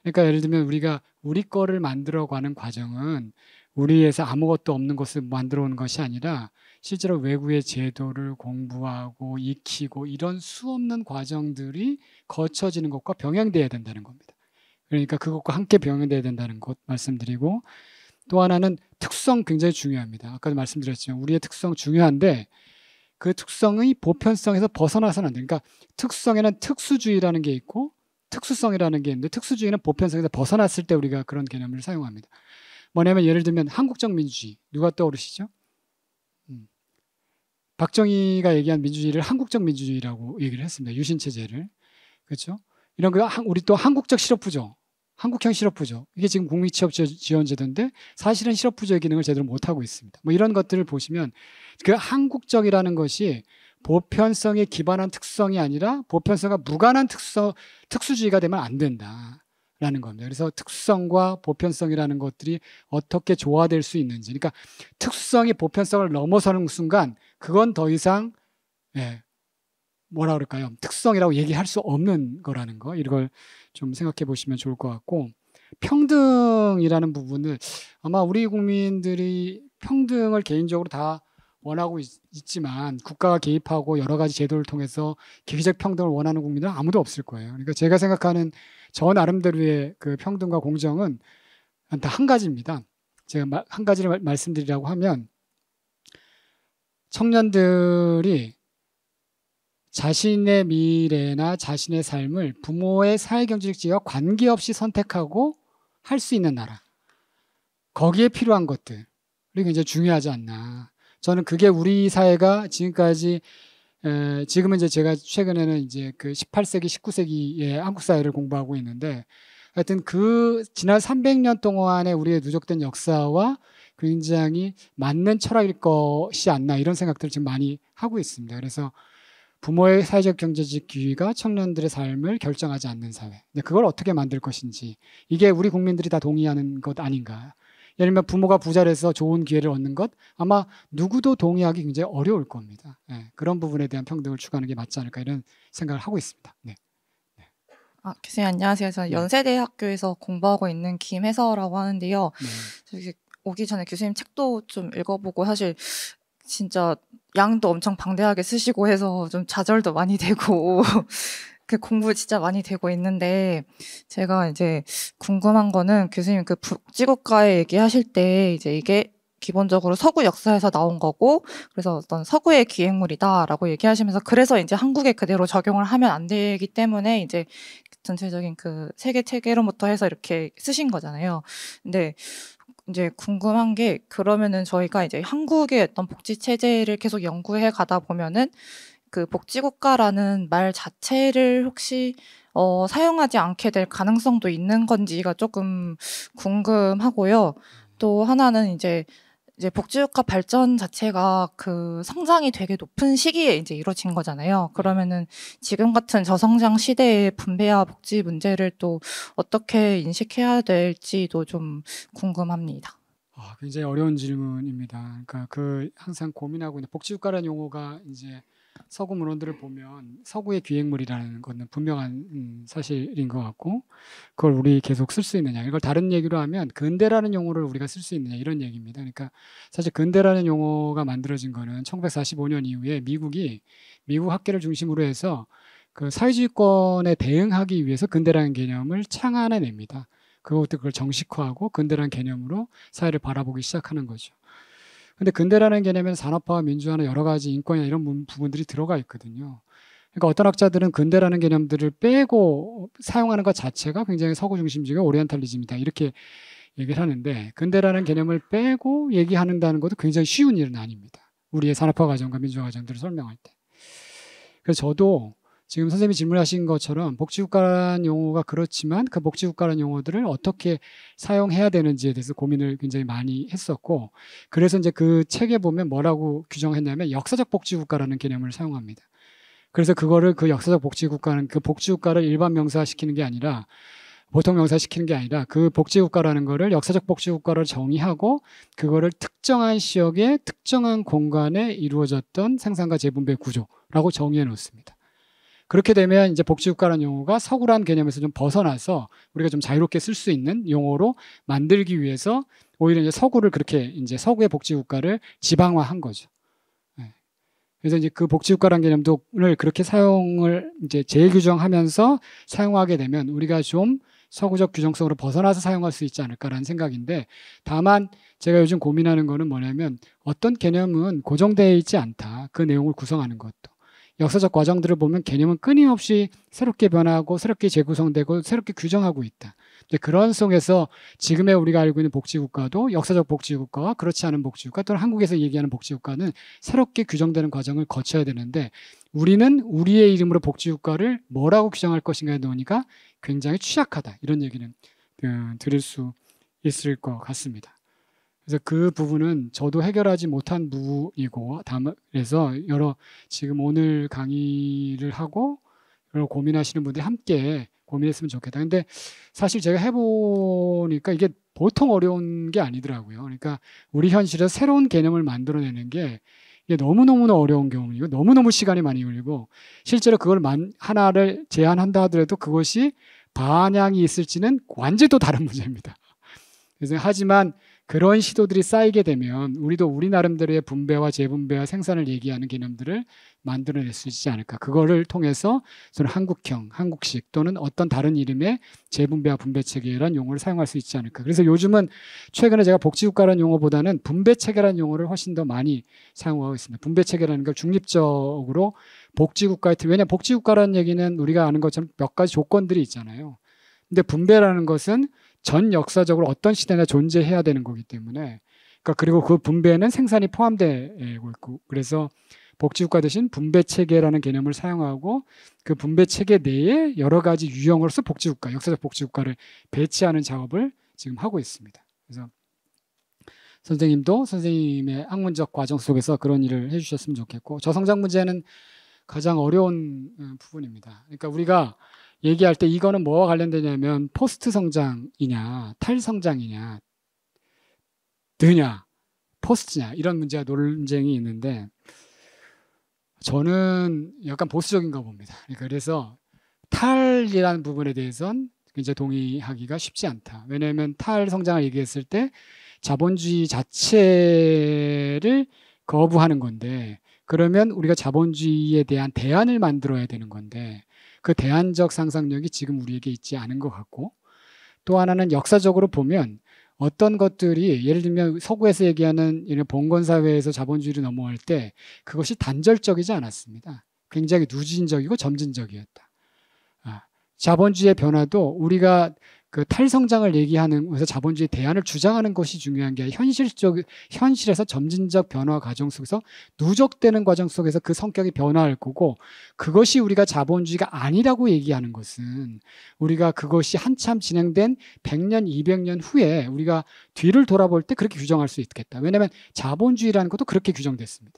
S1: 그러니까 예를 들면 우리가 우리 거를 만들어가는 과정은 우리에서 아무것도 없는 것을 만들어 오는 것이 아니라 실제로 외국의 제도를 공부하고 익히고 이런 수없는 과정들이 거쳐지는 것과 병행돼야 된다는 겁니다. 그러니까 그것과 함께 병행돼야 된다는 것 말씀드리고 또 하나는 특성 굉장히 중요합니다. 아까도 말씀드렸지만 우리의 특성 중요한데 그 특성의 보편성에서 벗어나서는 안 돼요. 그러니까 특성에는 특수주의라는 게 있고 특수성이라는 게 있는데 특수주의는 보편성에서 벗어났을 때 우리가 그런 개념을 사용합니다. 뭐냐면 예를 들면 한국적 민주주의 누가 떠오르시죠? 박정희가 얘기한 민주주의를 한국적 민주주의라고 얘기를 했습니다. 유신체제를. 그렇죠? 이런 거 우리 또 한국적 실업부조, 한국형 실업부조 이게 지금 국민취업지원제도인데 사실은 실업부조의 기능을 제대로 못하고 있습니다. 뭐 이런 것들을 보시면 그 한국적이라는 것이 보편성에 기반한 특성이 아니라 보편성과 무관한 특수주의가 되면 안 된다라는 겁니다. 그래서 특성과 보편성이라는 것들이 어떻게 조화될 수 있는지, 그러니까 특성이 보편성을 넘어서는 순간 그건 더 이상 뭐라 그럴까요? 특성이라고 얘기할 수 없는 거라는 거, 이걸 좀 생각해 보시면 좋을 것 같고, 평등이라는 부분을 아마 우리 국민들이 평등을 개인적으로 다 원하고 있지만 국가가 개입하고 여러 가지 제도를 통해서 기기적 평등을 원하는 국민들은 아무도 없을 거예요. 그러니까 제가 생각하는 저 나름대로의 그 평등과 공정은 다 한 가지입니다. 제가 한 가지를 말씀드리라고 하면 청년들이 자신의 미래나 자신의 삶을 부모의 사회경제적 지위와 관계없이 선택하고 할 수 있는 나라, 거기에 필요한 것들이 굉장히 중요하지 않나. 저는 그게 우리 사회가 지금까지 지금은 이제 제가 최근에는 이제 그 18세기, 19세기의 한국 사회를 공부하고 있는데 하여튼 그 지난 300년 동안의 우리의 누적된 역사와 굉장히 맞는 철학일 것이 않나 이런 생각들을 지금 많이 하고 있습니다. 그래서 부모의 사회적 경제적 지위가 청년들의 삶을 결정하지 않는 사회. 근데 그걸 어떻게 만들 것인지 이게 우리 국민들이 다 동의하는 것 아닌가. 예를 들면 부모가 부자를 해서 좋은 기회를 얻는 것 아마 누구도 동의하기 굉장히 어려울 겁니다. 그런 부분에 대한 평등을 추구하는 게 맞지 않을까 이런 생각을 하고 있습니다. 네.
S5: 교수님 안녕하세요. 저는 연세대학교에서 공부하고 있는 김혜서라고 하는데요. 저기 오기 전에 교수님 책도 좀 읽어보고 사실 진짜 양도 엄청 방대하게 쓰시고 해서 좀 좌절도 많이 되고 그 공부 진짜 많이 되고 있는데 제가 이제 궁금한 거는 교수님 그 복지국가에 얘기하실 때 이제 이게 기본적으로 서구 역사에서 나온 거고 그래서 어떤 서구의 기획물이다라고 얘기하시면서 그래서 이제 한국에 그대로 적용을 하면 안 되기 때문에 이제 전체적인 그 세계 체계론부터 해서 이렇게 쓰신 거잖아요. 근데 이제 궁금한 게 그러면은 저희가 이제 한국의 어떤 복지 체제를 계속 연구해 가다 보면은 그 복지국가라는 말 자체를 혹시 사용하지 않게 될 가능성도 있는 건지가 조금 궁금하고요. 또 하나는 이제 복지국가 발전 자체가 그 성장이 되게 높은 시기에 이제 이루어진 거잖아요. 그러면은 지금 같은 저성장 시대의 분배와 복지 문제를 또 어떻게 인식해야 될지도 좀 궁금합니다.
S1: 굉장히 어려운 질문입니다. 그러니까 항상 고민하고 있는 복지국가라는 용어가 이제 서구 문헌들을 보면 서구의 기획물이라는 것은 분명한 사실인 것 같고 그걸 우리 계속 쓸 수 있느냐 이걸 다른 얘기로 하면 근대라는 용어를 우리가 쓸 수 있느냐 이런 얘기입니다. 그러니까 사실 근대라는 용어가 만들어진 거는 1945년 이후에 미국 학계를 중심으로 해서 그 사회주의권에 대응하기 위해서 근대라는 개념을 창안해냅니다. 그걸 정식화하고 근대라는 개념으로 사회를 바라보기 시작하는 거죠. 근데 근대라는 개념에는 산업화와 민주화나 여러 가지 인권이나 이런 부분들이 들어가 있거든요. 그러니까 어떤 학자들은 근대라는 개념들을 빼고 사용하는 것 자체가 굉장히 서구 중심적인 오리엔탈리즘이다 이렇게 얘기를 하는데 근대라는 개념을 빼고 얘기한다는 것도 굉장히 쉬운 일은 아닙니다. 우리의 산업화 과정과 민주화 과정들을 설명할 때. 그래서 저도 지금 선생님이 질문하신 것처럼 복지국가라는 용어가 그렇지만 그 복지국가라는 용어들을 어떻게 사용해야 되는지에 대해서 고민을 굉장히 많이 했었고, 그래서 이제 그 책에 보면 뭐라고 규정했냐면 역사적 복지국가라는 개념을 사용합니다. 그래서 그거를 그 역사적 복지국가는 그 복지국가를 일반 명사시키는 게 아니라 보통 명사시키는 게 아니라 그 복지국가라는 거를 역사적 복지국가로 정의하고 그거를 특정한 지역의 특정한 공간에 이루어졌던 생산과 재분배 구조라고 정의해 놓습니다. 그렇게 되면 이제 복지국가라는 용어가 서구란 개념에서 좀 벗어나서 우리가 좀 자유롭게 쓸 수 있는 용어로 만들기 위해서 오히려 이제 서구를 그렇게 이제 서구의 복지국가를 지방화한 거죠. 그래서 이제 그 복지국가라는 개념도 오늘 그렇게 사용을 이제 재규정하면서 사용하게 되면 우리가 좀 서구적 규정성으로 벗어나서 사용할 수 있지 않을까라는 생각인데, 다만 제가 요즘 고민하는 거는 뭐냐면 어떤 개념은 고정되어 있지 않다. 그 내용을 구성하는 것도. 역사적 과정들을 보면 개념은 끊임없이 새롭게 변화하고 새롭게 재구성되고 새롭게 규정하고 있다. 그런 속에서 지금의 우리가 알고 있는 복지국가도 역사적 복지국가와 그렇지 않은 복지국가 또는 한국에서 얘기하는 복지국가는 새롭게 규정되는 과정을 거쳐야 되는데, 우리는 우리의 이름으로 복지국가를 뭐라고 규정할 것인가에 놓으니까 굉장히 취약하다. 이런 얘기는 드릴 수 있을 것 같습니다. 그래서 그 부분은 저도 해결하지 못한 부분이고, 그래서 여러 지금 오늘 강의를 하고 여러 고민하시는 분들이 함께 고민했으면 좋겠다. 근데 사실 제가 해보니까 이게 보통 어려운 게 아니더라고요. 그러니까 우리 현실에서 새로운 개념을 만들어내는 게 이게 너무너무 어려운 경우이고 너무너무 시간이 많이 걸리고, 실제로 그걸 하나를 제안한다 하더라도 그것이 반향이 있을지는 완전히 또 다른 문제입니다. 그래서 하지만 그런 시도들이 쌓이게 되면 우리도 우리 나름대로의 분배와 재분배와 생산을 얘기하는 개념들을 만들어낼 수 있지 않을까. 그거를 통해서 저는 한국형, 한국식 또는 어떤 다른 이름의 재분배와 분배체계라는 용어를 사용할 수 있지 않을까. 그래서 요즘은 최근에 제가 복지국가라는 용어보다는 분배체계라는 용어를 훨씬 더 많이 사용하고 있습니다. 분배체계라는 걸 중립적으로 복지국가에 왜냐하면 복지국가라는 얘기는 우리가 아는 것처럼 몇 가지 조건들이 있잖아요. 근데 분배라는 것은 전 역사적으로 어떤 시대나 존재해야 되는 거기 때문에, 그러니까 그리고 그 분배에는 생산이 포함되고 있고, 그래서 복지국가 대신 분배체계라는 개념을 사용하고 그 분배체계 내에 여러 가지 유형으로서 복지국가, 역사적 복지국가를 배치하는 작업을 지금 하고 있습니다. 그래서 선생님도 선생님의 학문적 과정 속에서 그런 일을 해주셨으면 좋겠고, 저성장 문제는 가장 어려운 부분입니다. 그러니까 우리가 얘기할 때 이거는 뭐와 관련되냐면 포스트 성장이냐 탈성장이냐 드냐 포스트냐 이런 문제가 논쟁이 있는데, 저는 약간 보수적인가 봅니다. 그래서 탈이라는 부분에 대해서는 굉장히 동의하기가 쉽지 않다. 왜냐하면 탈성장을 얘기했을 때 자본주의 자체를 거부하는 건데, 그러면 우리가 자본주의에 대한 대안을 만들어야 되는 건데 그 대안적 상상력이 지금 우리에게 있지 않은 것 같고, 또 하나는 역사적으로 보면 어떤 것들이 예를 들면 서구에서 얘기하는 이런 봉건사회에서 자본주의로 넘어갈 때 그것이 단절적이지 않았습니다. 굉장히 누진적이고 점진적이었다. 자본주의의 변화도 우리가 그 탈성장을 얘기하는 것에서 자본주의 대안을 주장하는 것이 중요한 게 아니라 현실에서 점진적 변화 과정 속에서 누적되는 과정 속에서 그 성격이 변화할 거고, 그것이 우리가 자본주의가 아니라고 얘기하는 것은 우리가 그것이 한참 진행된 100년, 200년 후에 우리가 뒤를 돌아볼 때 그렇게 규정할 수 있겠다. 왜냐하면 자본주의라는 것도 그렇게 규정됐습니다.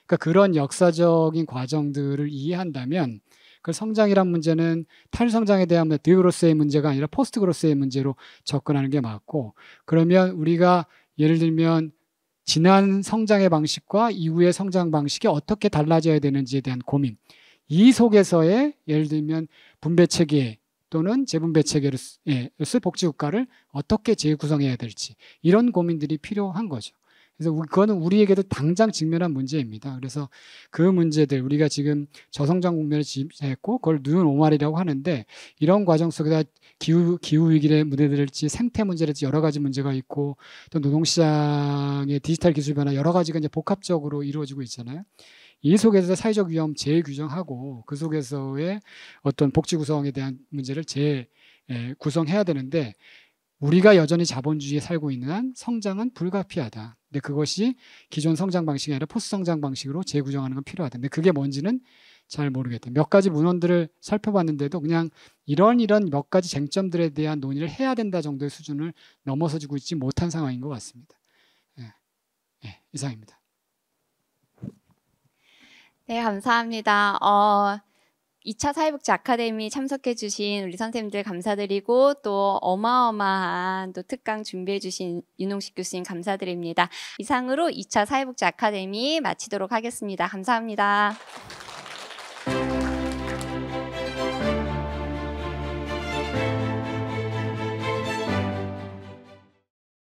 S1: 그러니까 그런 역사적인 과정들을 이해한다면 그 성장이란 문제는 탈성장에 대한 디그로스의 문제가 아니라 포스트 그로스의 문제로 접근하는 게 맞고, 그러면 우리가 예를 들면 지난 성장의 방식과 이후의 성장 방식이 어떻게 달라져야 되는지에 대한 고민, 이 속에서의 예를 들면 분배체계 또는 재분배체계로서 복지국가를 어떻게 재구성해야 될지 이런 고민들이 필요한 거죠. 그래서 그거는 우리에게도 당장 직면한 문제입니다. 그래서 그 문제들 우리가 지금 저성장 국면에 진입했고 그걸 뉴노멀이라고 하는데, 이런 과정 속에서 기후 위기를 문제들일지 생태 문제랄지 여러 가지 문제가 있고, 또 노동시장의 디지털 기술 변화 여러 가지가 이제 복합적으로 이루어지고 있잖아요. 이 속에서 사회적 위험 재규정하고 그 속에서의 어떤 복지 구성에 대한 문제를 재구성해야 되는데, 우리가 여전히 자본주의에 살고 있는 한 성장은 불가피하다. 근데 그것이 기존 성장 방식이 아니라 포스트 성장 방식으로 재구정하는 건 필요하다. 근데 그게 뭔지는 잘 모르겠다. 몇 가지 문헌들을 살펴봤는데도 그냥 이런 몇 가지 쟁점들에 대한 논의를 해야 된다 정도의 수준을 넘어서지고 있지 못한 상황인 것 같습니다. 이상입니다.
S2: 네, 감사합니다. 2차 사회복지 아카데미 참석해 주신 우리 선생님들 감사드리고 또 어마어마한 또 특강 준비해 주신 윤홍식 교수님 감사드립니다. 이상으로 2차 사회복지 아카데미 마치도록 하겠습니다. 감사합니다.